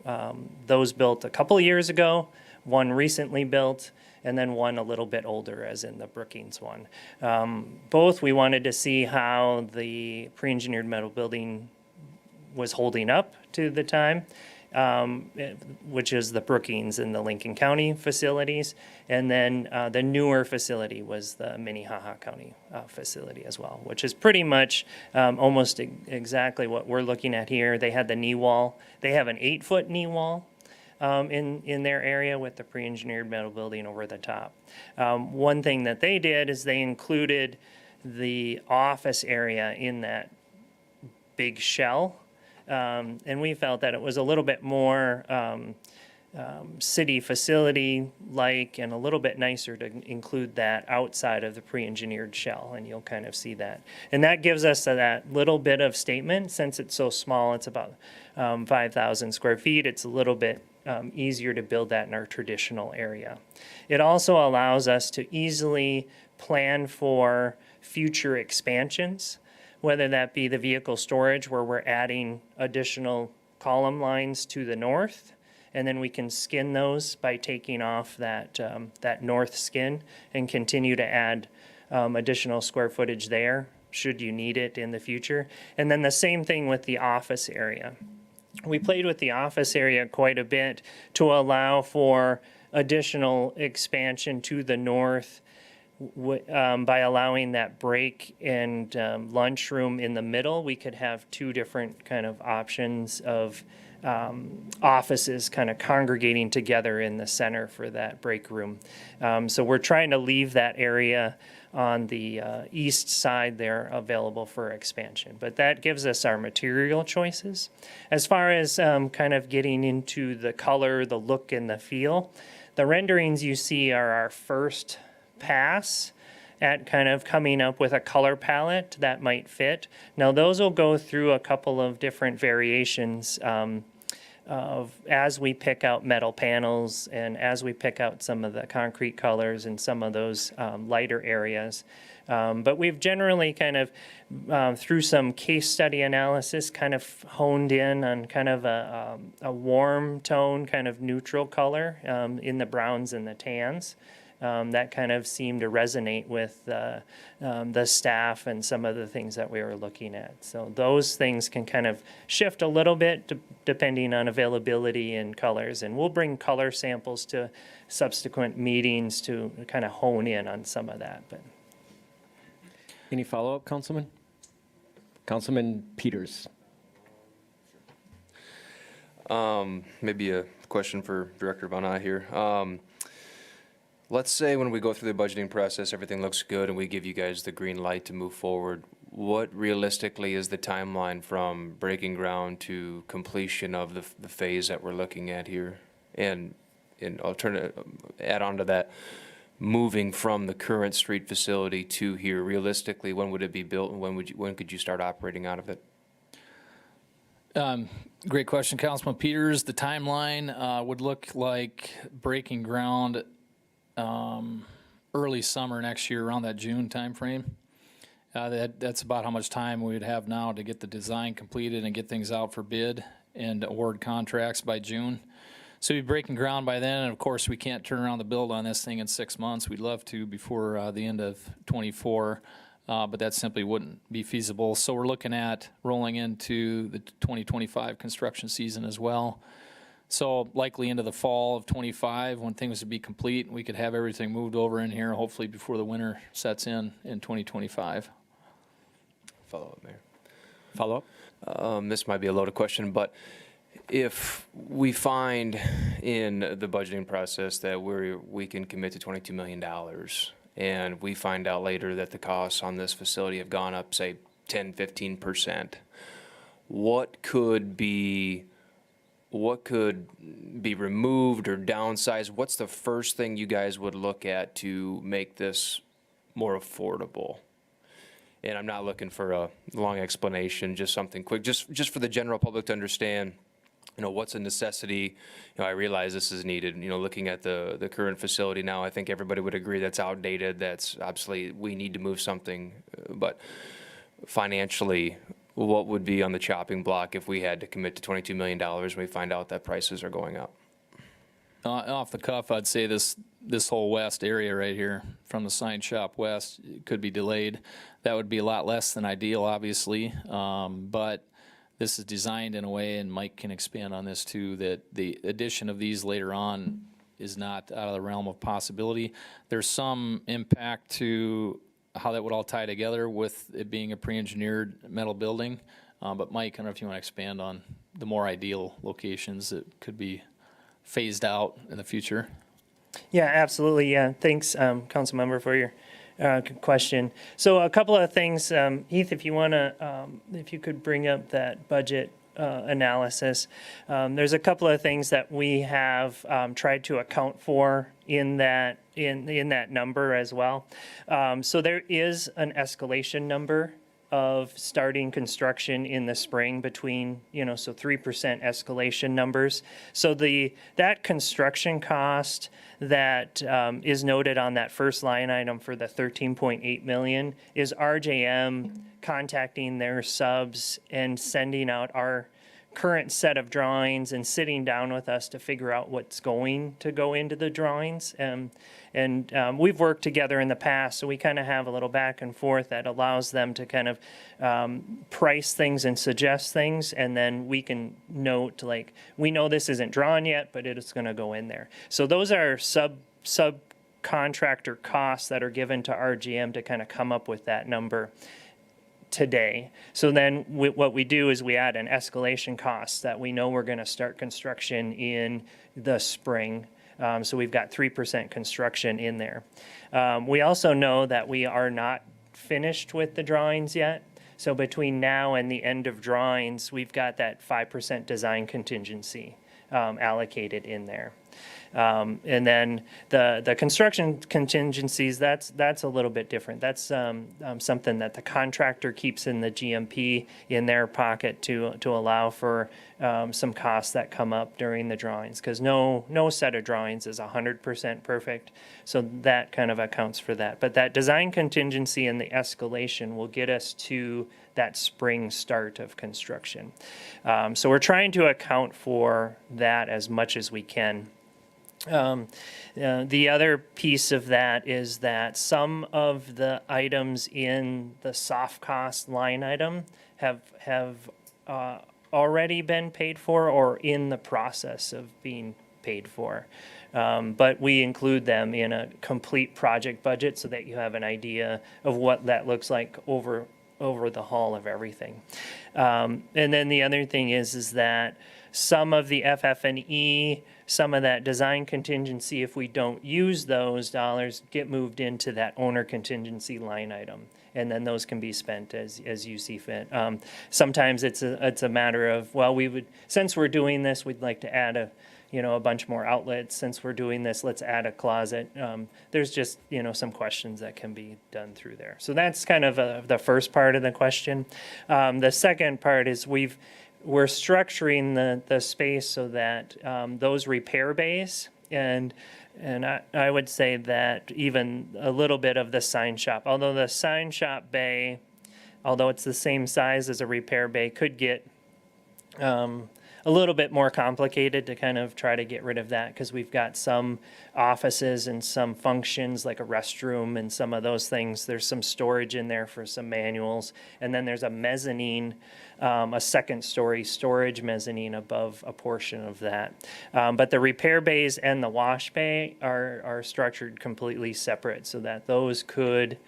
those built a couple of years ago, one recently built, and then one a little bit older, as in the Brookings one. Both we wanted to see how the pre-engineered metal building was holding up to the time, which is the Brookings and the Lincoln County facilities. And then the newer facility was the Minnehaha County facility as well, which is pretty much almost exactly what we're looking at here. They had the knee wall. They have an 8-foot knee wall in their area with the pre-engineered metal building over the top. One thing that they did is they included the office area in that big shell. And we felt that it was a little bit more city facility-like and a little bit nicer to include that outside of the pre-engineered shell, and you'll kind of see that. And that gives us that little bit of statement. Since it's so small, it's about 5,000 square feet, it's a little bit easier to build that in our traditional area. It also allows us to easily plan for future expansions, whether that be the vehicle storage where we're adding additional column lines to the north, and then we can skin those by taking off that north skin and continue to add additional square footage there should you need it in the future. And then the same thing with the office area. We played with the office area quite a bit to allow for additional expansion to the north by allowing that break and lunchroom in the middle. We could have 2 different kind of options of offices kind of congregating together in the center for that break room. So we're trying to leave that area on the east side there available for expansion. But that gives us our material choices. As far as kind of getting into the color, the look, and the feel, the renderings you see are our first pass at kind of coming up with a color palette that might fit. Now those will go through a couple of different variations of as we pick out metal panels and as we pick out some of the concrete colors and some of those lighter areas. But we've generally kind of, through some case study analysis, kind of honed in on kind of a warm tone, kind of neutral color in the browns and the tans. That kind of seemed to resonate with the staff and some of the things that we were looking at. So those things can kind of shift a little bit depending on availability and colors. And we'll bring color samples to subsequent meetings to kind of hone in on some of that. But Any follow-up, Councilman? Councilman Peters. Maybe a question for Director Von Ay here. let's say when we go through the budgeting process, everything looks good and we give you guys the green light to move forward. What realistically is the timeline from breaking ground to completion of the phase that we're looking at here? And add on to that, moving from the current street facility to here, realistically, when would it be built and when could you start operating out of it? Great question, Councilman Peters. The timeline would look like breaking ground early summer next year, around that June timeframe. That's about how much time we would have now to get the design completed and get things out for bid and award contracts by June. So we'd be breaking ground by then, and of course, we can't turn around the build on this thing in 6 months. We'd love to before the end of '24, but that simply wouldn't be feasible. So we're looking at rolling into the 2025 construction season as well. So likely into the fall of '25, when things would be complete, we could have everything moved over in here, hopefully before the winter sets in 2025. Follow up, Mayor. Follow up? This might be a loaded question, but if we find in the budgeting process that we can commit to $22 million, and we find out later that the costs on this facility have gone up, say, 10, 15%, what could be removed or downsized? What's the first thing you guys would look at to make this more affordable? And I'm not looking for a long explanation, just something quick, just for the general public to understand, what's a necessity. I realize this is needed. Looking at the current facility now, I think everybody would agree that's outdated, that's obsolete. We need to move something. But financially, what would be on the chopping block if we had to commit to $22 million and we find out that prices are going up? Off the cuff, I'd say this whole west area right here, from the sign shop west, could be delayed. That would be a lot less than ideal, obviously, but this is designed in a way, and Mike can expand on this too, that the addition of these later on is not out of the realm of possibility. There's some impact to how that would all tie together with it being a pre-engineered metal building, but Mike, I don't know if you want to expand on the more ideal locations that could be phased out in the future. Yeah, absolutely. Yeah, thanks, Council Member, for your question. So a couple of things, Heath, if you could bring up that budget analysis. There's a couple of things that we have tried to account for in that number as well. So there is an escalation number of starting construction in the spring between, so 3% escalation numbers. So that construction cost that is noted on that first line item for the 13.8 million is RJM contacting their subs and sending out our current set of drawings and sitting down with us to figure out what's going to go into the drawings. And we've worked together in the past, so we kind of have a little back and forth that allows them to kind of price things and suggest things, and then we can note, like, we know this isn't drawn yet, but it is going to go in there. So those are subcontractor costs that are given to RGM to kind of come up with that number today. So then what we do is we add an escalation cost that we know we're going to start construction in the spring. So we've got 3% construction in there. We also know that we are not finished with the drawings yet. So between now and the end of drawings, we've got that 5% design contingency allocated in there. And then the construction contingencies, that's a little bit different. That's something that the contractor keeps in the GMP in their pocket to allow for some costs that come up during the drawings, because no set of drawings is 100% perfect. So that kind of accounts for that. But that design contingency and the escalation will get us to that spring start of construction. So we're trying to account for that as much as we can. The other piece of that is that some of the items in the soft cost line item have already been paid for or in the process of being paid for. But we include them in a complete project budget so that you have an idea of what that looks like over the haul of everything. And then the other thing is that some of the FF&E, some of that design contingency, if we don't use those dollars, get moved into that owner contingency line item. And then those can be spent as you see fit. Sometimes it's a matter of, well, since we're doing this, we'd like to add a bunch more outlets. Since we're doing this, let's add a closet. There's just, some questions that can be done through there. So that's kind of the first part of the question. The second part is we're structuring the space so that those repair bays and I would say that even a little bit of the sign shop, although the sign shop bay, although it's the same size as a repair bay, could get a little bit more complicated to kind of try to get rid of that, because we've got some offices and some functions like a restroom and some of those things. There's some storage in there for some manuals. And then there's a mezzanine, a second story storage mezzanine above a portion of that. But the repair bays and the wash bay are structured completely separate so that those could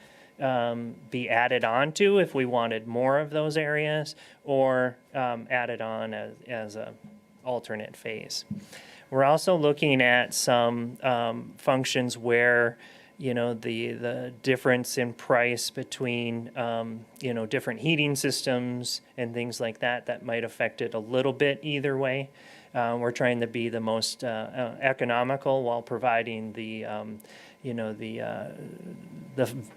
be added on to if we wanted more of those areas, or added on as a alternate phase. We're also looking at some functions where the difference in price between different heating systems and things like that might affect it a little bit either way. We're trying to be the most economical while providing the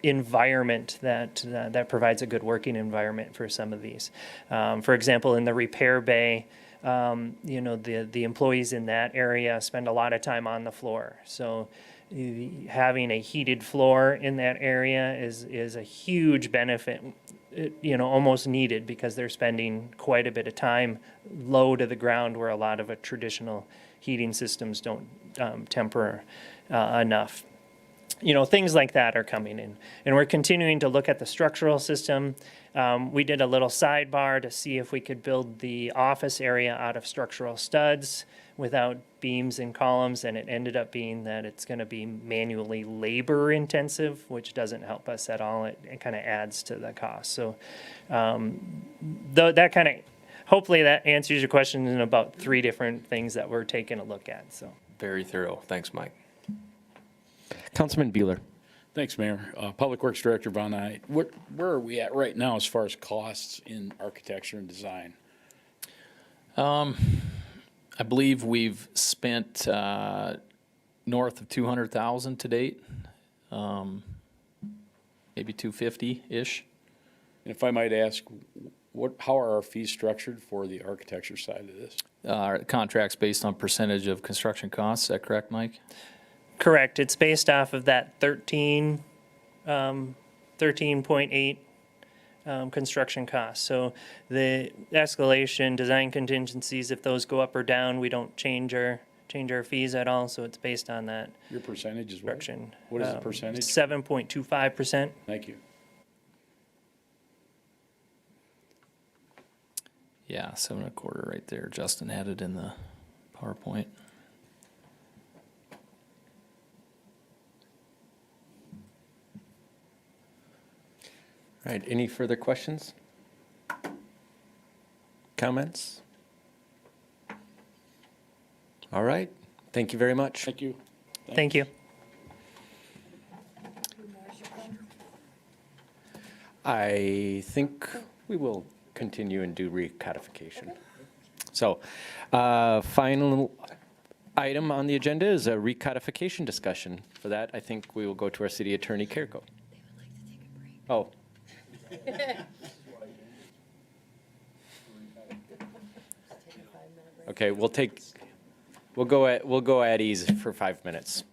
environment that provides a good working environment for some of these. For example, in the repair bay, the employees in that area spend a lot of time on the floor. So having a heated floor in that area is a huge benefit, almost needed, because they're spending quite a bit of time low to the ground, where a lot of traditional heating systems don't temper enough. Things like that are coming in. And we're continuing to look at the structural system. We did a little sidebar to see if we could build the office area out of structural studs without beams and columns, and it ended up being that it's going to be manually labor intensive, which doesn't help us at all. It kind of adds to the cost. So that kind of, hopefully that answers your question in about 3 different things that we're taking a look at. So Very thorough. Thanks, Mike. Councilman Bueller. Thanks, Mayor. Public Works Director Von Eyck, where are we at right now as far as costs in architecture and design? I believe we've spent north of 200,000 to date, maybe 250-ish. And if I might ask, how are our fees structured for the architecture side of this? Contracts based on percentage of construction costs. Is that correct, Mike? correct. It's based off of that 13.8 construction costs. So the escalation, design contingencies, if those go up or down, we don't change our fees at all. So it's based on that. Your percentage is what? Construction. What is the percentage? 7.25%. Thank you. Yeah, 7.25 right there. Justin had it in the PowerPoint. All right, any further questions? Comments? All right, thank you very much. Thank you. Thank you. I think we will continue and do recodification. So, final item on the agenda is a recodification discussion. For that, I think we will go to our city attorney, Kirko. Oh. Okay, we'll go at ease for 5 minutes.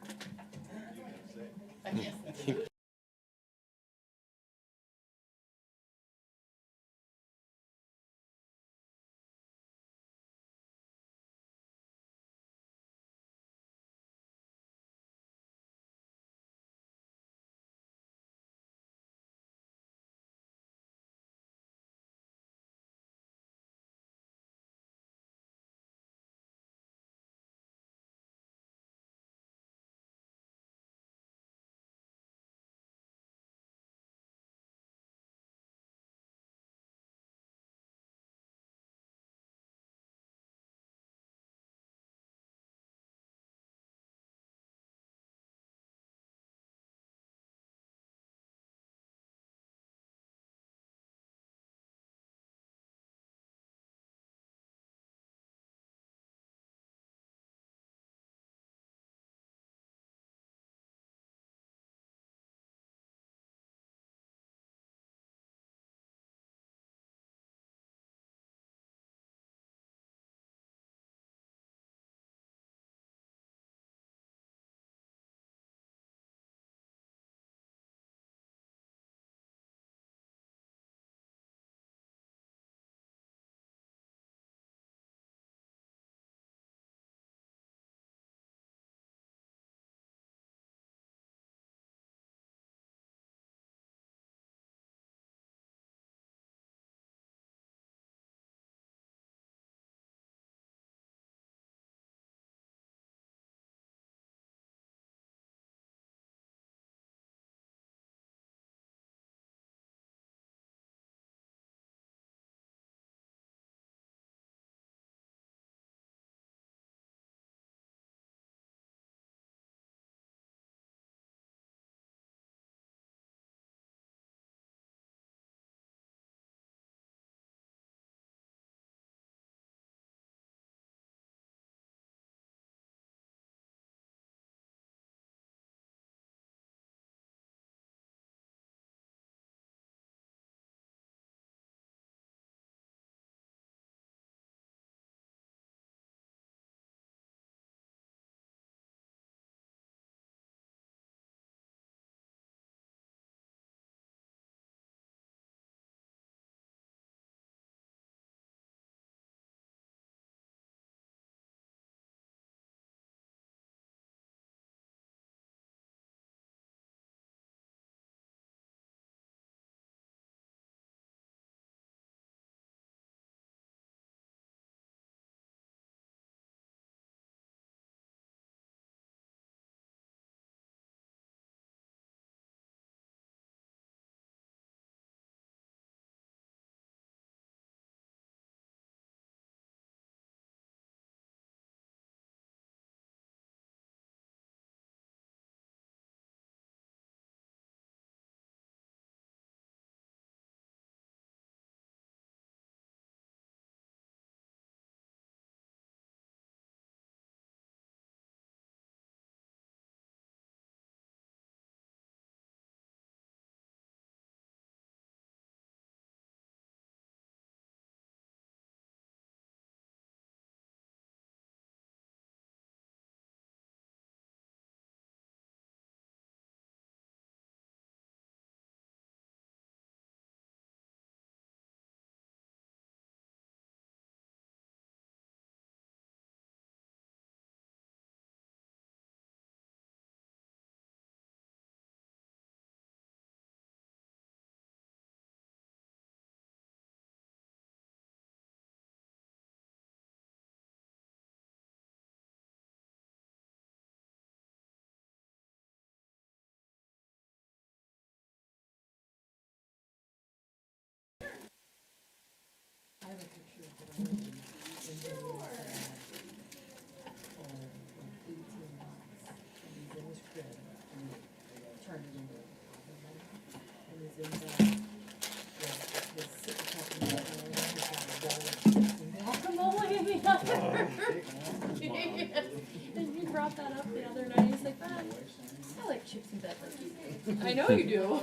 You brought that up the other night. He's like, I like chips in bed like you do. I know you do.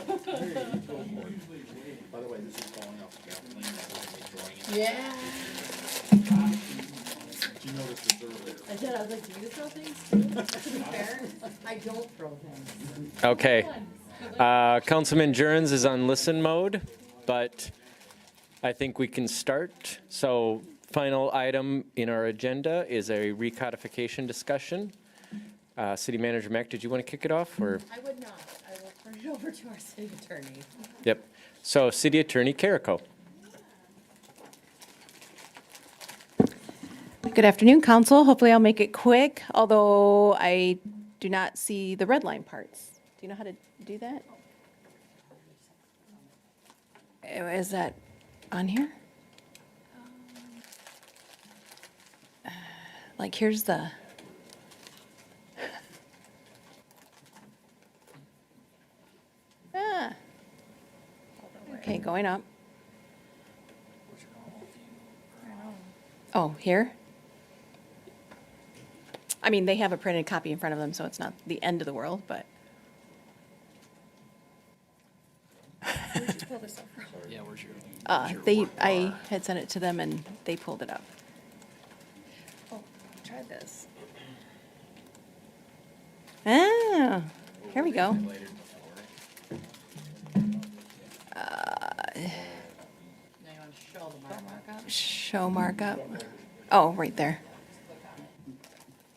By the way, this is falling off the scaffolding. Yeah. You noticed this earlier. I did. I was like, do you throw things too? To be fair, I don't throw things. Okay. Councilman Jurens is on listen mode, but I think we can start. So final item in our agenda is a recodification discussion. City Manager Mack, did you want to kick it off, or? I would not. I will turn it over to our city attorney. Yep. So City Attorney Carrico. Good afternoon, council. Hopefully I'll make it quick, although I do not see the red line parts. Do you know how to do that? Is that on here? Like, here's the... Okay, going up. Oh, here? I mean, they have a printed copy in front of them, so it's not the end of the world, but. Yeah, where's your? I had sent it to them and they pulled it up. Oh, try this. Ah, here we go. Show markup. Oh, right there.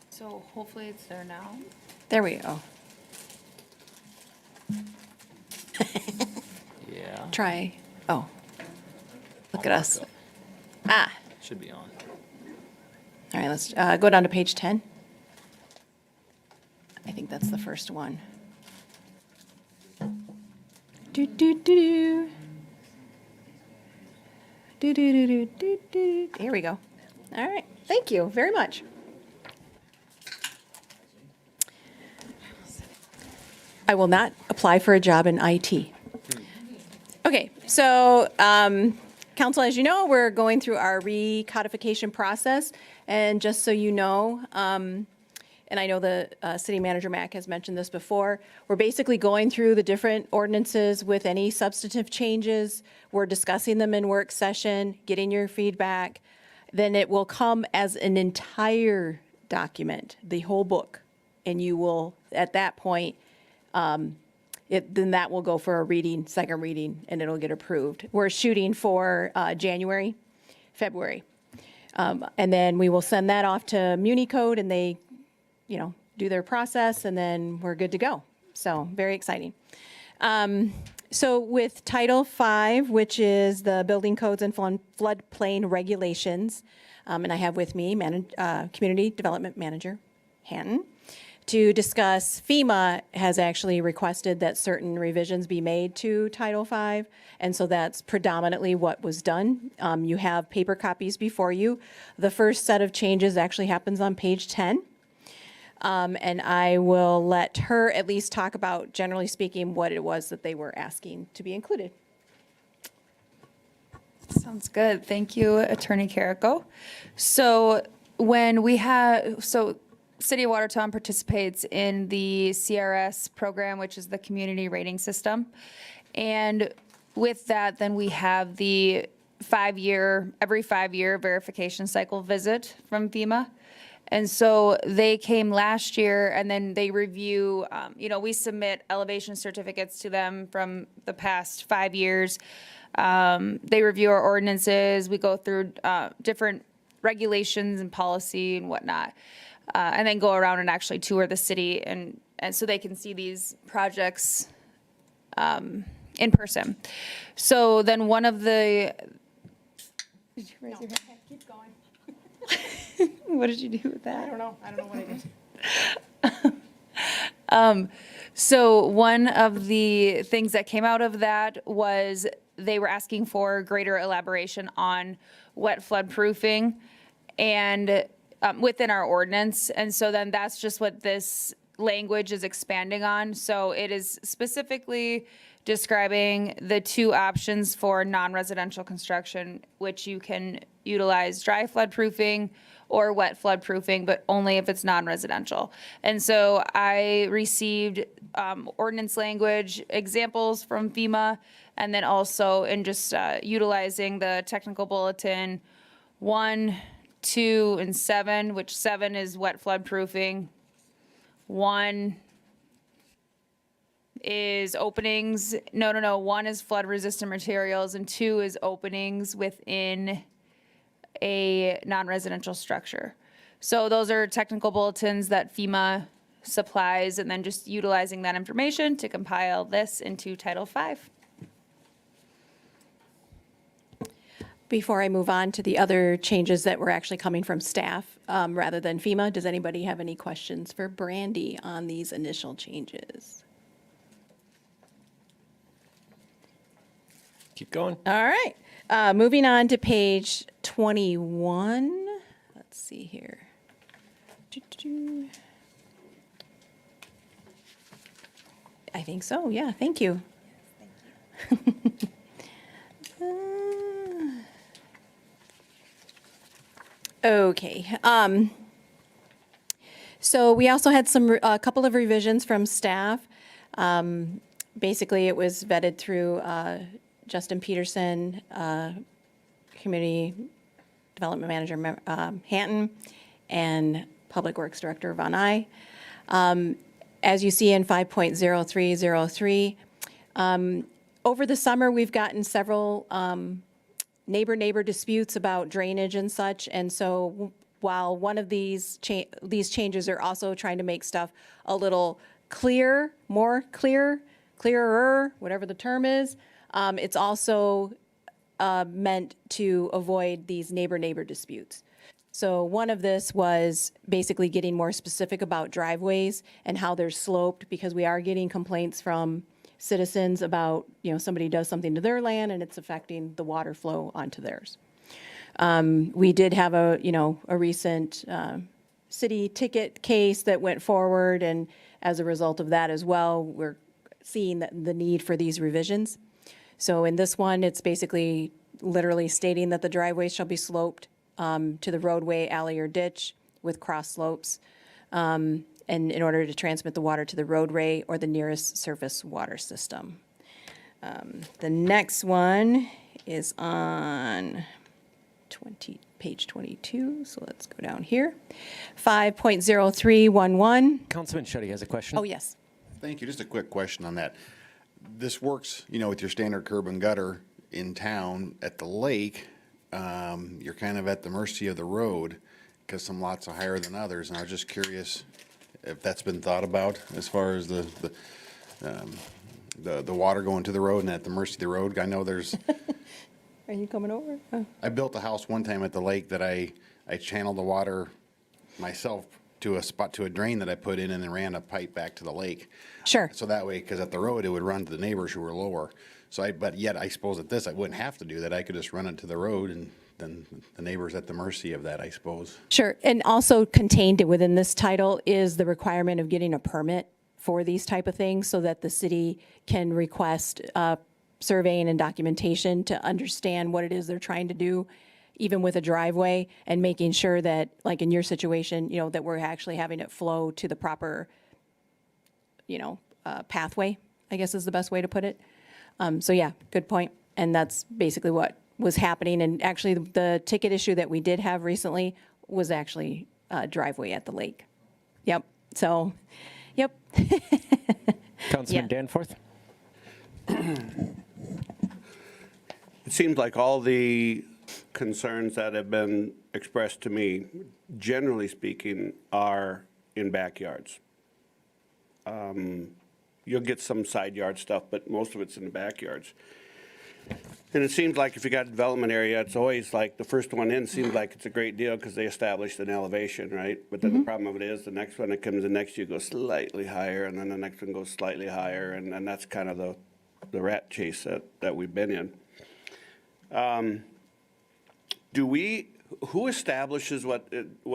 So hopefully it's there now. There we go. Yeah, Try, oh. Look at us. Ah, should be on. all right, let's go down to page 10. I think that's the first one. Do, do, do, do. Do, do, do, do, do, do. Here we go. All right, thank you very much. I will not apply for a job in IT. Okay, so council, as you know, we're going through our recodification process. And just so you know, and I know the city manager Mack has mentioned this before, we're basically going through the different ordinances with any substantive changes. We're discussing them in work session, getting your feedback. Then it will come as an entire document, the whole book. And you will, at that point, then that will go for a reading, second reading, and it'll get approved. We're shooting for January, February. And then we will send that off to MuniCode and they, do their process and then we're good to go. So very exciting. So with Title V, which is the Building Codes and Floodplain Regulations, and I have with me Community Development Manager Hanton, to discuss, FEMA has actually requested that certain revisions be made to Title V, and so that's predominantly what was done. You have paper copies before you. The first set of changes actually happens on page 10. And I will let her at least talk about, generally speaking, what it was that they were asking to be included. Sounds good. Thank you, Attorney Carrico. So City of Watertown participates in the CRS program, which is the community rating system. And with that, then we have the every 5-year verification cycle visit from FEMA. And so they came last year and then they review, we submit elevation certificates to them from the past 5 years. They review our ordinances. We go through different regulations and policy and whatnot. And then go around and actually tour the city and so they can see these projects in person. So then one of the... Did you raise your hand? Keep going. What did you do with that? I don't know what I did. So one of the things that came out of that was they were asking for greater elaboration on wet flood proofing and within our ordinance. And so then that's just what this language is expanding on. So it is specifically describing the two options for non-residential construction, which you can utilize dry flood proofing or wet flood proofing, but only if it's non-residential. And so I received ordinance language examples from FEMA, and then also in just utilizing the technical bulletin 1, 2, and 7, which 7 is wet flood proofing. 1 is openings. No. 1 is flood resistant materials, and 2 is openings within a non-residential structure. So those are technical bulletins that FEMA supplies, and then just utilizing that information to compile this into Title V. Before I move on to the other changes that were actually coming from staff rather than FEMA, does anybody have any questions for Brandy on these initial changes? Keep going. All right. Moving on to page 21. Let's see here. I think so. Yeah, thank you. Okay. So we also had a couple of revisions from staff. Basically, it was vetted through Justin Peterson, Community Development Manager Hanton, and Public Works Director Von Eye. As you see in 5.0303, over the summer, we've gotten several neighbor disputes about drainage and such. And so while one of these changes are also trying to make stuff a little clearer, whatever the term is, it's also meant to avoid these neighbor disputes. So one of this was basically getting more specific about driveways and how they're sloped, because we are getting complaints from citizens about, somebody does something to their land and it's affecting the water flow onto theirs. We did have a recent city ticket case that went forward, and as a result of that as well, we're seeing the need for these revisions. So in this one, it's basically literally stating that the driveway shall be sloped to the roadway, alley, or ditch with cross slopes, and in order to transmit the water to the roadway or the nearest surface water system. The next one is on page 22, so let's go down here. 5.0311. Councilman Shetty has a question. Oh, yes. Thank you. Just a quick question on that. This works, with your standard curb and gutter in town. At the lake, you're kind of at the mercy of the road because some lots are higher than others. And I was just curious if that's been thought about as far as the water going to the road and at the mercy of the road. I know there's. Are you coming over? Oh. I built a house one time at the lake that I channeled the water myself to a drain that I put in and then ran a pipe back to the lake. Sure. So that way, because at the road, it would run to the neighbors who were lower. But yet I suppose at this, I wouldn't have to do that. I could just run it to the road, and then the neighbor's at the mercy of that, I suppose. Sure. And also contained within this title is the requirement of getting a permit for these type of things so that the city can request surveying and documentation to understand what it is they're trying to do, even with a driveway, and making sure that, like in your situation, that we're actually having it flow to the proper, pathway, I guess is the best way to put it. So yeah, good point. And that's basically what was happening. And actually, the ticket issue that we did have recently was actually a driveway at the lake. Yep. So, yep. Councilman Yeah. Danforth. It seems like all the concerns that have been expressed to me, generally speaking, are in backyards. You'll get some side yard stuff, but most of it's in the backyards. And it seems like if you got a development area, it's always like the first one in seems like it's a great deal because they established an elevation, right? But then the problem of it is the next one that comes in next to you goes slightly higher, and then the next one goes slightly higher, and that's kind of the rat chase that we've been in. Do we who establishes what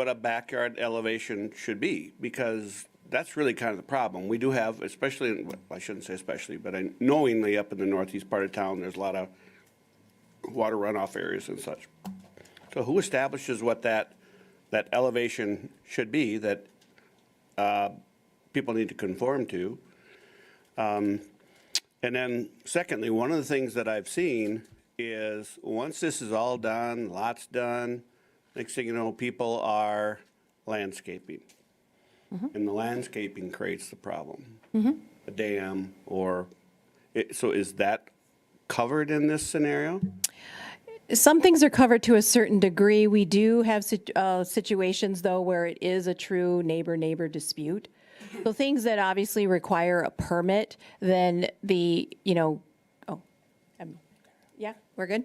a backyard elevation should be? Because that's really kind of the problem. We do have, especially, I shouldn't say especially, but knowingly up in the northeast part of town, there's a lot of water runoff areas and such. So who establishes what that elevation should be that people need to conform to? And then secondly, one of the things that I've seen is once this is all done, lots done, next thing you know, people are landscaping. And the landscaping creates the problem. A dam or, so is that covered in this scenario? Some things are covered to a certain degree. We do have situations, though, where it is a true neighbor-neighbor dispute. So things that obviously require a permit, then yeah, we're good.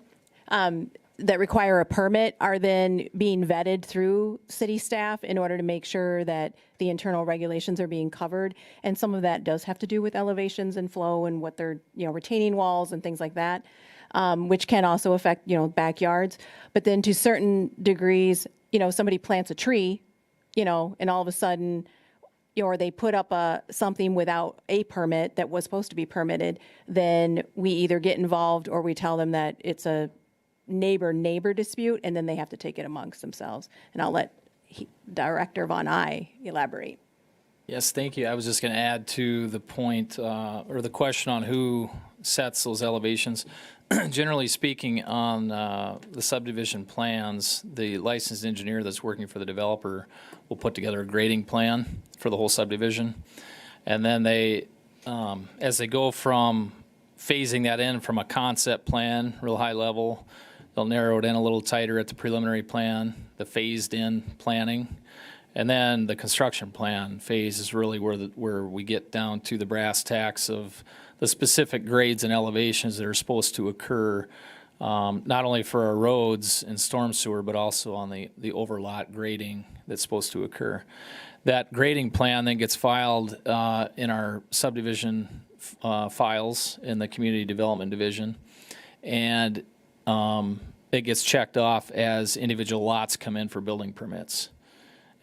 That require a permit are then being vetted through city staff in order to make sure that the internal regulations are being covered. And some of that does have to do with elevations and flow and what they're, retaining walls and things like that, which can also affect, backyards. But then to certain degrees, somebody plants a tree, and all of a sudden, or they put up something without a permit that was supposed to be permitted, then we either get involved or we tell them that it's a neighbor dispute, and then they have to take it amongst themselves. And I'll let Director Von Eye elaborate. Yes, thank you. I was just going to add to the point or the question on who sets those elevations. Generally speaking, on the subdivision plans, the licensed engineer that's working for the developer will put together a grading plan for the whole subdivision. And then they, as they go from phasing that in from a concept plan, real high level, they'll narrow it in a little tighter at the preliminary plan, the phased in planning. And then the construction plan phase is really where we get down to the brass tacks of the specific grades and elevations that are supposed to occur, not only for our roads and storm sewer, but also on the overlot grading that's supposed to occur. That grading plan then gets filed in our subdivision files in the Community Development Division, and it gets checked off as individual lots come in for building permits.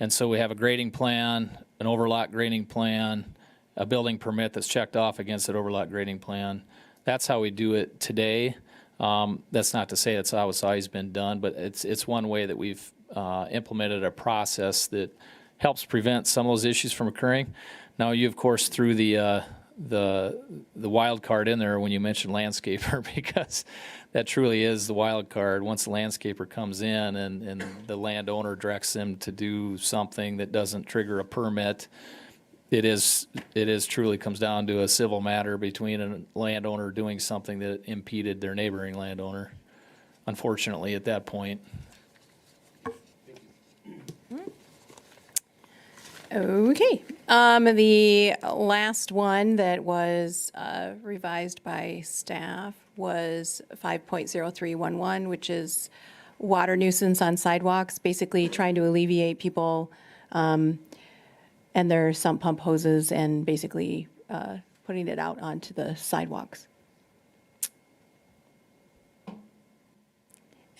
And so we have a grading plan, an overlot grading plan, a building permit that's checked off against that overlot grading plan. That's how we do it today. That's not to say that's how it's always been done, but it's one way that we've implemented a process that helps prevent some of those issues from occurring. Now, you, of course, threw the wild card in there when you mentioned landscaper, because that truly is the wild card. Once the landscaper comes in and the landowner directs them to do something that doesn't trigger a permit, it is truly comes down to a civil matter between a landowner doing something that impeded their neighboring landowner, unfortunately, at that point. Okay. The last one that was revised by staff was 5.0311, which is water nuisance on sidewalks, basically trying to alleviate people and their sump pump hoses and basically putting it out onto the sidewalks.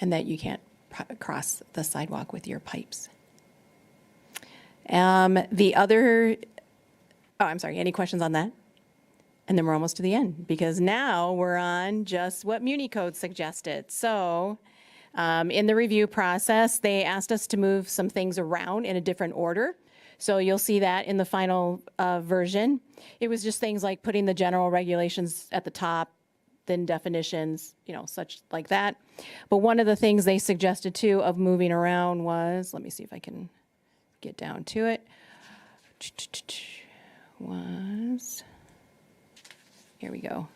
And that you can't cross the sidewalk with your pipes. The other, I'm sorry, any questions on that? And then we're almost to the end, because now we're on just what MuniCode suggested. So in the review process, they asked us to move some things around in a different order. So you'll see that in the final version. It was just things like putting the general regulations at the top, then definitions, such like that. But one of the things they suggested too of moving around was, let me see if I can get down to it, here we go.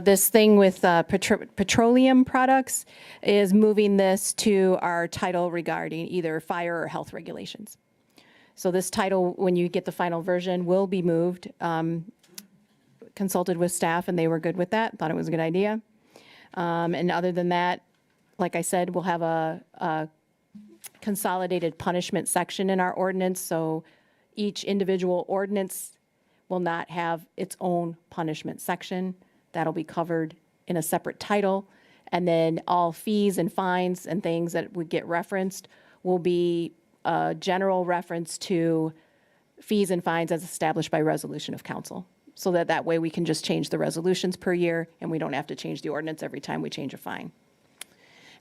This thing with petroleum products is moving this to our title regarding either fire or health regulations. So this title, when you get the final version, will be moved. Consulted with staff and they were good with that, thought it was a good idea. And other than that, like I said, we'll have a consolidated punishment section in our ordinance, so each individual ordinance will not have its own punishment section. That'll be covered in a separate title, And then all fees and fines and things that would get referenced will be a general reference to fees and fines as established by resolution of council. So that way we can just change the resolutions per year and we don't have to change the ordinance every time we change a fine.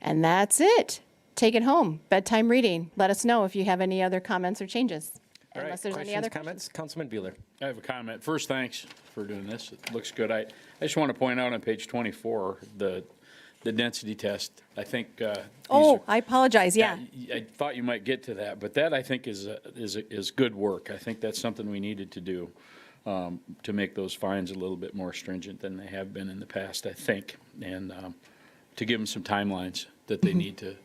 And that's it. Take it home. Bedtime reading. Let us know if you have any other comments or changes. All right, Unless there's any questions, other comments? Councilman Bueller. I have a comment. First, thanks for doing this. It looks good. I just want to point out on page 24, the density test. I think. These Oh, are- I apologize. Yeah. I thought you might get to that, but that I think is good work. I think that's something we needed to do, to make those fines a little bit more stringent than they have been in the past, I think. And, to give them some timelines that they need to,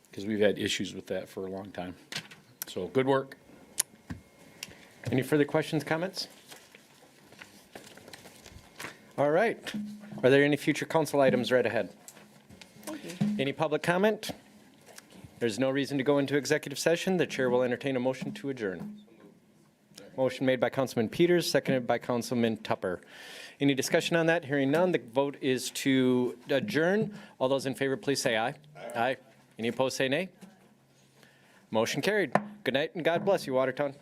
because we've had issues with that for a long time. So, good work. Any further questions, comments? All right. Are there any future council items right ahead? Any public comment? There's no reason to go into executive session. The chair will entertain a motion to adjourn. Motion made by Councilman Peters, seconded by Councilman Tupper. Any discussion on that? Hearing none, the vote is to adjourn. All those in favor, please say aye. Aye. Any opposed, say nay. Motion carried. Good night and God bless you, Watertown.